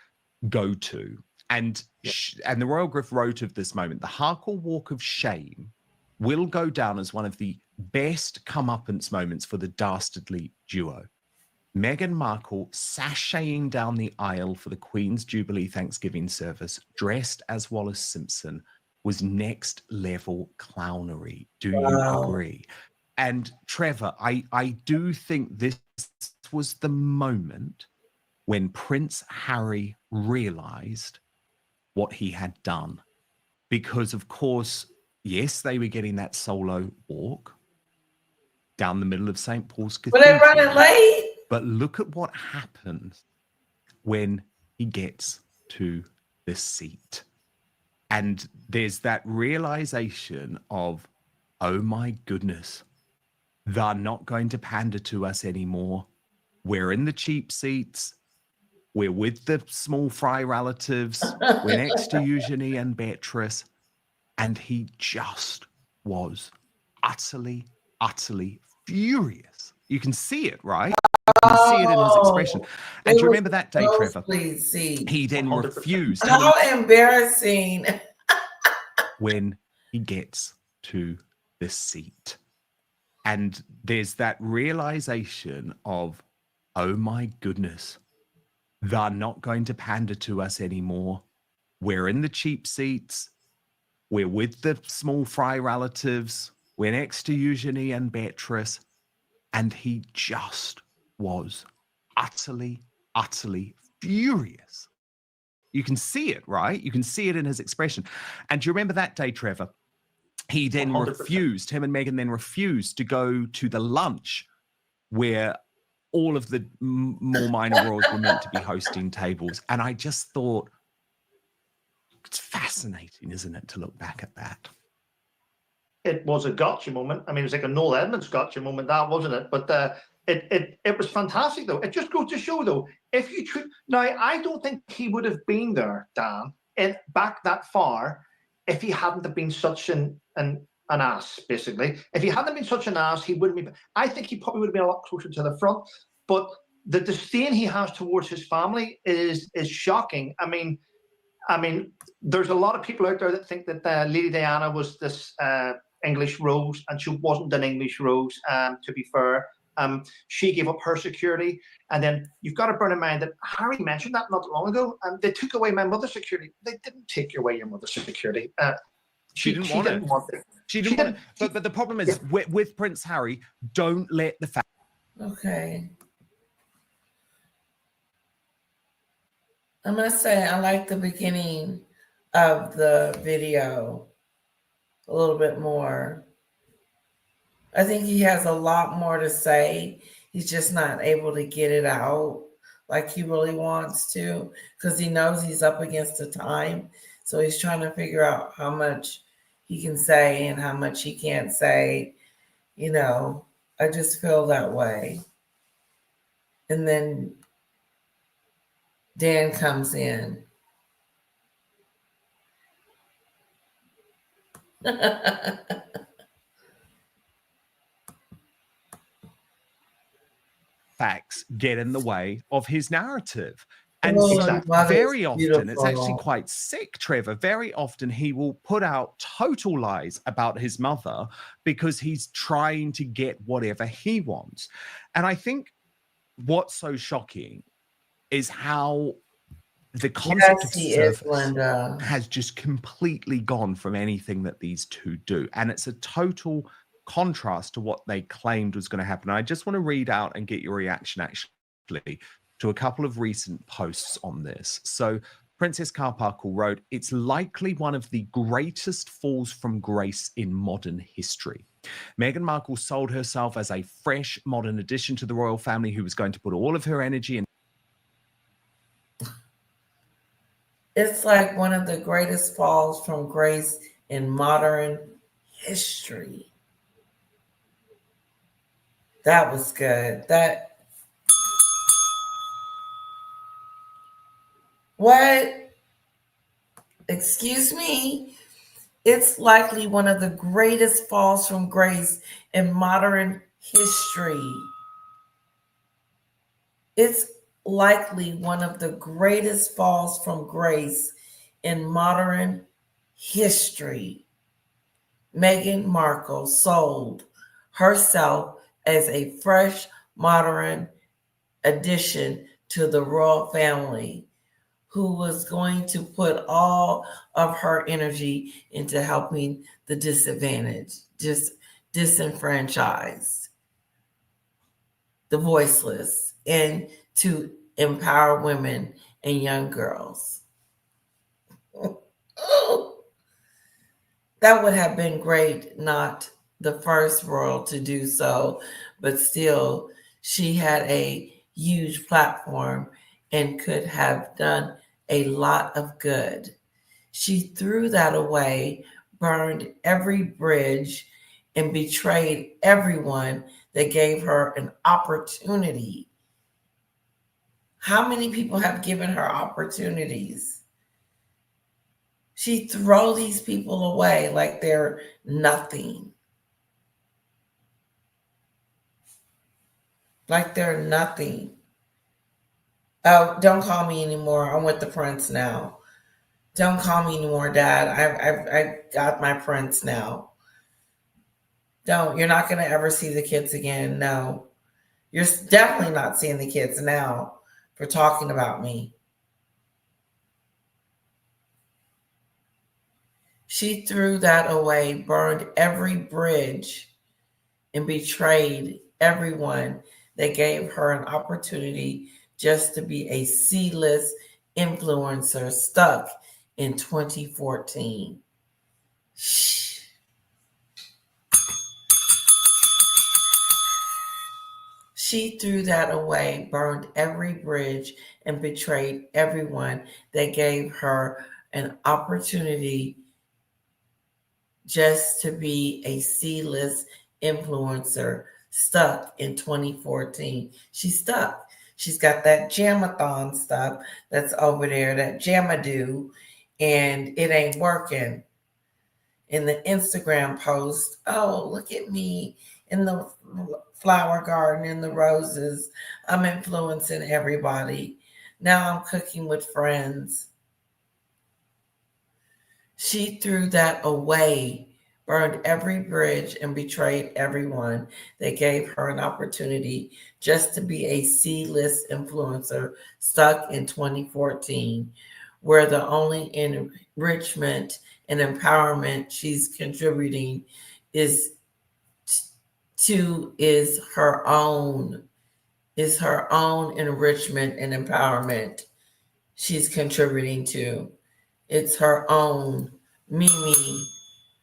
go to. And the Royal Grift wrote of this moment, the Harcourt Walk of Shame will go down as one of the best comeuppance moments for the dastardly duo. Meghan Markle sashaying down the aisle for the Queen's Jubilee Thanksgiving service, dressed as Wallace Simpson, was next level clownery. Do you agree? And Trevor, I do think this was the moment when Prince Harry realized what he had done. Because, of course, yes, they were getting that solo walk down the middle of St. Paul's Cathedral. But they're running late. But look at what happens when he gets to the seat. And there's that realization of, oh my goodness, they're not going to pander to us anymore. We're in the cheap seats. We're with the small fry relatives. We're next to Eugenie and Beatrice. And he just was utterly furious. You can see it, right? You can see it in his expression. And do you remember that day, Trevor? Please see. He then 100%. refused. How embarrassing. When he gets to the seat. And there's that realization of, oh my goodness, they're not going to pander to us anymore. We're in the cheap seats. We're with the small fry relatives. We're next to Eugenie and Beatrice. And he just was utterly furious. You can see it, right? You can see it in his expression. And do you remember that day, Trevor? He then 100%. refused, him and Meghan then refused to go to the lunch where all of the more minor royals were meant to be hosting tables. And I just thought, it's fascinating, isn't it, to look back at that? It was a gotcha moment. I mean, it was like a Noel Edmonds gotcha moment, that wasn't it? But it was fantastic, though. It just goes to show, though, if you could now, I don't think he would have been there, Dan, back that far, if he hadn't have been such an ass, basically. If he hadn't been such an ass, he wouldn't be. I think he probably would have been a lot closer to the front. But the disdain he has towards his family is shocking. I mean, there's a lot of people out there that think that Lady Diana was this English rose, and she wasn't an English rose. To be fair, she gave up her security, and then you've got to bear in mind that Harry mentioned that not long ago. They took away my mother's security. They didn't take away your mother's security. She didn't want it. She didn't want it. But the problem is with Prince Harry, don't let the fact. Okay. I must say, I like the beginning of the video a little bit more. I think he has a lot more to say. He's just not able to get it out like he really wants to, because he knows he's up against the time. So he's trying to figure out how much he can say and how much he can't say. You know, I just feel that way. And then Dan comes in. Facts get in the way of his narrative. And Oh, so that very is often, it's actually beautiful. quite sick, Trevor. Very often he will put out total lies about his mother because he's trying to get whatever he wants. And I think what's so shocking is how the concept Yes, of he is, service Linda. has just completely gone from anything that these two do. And it's a total contrast to what they claimed was going to happen. I just want to read out and get your reaction actually to a couple of recent posts on this. So Princess Carparkle wrote, "It's likely one of the greatest falls from grace in modern history. Meghan Markle sold herself as a fresh modern addition to the royal family who was going to put all of her energy in." It's like one of the greatest falls from grace in modern history. That was good. What? Excuse me? It's likely one of the greatest falls from grace in modern history. It's likely one of the greatest falls from grace in modern history. Meghan Markle sold herself as a fresh, modern addition to the royal family who was going to put all of her energy into helping the disadvantaged, disenfranchised, the voiceless, and to empower women and young girls. That would have been great, not the first royal to do so, but still, she had a huge platform and could have done a lot of good. She threw that away, burned every bridge, and betrayed everyone that gave her an opportunity. How many people have given her opportunities? She throw these people away like they're nothing. Like they're nothing. Oh, don't call me anymore. I'm with the prince now. Don't call me anymore, Dad. I got my prince now. Don't. You're not going to ever see the kids again. No. You're definitely not seeing the kids now for talking about me. She threw that away, burned every bridge, and betrayed everyone that gave her an opportunity just to be a C-list influencer stuck in 2014. Shh. She threw that away, burned every bridge, and betrayed everyone that gave her an opportunity just to be a C-list influencer stuck in 2014. She's stuck. She's got that Jamathon stuff that's over there, that Jamadoo, and it ain't working. In the Instagram post, oh, look at me in the flower garden, in the roses. I'm influencing everybody. Now I'm cooking with friends. She threw that away, burned every bridge, and betrayed everyone that gave her an opportunity just to be a C-list influencer stuck in 2014, where the only enrichment and empowerment she's contributing is her own enrichment and empowerment she's contributing to. It's her own. Mimi,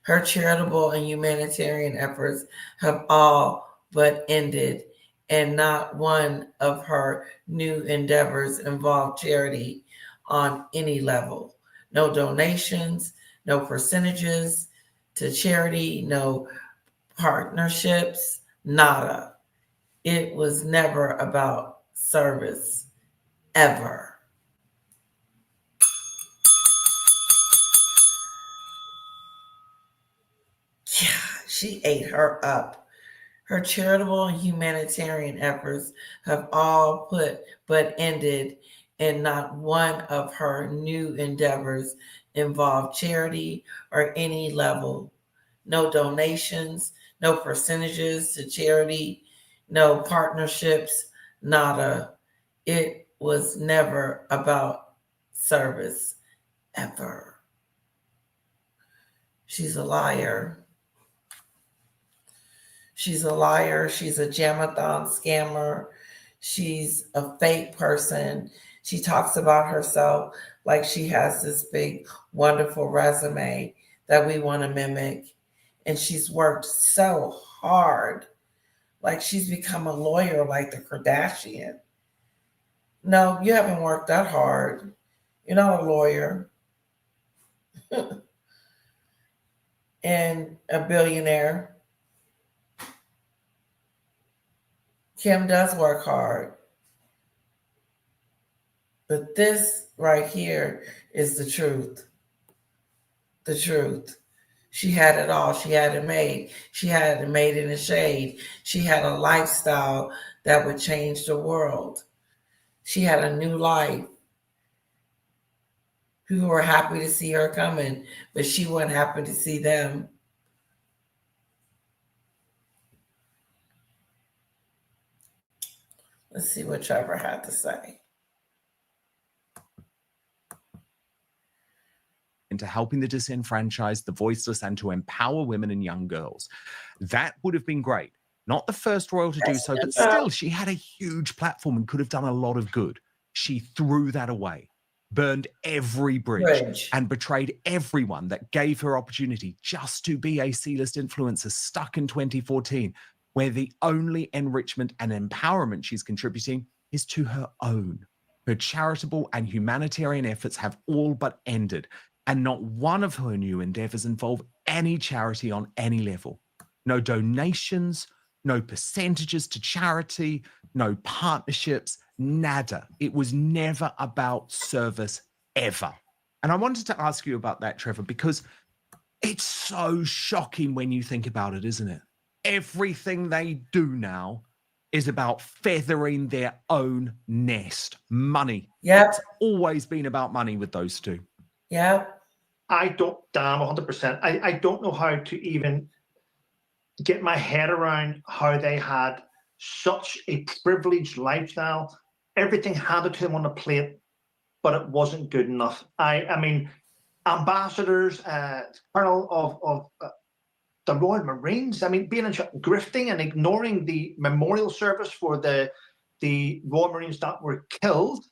her charitable and humanitarian efforts have all but ended, and not one of her new endeavors involved charity on any level. No donations, no percentages to charity, no partnerships, nada. It was never about service, ever. Yeah, she ate her up. Her charitable and humanitarian efforts have all but ended, and not one of her new endeavors involved charity or any level. No donations, no percentages to charity, no partnerships, nada. It was never about service, ever. She's a liar. She's a liar. She's a Jamathon scammer. She's a fake person. She talks about herself like she has this big, wonderful resume that we want to mimic. And she's worked so hard. Like she's become a lawyer like the Kardashian. No, you haven't worked that hard. You're not a lawyer. And a billionaire. Kim does work hard. But this right here is the truth. The truth. She had it all. She had it made. She had it made in the shade. She had a lifestyle that would change the world. She had a new life. People were happy to see her coming, but she wasn't happy to see them. Let's see what Trevor had to say. Into helping the disenfranchised, the voiceless, and to empower women and young girls. That would have been great. Not the first royal to do so, but still, she had a huge platform and could have done a lot of good. She threw that away, burned every bridge, and betrayed everyone that gave her opportunity just to be a C-list influencer stuck in 2014, where the only enrichment and empowerment she's contributing is to her own. Her charitable and humanitarian efforts have all but ended, and not one of her new endeavors involve any charity on any level. No donations, no percentages to charity, no partnerships, nada. It was never about service, ever. And I wanted to ask you about that, Trevor, because it's so shocking when you think about it, isn't it? Everything they do now is about feathering their own nest. Money. Yep. It's always been about money with those two. Yep. I don't, damn, 100%. I don't know how to even get my head around how they had such a privileged lifestyle, everything handed to them on a plate, but it wasn't good enough. I mean, ambassadors, colonel of the Royal Marines, I mean, being in grifting and ignoring the memorial service for the Royal Marines that were killed,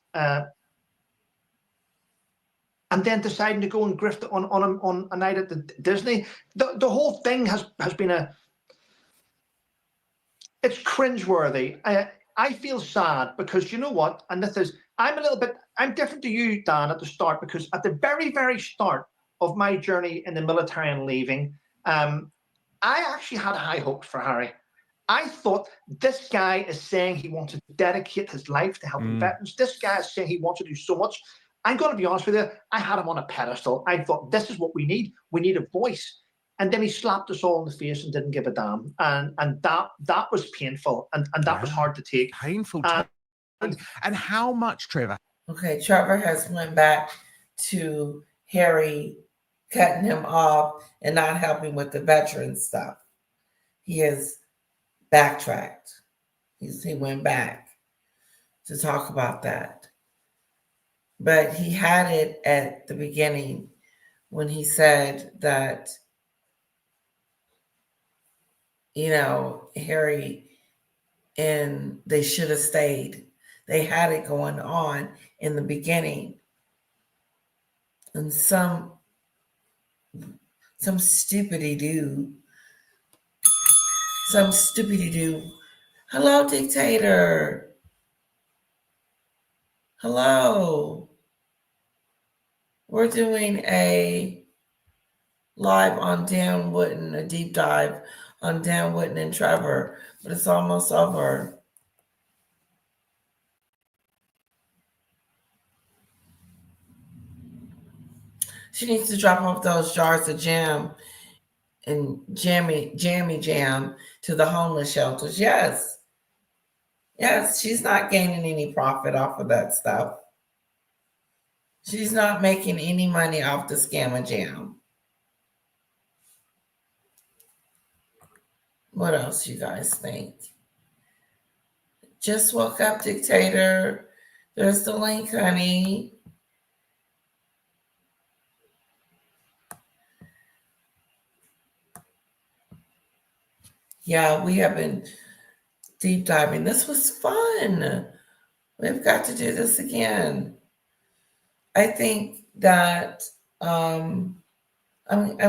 and then deciding to go and grift on a night at the Disney. The whole thing has been it's cringeworthy. I feel sad because you know what, and this is, I'm different to you, Dan, at the start, because at the very, very start of my journey in the military and leaving, I actually had high hopes for Harry. I thought, this guy is saying he wants to dedicate his life to helping veterans. This guy is saying he wants to do so much. I'm going to be honest with you, I had him on a pedestal. I thought, this is what we need. We need a voice. and then he slapped us all in the face and didn't give a damn, and that was painful, and that was Yeah. hard to take. Painful. And And how much, Trevor? Okay, Trevor has went back to Harry cutting him off and not helping with the veteran stuff. He has backtracked. He went back to talk about that. But he had it at the beginning when he said that, Harry and they should have stayed. They had it going on in the beginning. And some stupidity do. Hello, dictator. Hello. We're doing a live on Dan Wotton, a deep dive on Dan Wotton and Trevor, but it's almost over. She needs to drop off those jars of jam and jammy jam to the homeless shelters. Yes, she's not gaining any profit off of that stuff. She's not making any money off the scam of jam. What else you guys think? Just woke up, dictator. There's the link, honey. Yeah, we have been deep diving. This was fun. We've got to do this again. I think that I'm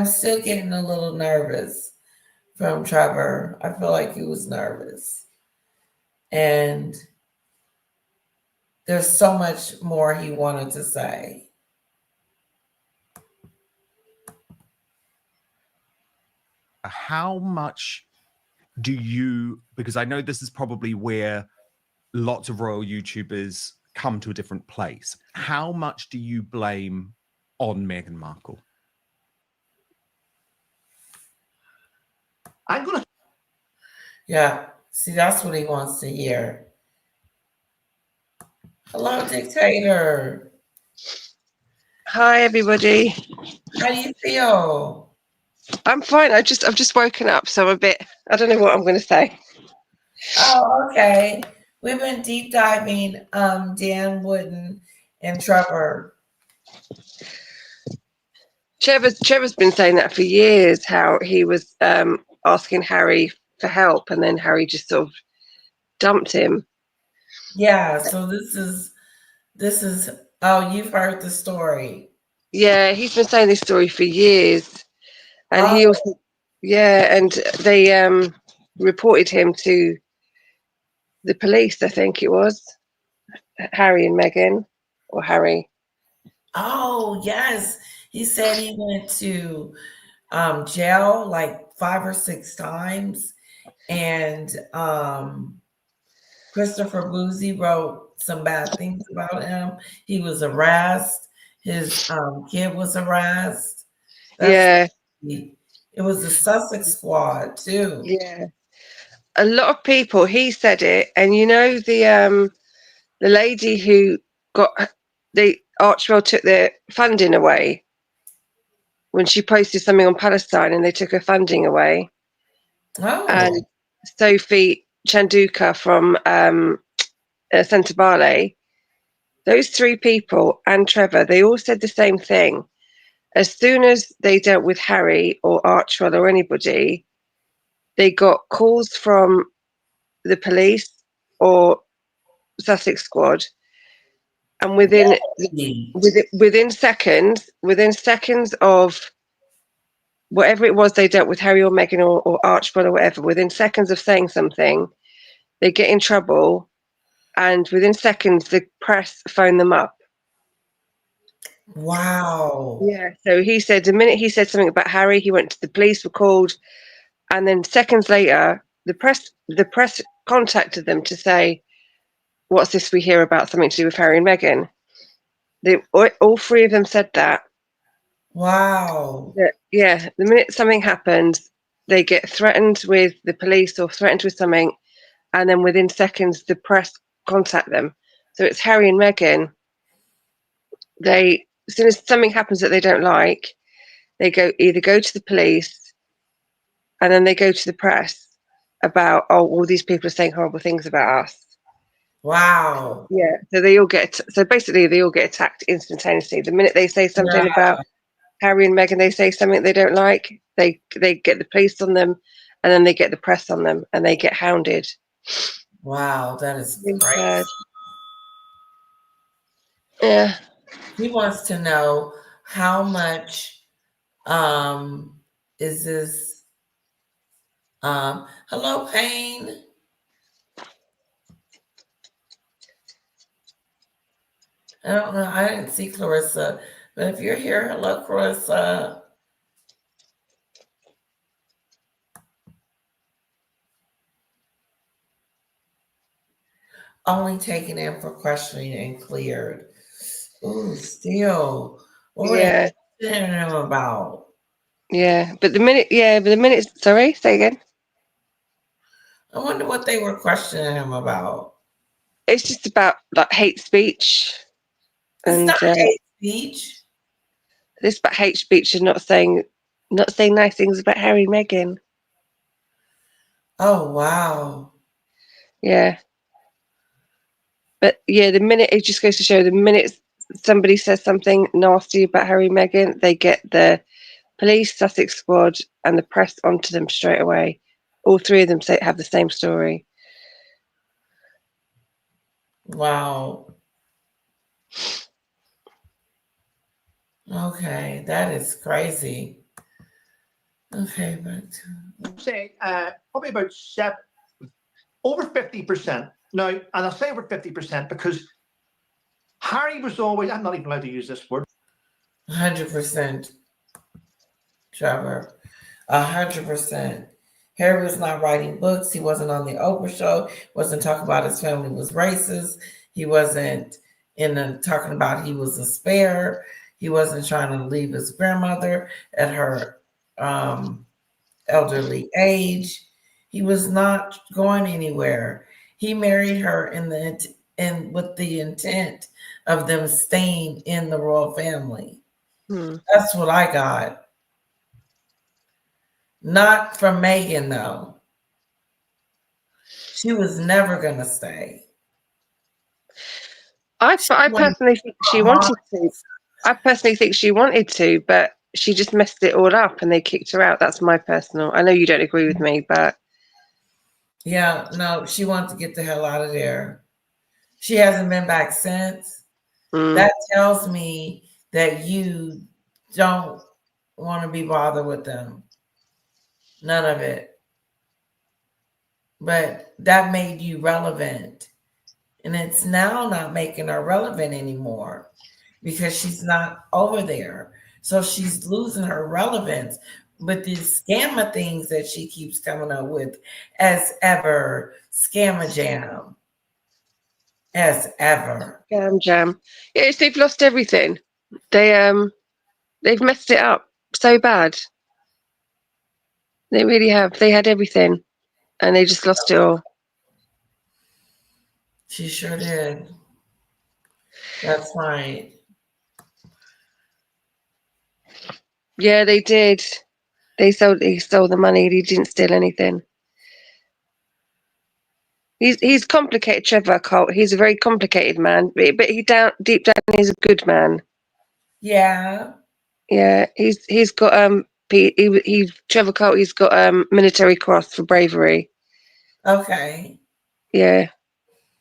still getting a little nervous from Trevor. I feel like he was nervous. And there's so much more he wanted to say. How much do you, because I know this is probably where lots of royal YouTubers come to a different place. How much do you blame on Meghan Markle? I'm going to. Yeah, see, that's what he wants to hear. Hello, dictator. Hi, everybody. How do you feel? I'm fine. I've just woken up, so I'm a bit. I don't know what I'm going to say. Oh, okay. We've been deep diving Dan Wotton and Trevor. Trevor's been saying that for years. How he was asking Harry for help, and then Harry just sort of dumped him. Yeah. So this is. Oh, you've heard the story. Yeah, he's been saying this story for years, and he also, and they reported him to the police. I think it was Harry and Meghan, or Harry. Oh, yes. He said he went to jail like 5 or 6 times. And Christopher Boozy wrote some bad things about him. He was harassed. His kid was harassed. It was the Sussex squad too. Yeah. A lot of people, he said it, and the lady who got the Archwell took their funding away when she posted something on Palestine, and they took her funding away. Oh. And Sophie Chanduka from Centre Ballet, those 3 people, and Trevor, they all said the same thing. As soon as they dealt with Harry or Archwell or anybody, they got calls from the police or Sussex squad, and within seconds of whatever it was they dealt with Harry or Meghan or Archibald or whatever, within seconds of saying something, they get in trouble, and within seconds the press phone them up. Wow. Yeah. So he said the minute he said something about Harry, he went to the police, were called, and then seconds later the press contacted them to say, "What's this we hear about something to do with Harry and Meghan?" All 3 of them said that. Wow. Yeah, the minute something happens, they get threatened with the police or threatened with something, and then within seconds, the press contact them. So it's Harry and Meghan. They, as soon as something happens that they don't like, they either go to the police, and then they go to the press about, oh, all these people are saying horrible things about us. Wow. Yeah, so they all get basically they all get attacked instantaneously. The minute they say something Yeah. about Harry and Meghan, they say something they don't like, they get the police on them, and then they get the press on them, and they get hounded. Wow, that is Really crazy. sad. Yeah. He wants to know how much is this hello, Payne. I don't know. I didn't see Clarissa, but if you're here, hello, Clarissa. Only taken in for questioning and cleared. Ooh, still. What were Yeah. they questioning him about? Yeah. But the minute, sorry, say again. I wonder what they were questioning him about. It's just about like hate speech, It's and not hate speech. this about hate speech and not saying nice things about Harry and Meghan. Oh, wow. Yeah. But yeah, the minute it just goes to show, the minute somebody says something nasty about Harry and Meghan, they get the police, Sussex Squad, and the press onto them straight away. All three of them have the same story. Wow. Okay, that is crazy. Okay, but Say probably about over 50%. Now, and I'll say over 50% because Harry was always, I'm not even allowed to use this word. 100%, Trevor. 100%. Harry was not writing books. He wasn't on the Oprah show. Wasn't talking about his family was racist. He wasn't talking about he was a spare. He wasn't trying to leave his grandmother at her elderly age. He was not going anywhere. He married her with the intent of them staying in the royal family. That's what I got. Not from Meghan, though. She was never going to stay. I personally think she wanted to. I personally think she wanted to, but she just messed it all up and they kicked her out. That's my personal. I know you don't agree with me, but yeah, no, she wanted to get the hell out of there. She hasn't been back since. That tells me that you don't want to be bothered with them. None of it. But that made you relevant. And it's now not making her relevant anymore because she's not over there. So she's losing her relevance with these scammer things that she keeps coming up with as ever. Scammer jam. As ever. Jam. Yes, they've lost everything. They've messed it up so bad. They really have. They had everything and they just lost it all. She sure did. That's right. Yeah, they did. He stole the money. He didn't steal anything. He's complicated, Trevor Coult. He's a very complicated man, but deep down he's a good man. Yeah. Yeah, he's got Trevor Coult. He's got military cross for bravery. Okay. Yeah,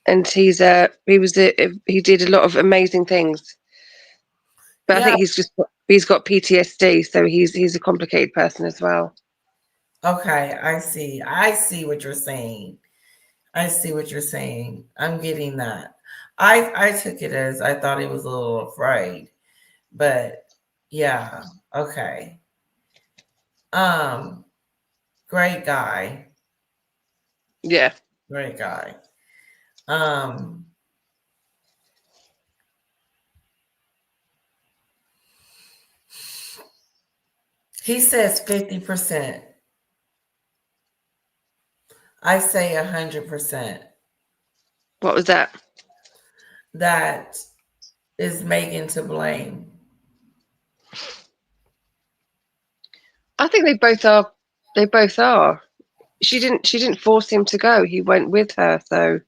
and he did a lot of amazing things. But Yeah. I think he's got PTSD, so he's a complicated person as well. Okay, I see. I see what you're saying. I see what you're saying. I'm getting that. I took it as I thought he was a little afraid. But yeah, okay. Great guy. Yeah. Great guy. He says 50%. I say 100%. What was that? That is Meghan to blame. I think they both are. They both are. She didn't force him to go. He went with her, so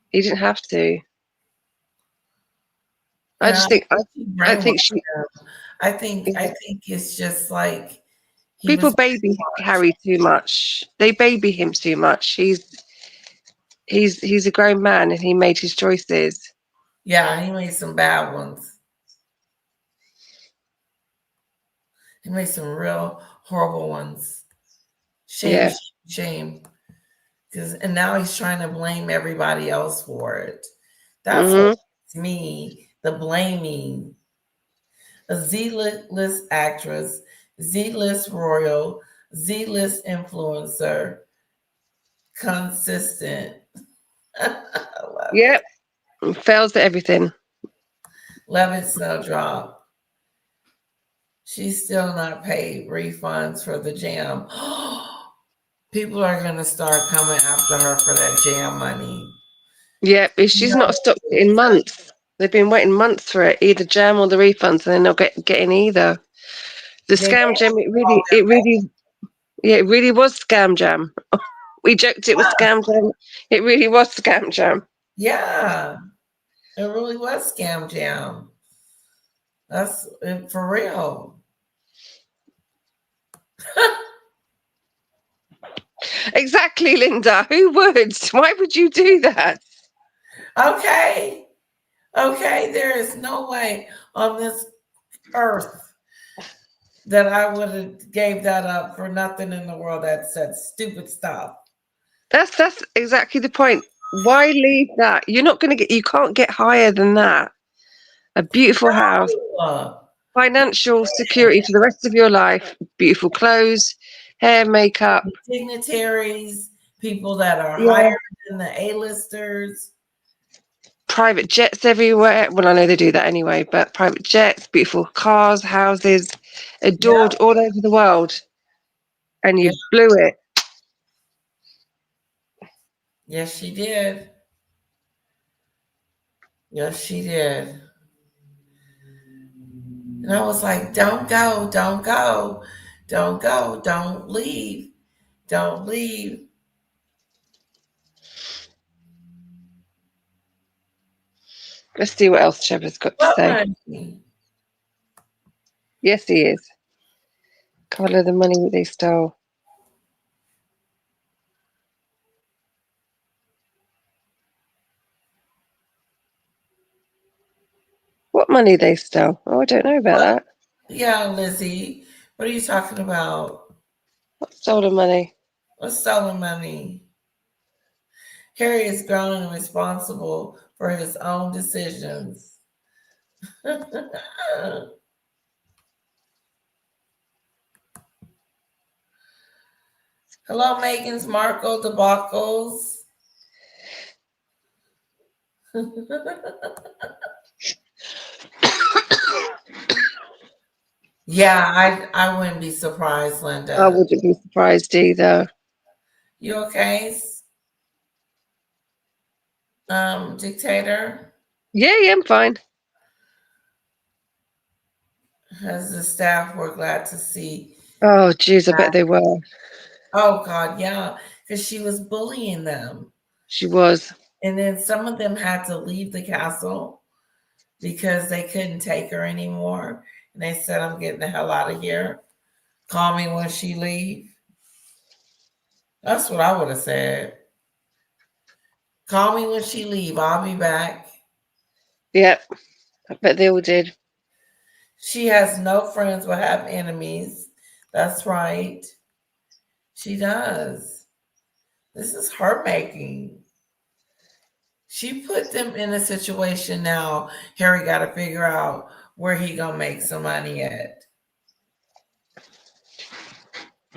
he didn't have to. I Yeah, just think I brainwashed think she him. I think it's just like he people was. baby Harry too much. They baby him too much. He's a grown man and he made his choices. Yeah, he made some bad ones. He made some real horrible ones. Shame, Yeah. shame. And now he's trying to blame everybody else for it. That's Mm-hmm. what it's me, the blaming. A Z-list actress, Z-list royal, Z-list influencer, consistent. Yep. Fails at everything. Love it, Snowdrop. She's still not paid refunds for the jam. People are going to start coming after her for that jam money. Yeah, she's not stopped it in months. They've been waiting months for it, either jam or the refunds, and they're not getting either. The scam jam, it really was scam jam. We joked it was scam jam. It really was scam jam. Yeah, it really was scam jam. That's for real. Exactly, Linda. Who would? Why would you do that? Okay. There is no way on this earth that I would have gave that up for nothing in the world that said stupid stuff. That's exactly the point. Why leave that? You're not going to you can't get higher than that. A beautiful house, financial security for the rest of your life, beautiful clothes, hair, makeup. Dignitaries, people that are higher than the A-listers. Private jets everywhere. Well, I know they do that anyway, but private jets, beautiful cars, houses, adored all over the world. And you blew it. Yes, she did. Yes, she did. And I was like, don't go, don't go, don't go, don't leave, don't leave. Let's see what else Trevor's got to say. Yes, he is. Colour the money they stole. What money they stole? Oh, I don't know about that. Yeah, Lizzie. What are you talking about? What stolen money? What's stolen money? Harry is grown and responsible for his own decisions. Hello, Megan's Markle debacles. Yeah, I wouldn't be surprised, Linda. I wouldn't be surprised either. You okay? Dictator? Yeah, I'm fine. As the staff were glad to see. Oh, geez, I bet they were. Oh, God, yeah. Because she was bullying them. She was. And then some of them had to leave the castle because they couldn't take her anymore. And they said, I'm getting the hell out of here. Call me when she leave. That's what I would have said. Call me when she leave. I'll be back. Yep. I bet they all did. She has no friends but have enemies. That's right. She does. This is her making. She put them in a situation now. Harry got to figure out where he gonna make some money at.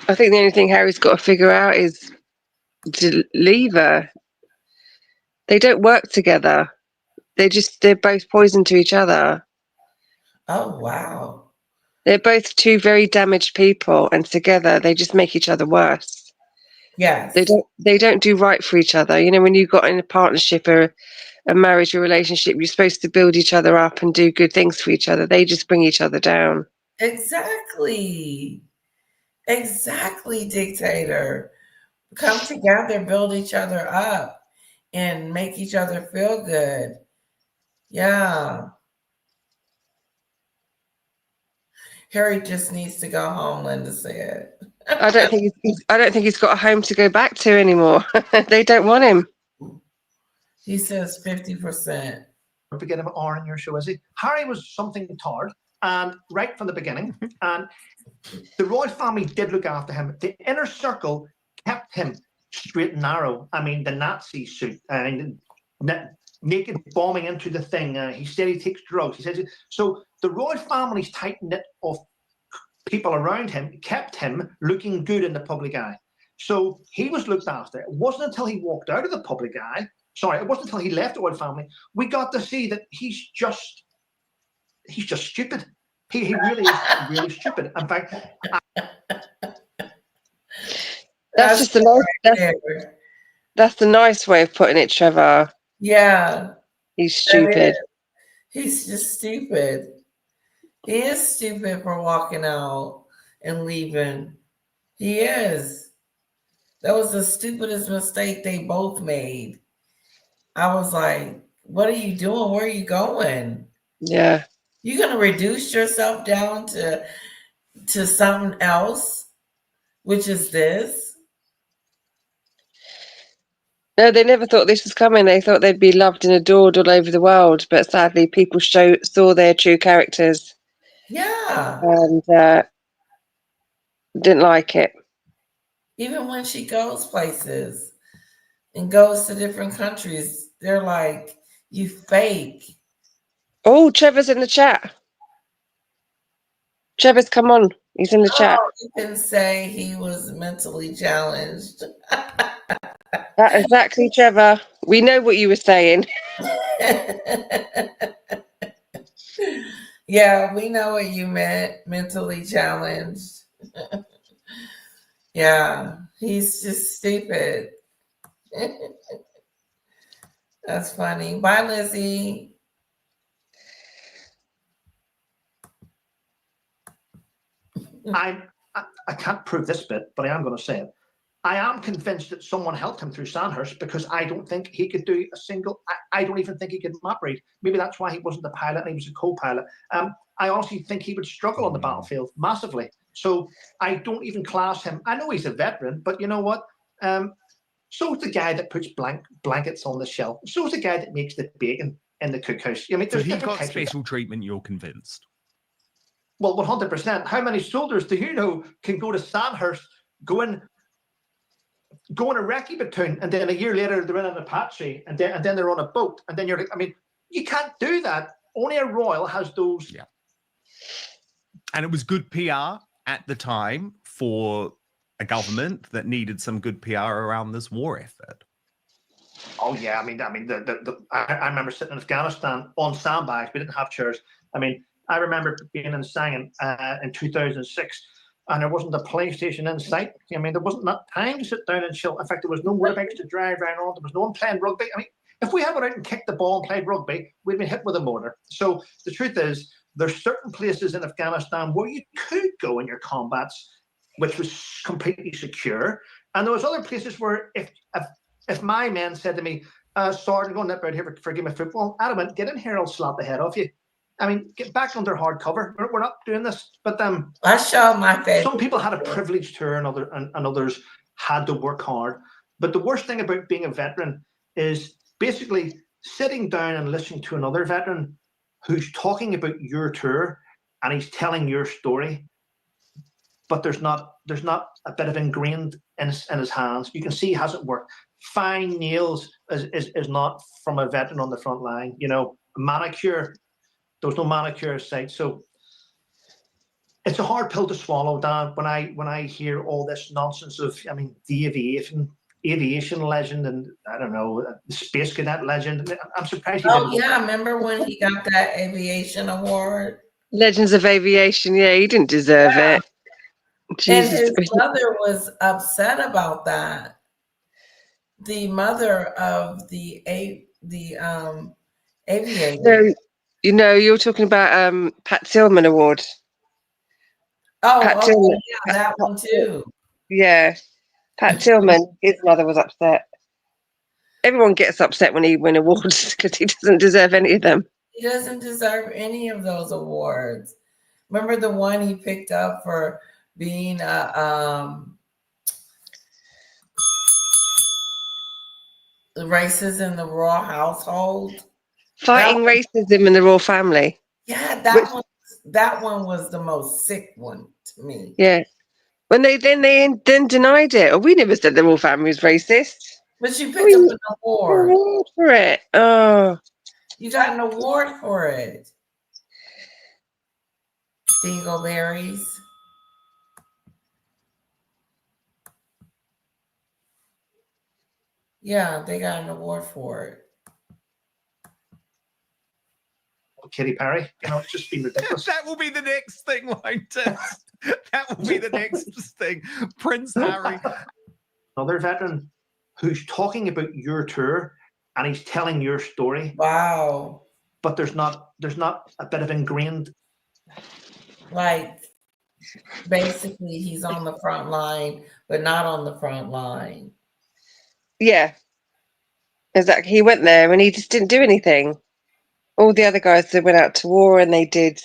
I think the only thing Harry's got to figure out is to leave her. They don't work together. They're both poison to each other. Oh, wow. They're both two very damaged people, and together they just make each other worse. Yes. They don't do right for each other. You know, when you got in a partnership or a marriage or relationship, you're supposed to build each other up and do good things for each other. They just bring each other down. Exactly. Exactly, dictator. Come together, build each other up, and make each other feel good. Yeah. Harry just needs to go home, Linda said. I don't think he's got a home to go back to anymore. They don't want him. He says 50%. Don't forget him R in your show, is he? Harry was something toward, and right from the beginning, and the royal family did look after him. The inner circle kept him straight and narrow. I mean, the Nazi suit and naked bombing into the thing. He said he takes drugs. He says so. The royal family's tight knit of people around him kept him looking good in the public eye. So he was looked after. It wasn't until he walked out of the public eye. Sorry, it wasn't until he left the royal family we got to see that he's just stupid. He really is really stupid. In fact, that's the nice way of putting it, Trevor. Yeah. He's stupid. He's just stupid. He is stupid for walking out and leaving. He is. That was the stupidest mistake they both made. I was like, what are you doing? Where are you going? Yeah. You're going to reduce yourself down to something else, which is this? No, they never thought this was coming. They thought they'd be loved and adored all over the world. But sadly, people saw their true characters. Yeah. And didn't like it. Even when she goes places and goes to different countries, they're like, you fake. Oh, Trevor's in the chat. Trevor's come on. He's in the chat. You can say he was mentally challenged. Exactly, Trevor. We know what you were saying. Yeah, we know what you meant, mentally challenged. Yeah, he's just stupid. That's funny. Bye, Lizzie. I can't prove this bit, but I am going to say it. I am convinced that someone helped him through Sandhurst because I don't think he could do a single. I don't even think he could map read. Maybe that's why he wasn't the pilot and he was a co-pilot. I honestly think he would struggle on the battlefield massively. So I don't even class him. I know he's a veteran, but you know what? So's the guy that puts blankets on the shelf. So's the guy that makes the bacon in the cookhouse. I mean, So there's he different got types special treatment, you're convinced? Well, 100%. How many soldiers do you know can go to Sandhurst, go in a recce platoon, and then a year later they're in an Apache, and then they're on a boat, and then you're like, I mean, you can't do that. Only a royal has those. Yeah. And it was good PR at the time for a government that needed some good PR around this war effort. Oh yeah, I mean, I remember sitting in Afghanistan on sandbags. We didn't have chairs. I mean, I remember being in Sangin in 2006, and there wasn't a PlayStation in sight. I mean, there wasn't that time to sit down and chill. In fact, there was no motorbikes to drive around on. There was no one playing rugby. I mean, if we had went out and kicked the ball and played rugby, we'd been hit with a mortar. So the truth is, there's certain places in Afghanistan where you could go in your combats, which was completely secure, and there was other places where if my men said to me, "Sergeant, go nip out here for a game of football," I'd have went, "Get in here, I'll slap the head off you." I mean, get back under hard cover. We're not doing this. But I showed my face. Some people had a privileged tour, and others had to work hard. But the worst thing about being a veteran is basically sitting down and listening to another veteran who's talking about your tour, and he's telling your story, but there's not a bit of ingrained in his hands. You can see he hasn't worked. Fine nails is not from a veteran on the front line. You know, manicure. There was no manicure site, so it's a hard pill to swallow, Dan. When I hear all this nonsense of, I mean, the aviation legend, and I don't know, the space cadet legend. I'm surprised. Oh yeah, remember when he got that aviation award? Legends of Aviation. Yeah, he didn't deserve it. And Jesus. his mother was upset about that. The mother of the aviator. So, you know, you're talking about Pat Tillman Award. Pat Oh, Tillman. yeah, that one too. Yeah. Pat Tillman, his mother was upset. Everyone gets upset when he wins awards because he doesn't deserve any of them. He doesn't deserve any of those awards. Remember the one he picked up for being racist in the royal household? Fighting racism in the royal family. Yeah, that one was the most sick one to me. Yeah. When they then denied it. Oh, we never said the royal family was racist. But you picked up an award. Award for it. Oh. You got an award for it. Dingleberries. Yeah, they got an award for it. Katy Perry, you know, it's just been ridiculous. That will be the next thing, won't it? That will be the next thing. Prince Harry. Another veteran who's talking about your tour and he's telling your story, Wow. but there's not a bit of ingrained. Like, basically, he's on the front line, but not on the front line. Yeah. Exactly. He went there and he just didn't do anything. All the other guys, they went out to war and they did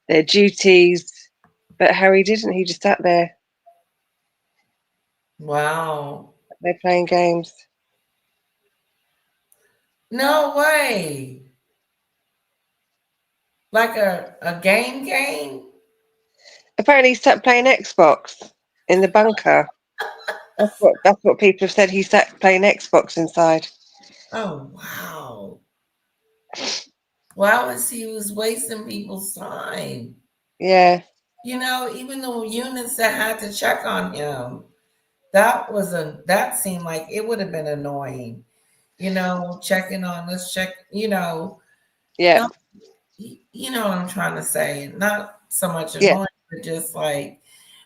their duties, but Harry didn't. He just sat there. Wow. They're playing games. No way. Like a game? Apparently, he sat playing Xbox in the bunker. That's what people have said. He sat playing Xbox inside. Oh, wow. Wow, he was wasting people's time. Yeah. You know, even the units that had to check on him, that seemed like it would have been annoying. You know, checking on, let's check, you know. Yeah. You know what I'm trying to say. Not so much annoying, but just like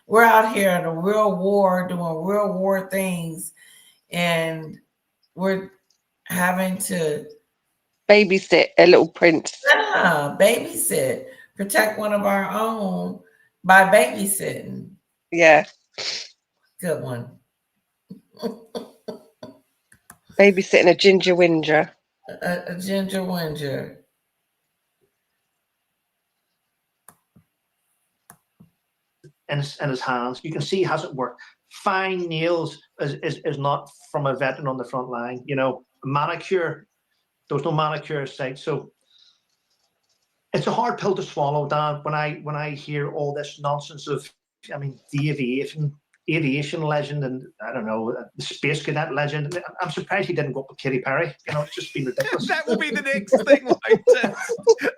we're out here in a real war doing real war things, and we're having to babysit a little prince. Babysit, protect one of our own by babysitting. Yeah. Good one. Babysitting a ginger whinger. A ginger whinger. In his hands, you can see he hasn't worked. Fine nails is not from a veteran on the front line. You know, manicure, there was no manicure site, so it's a hard pill to swallow, Dan. When I hear all this nonsense of, I mean, the aviation legend, and I don't know, the space cadet legend. I'm surprised he didn't go up with Katy Perry. You know, it's just been ridiculous. That will be the next thing, won't it?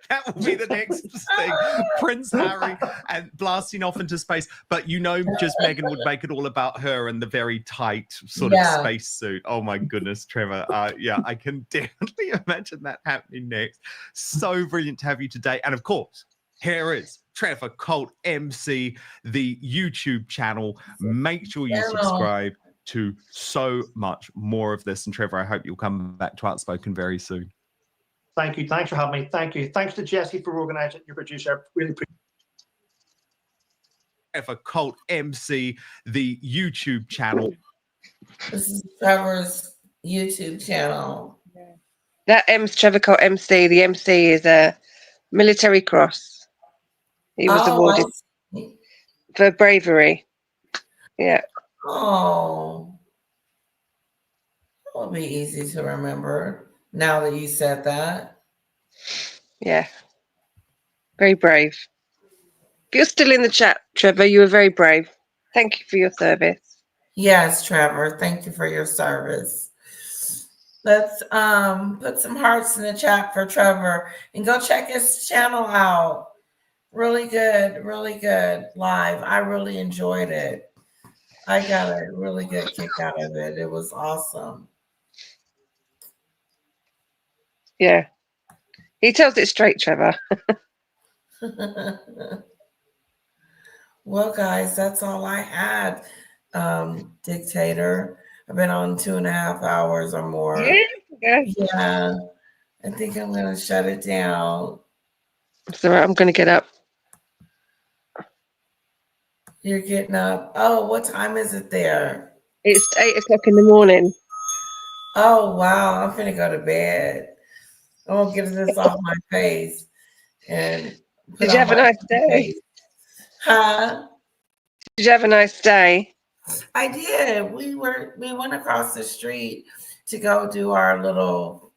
That will be the next thing. Prince Harry and blasting off into space. But you know, just Meghan would make it all about her and the very tight sort of space suit. Oh my goodness, Trevor. Yeah, I can definitely imagine that happening next. So brilliant to have you today. And of course, here is Trevor Coult, MC, the YouTube channel. Make sure you subscribe to so much more of this. And Trevor, I hope you'll come back to Outspoken very soon. Thank you. Thanks for having me. Thank you. Thanks to Jesse for organising, your producer. Really appreciate it. Trevor Coult, MC, the YouTube channel. This is Trevor's YouTube channel. That Trevor Coult MC. The MC is a military cross. He was awarded for bravery. Yeah. Oh, that would be easy to remember now that you said that. Yeah. Very brave. If you're still in the chat, Trevor, you were very brave. Thank you for your service. Yes, Trevor. Thank you for your service. Let's put some hearts in the chat for Trevor and go check his channel out. Really good live. I really enjoyed it. I got a really good kick out of it. It was awesome. Yeah. He tells it straight, Trevor. Well, guys, that's all I had. Dictator. I've been on 2.5 hours or more. Yeah. Yeah. I think I'm gonna shut it down. So I'm going to get up. You're getting up. Oh, what time is it there? It's 8 o'clock in the morning. Oh wow, I'm gonna go to bed. I'm gonna get this off my face and put Did you on have a my nice day? face. Huh? Did you have a nice day? I did. We went across the street to go do our little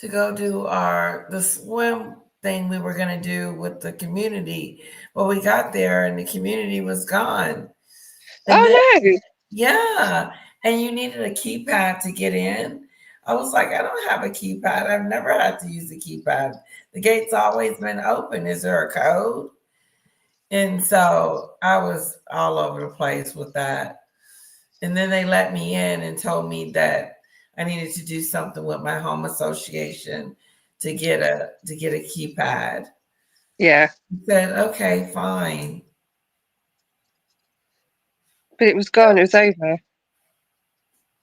the swim thing we were gonna do with the community. Well, we got there and the community was gone. And then, Oh no. yeah, and you needed a keypad to get in. I was like, I don't have a keypad. I've never had to use a keypad. The gate's always been open. Is there a code? And so I was all over the place with that. And then they let me in and told me that I needed to do something with my home association to get a keypad. Yeah. I said, okay, fine. But it was gone. It was over.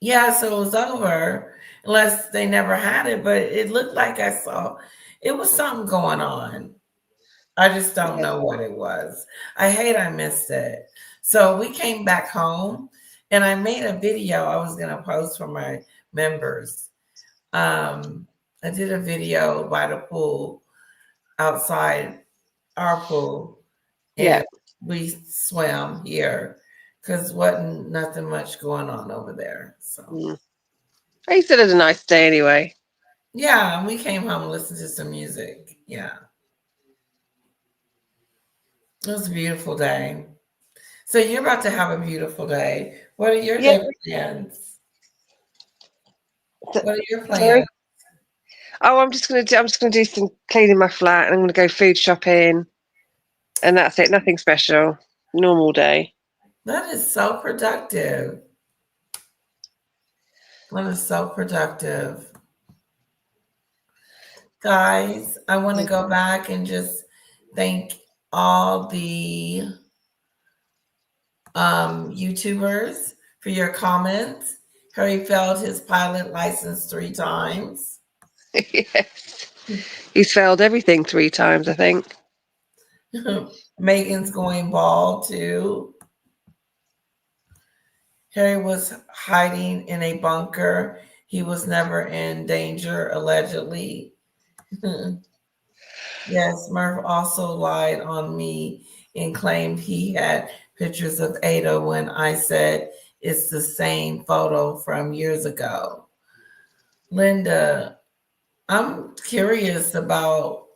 Yeah, so it was over, unless they never had it, but it looked like I saw it was something going on. I just don't know what it was. I hate I missed it. So we came back home and I made a video I was gonna post for my members. I did a video by the pool outside our pool. And Yeah. we swam here because wasn't nothing much going on over there. So He said it was a nice day anyway. yeah, and we came home and listened to some music. Yeah. It was a beautiful day. So you're about to have a beautiful day. What are your day plans? What are your plans? Oh, I'm just gonna do some cleaning my flat and I'm gonna go food shopping. And that's it. Nothing special. Normal day. That is so productive. That is so productive. Guys, I want to go back and just thank all the YouTubers for your comments. Harry failed his pilot license 3 times. Yes. He's failed everything 3 times, I think. Megan's going bald too. Harry was hiding in a bunker. He was never in danger, allegedly. Yes, Murph also lied on me and claimed he had pictures of Ada when I said it's the same photo from years ago. Linda, I'm curious about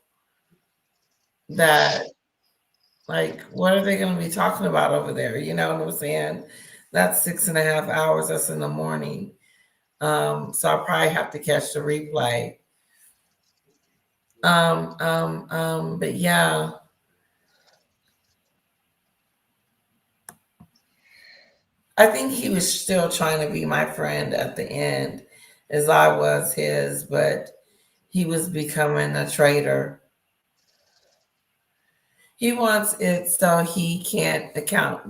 that. Like, what are they going to be talking about over there? You know what I'm saying? That's 6.5 hours. That's in the morning. So I'll probably have to catch the replay. But yeah. I think he was still trying to be my friend at the end, as I was his, but he was becoming a traitor. He wants it so he can't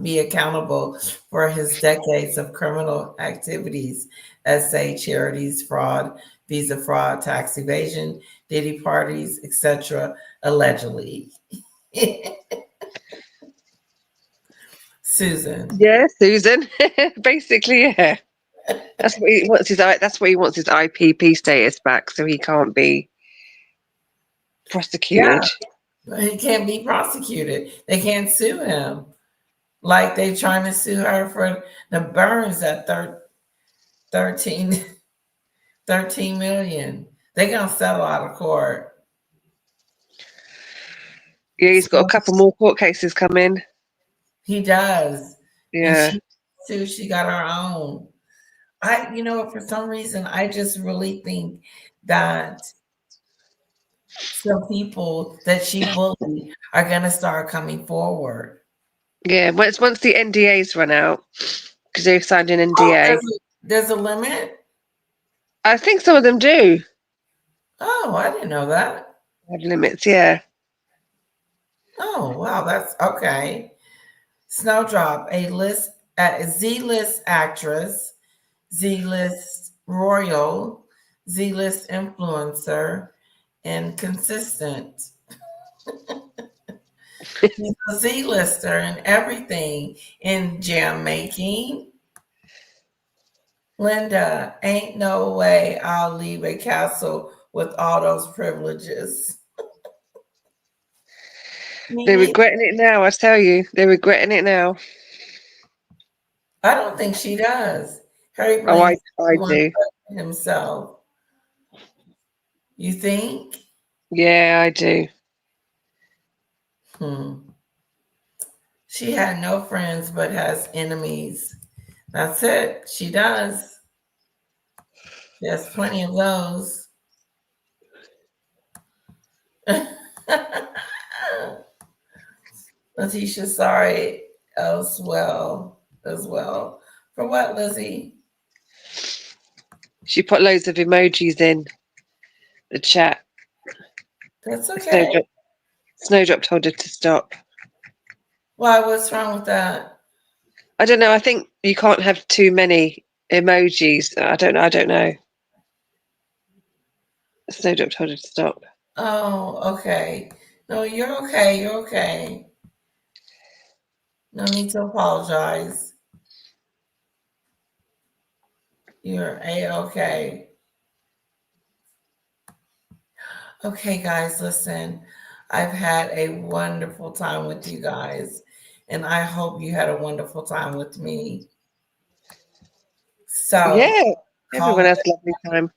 be accountable for his decades of criminal activities, as say charities, fraud, visa fraud, tax evasion, Diddy parties, etc., allegedly. Susan. Yeah, Susan. Basically, yeah. That's what he wants his IPP status back, so he can't be prosecuted. Yeah, he can't be prosecuted. They can't sue him. Like they trying to sue her for the burns at 13 million. They're gonna settle out of court. Yeah, he's got a couple more court cases coming. He does. Yeah. And she got her own. For some reason, I just really think that some people that she bullied are gonna start coming forward. Yeah, once the NDAs run out, because they've signed an NDA. There's a limit? I think some of them do. Oh, I didn't know that. Have limits, yeah. Oh, wow, that's okay. Snowdrop, a Z-list actress, Z-list royal, Z-list influencer, and consistent. He's a Z-lister in everything, in jam making. Linda, ain't no way I'll leave a castle with all those privileges. They're regretting it now, I tell you. They're regretting it now. I don't think she does. Harry Oh, I blames do. himself. You think? Yeah, I do. She had no friends but has enemies. That's it. She does. She has plenty of those. Letitia, sorry as well. For what, Lizzie? She put loads of emojis in the chat. That's okay. Snowdrop told her to stop. Why? What's wrong with that? I don't know. I think you can't have too many emojis. I don't know. Snowdrop told her to stop. Oh, okay. No, you're okay. You're okay. No need to apologize. You're A-okay. Okay, guys, listen. I've had a wonderful time with you guys, and I hope you had a wonderful time with me. So, yeah, everyone has a lovely time.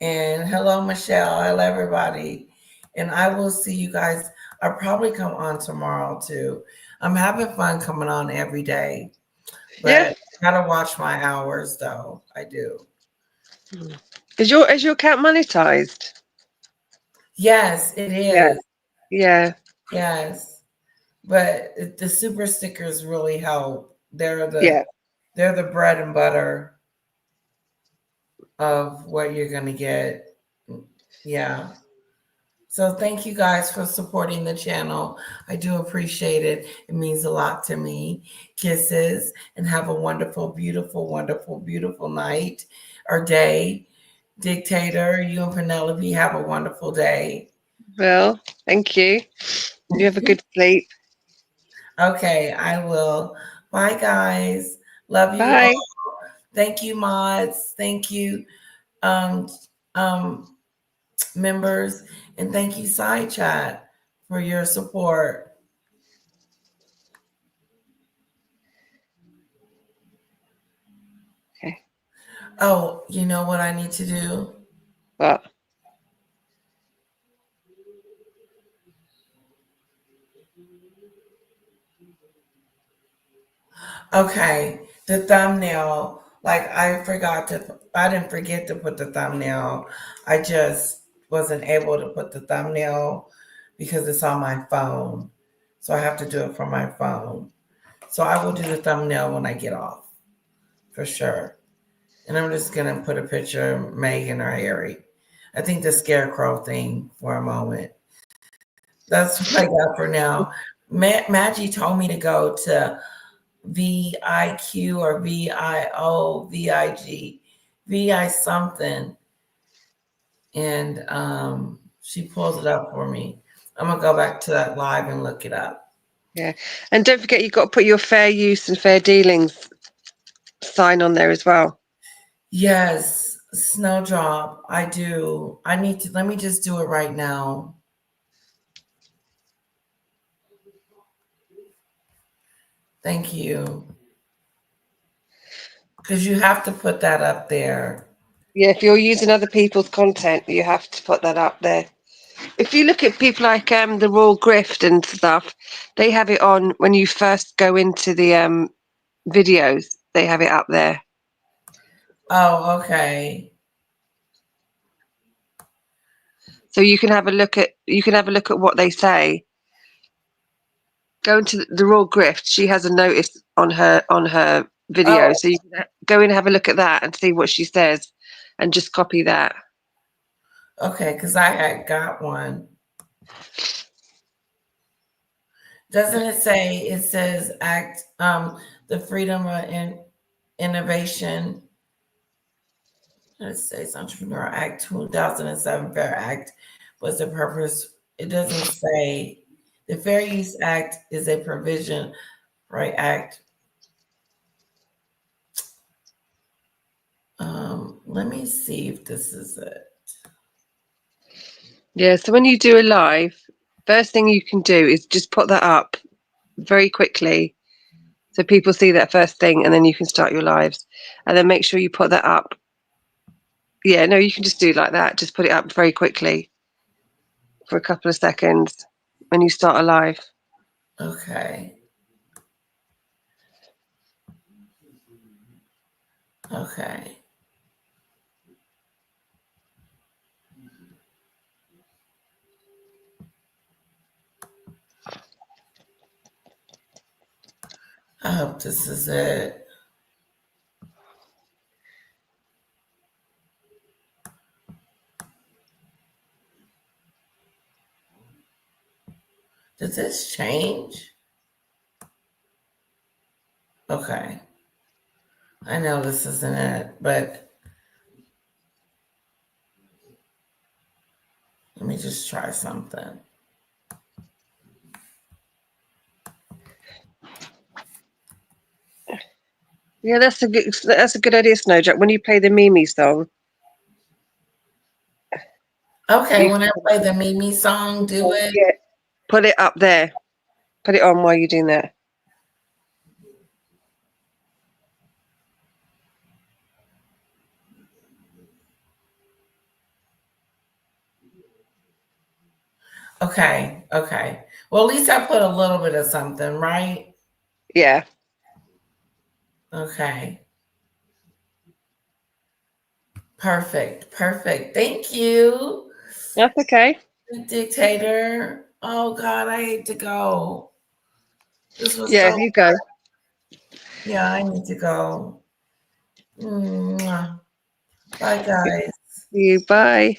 And hello, Michelle. Hello, everybody. And I will see you guys. I'll probably come on tomorrow too. I'm having fun coming on every day, but Yeah. I gotta watch my hours though. I do. Is your account monetized? Yes, it is. Yeah. Yes, but the super stickers really help. They're the bread and butter of what you're gonna get. Yeah. So thank you guys for supporting the channel. I do appreciate it. It means a lot to me. Kisses, and have a wonderful, beautiful, wonderful, beautiful night or day. Dictator, you and Penelope have a wonderful day. Well, thank you. You have a good sleep. Okay, I will. Bye, guys. Love you Bye. all. Thank you, mods. Thank you, um, members, and thank you, Side Chat, for your support. Okay. Oh, you know what I need to do? What? Okay, the thumbnail. Like I didn't forget to put the thumbnail. I just wasn't able to put the thumbnail because it's on my phone. So I have to do it from my phone. So I will do the thumbnail when I get off, for sure. And I'm just going to put a picture of Meghan or Harry. I think the scarecrow thing for a moment. That's what I got for now. Maggie told me to go to VIQ or VIO, VIG, VI something. And she pulls it up for me. I'm going to go back to that live and look it up. Yeah. And don't forget, you've got to put your fair use and fair dealings sign on there as well. Yes, Snowdrop, I do. Let me just do it right now. Thank you. Because you have to put that up there. Yeah, if you're using other people's content, you have to put that up there. If you look at people like the Royal Grift and stuff, they have it on when you first go into the videos. They have it up there. Oh, okay. So you can have a look at what they say. Go into the Royal Grift. She has a notice on her video, so you can go in and have a look at that and see what she says, and just copy that. Okay, because I had got one. Doesn't it say, it says act, the freedom of innovation. It says Entrepreneur Act 2007 Fair Act was the purpose. It doesn't say the Fair Use Act is a provision, right? Act. Let me see if this is it. Yeah, so when you do a live, first thing you can do is just put that up very quickly so people see that first thing, and then you can start your lives. And then make sure you put that up. Yeah, no, you can just do like that. Just put it up very quickly for a couple of seconds when you start a live. Okay. Okay. I hope this is it. Did this change? Okay. I know this isn't it, but let me just try something. Yeah, that's a good idea, Snowjack. When you play the Mimi song, Okay, when I play the Mimi song, do it. yeah, put it up there. Put it on while you're doing that. Okay, okay. Well, at least I put a little bit of something, right? Yeah. Okay. Perfect, perfect. Thank you, That's okay. Dictator. Oh God, I hate to go. This was Yeah, so. you go. Yeah, I need to go. Mwah. Bye, guys. See you. Bye.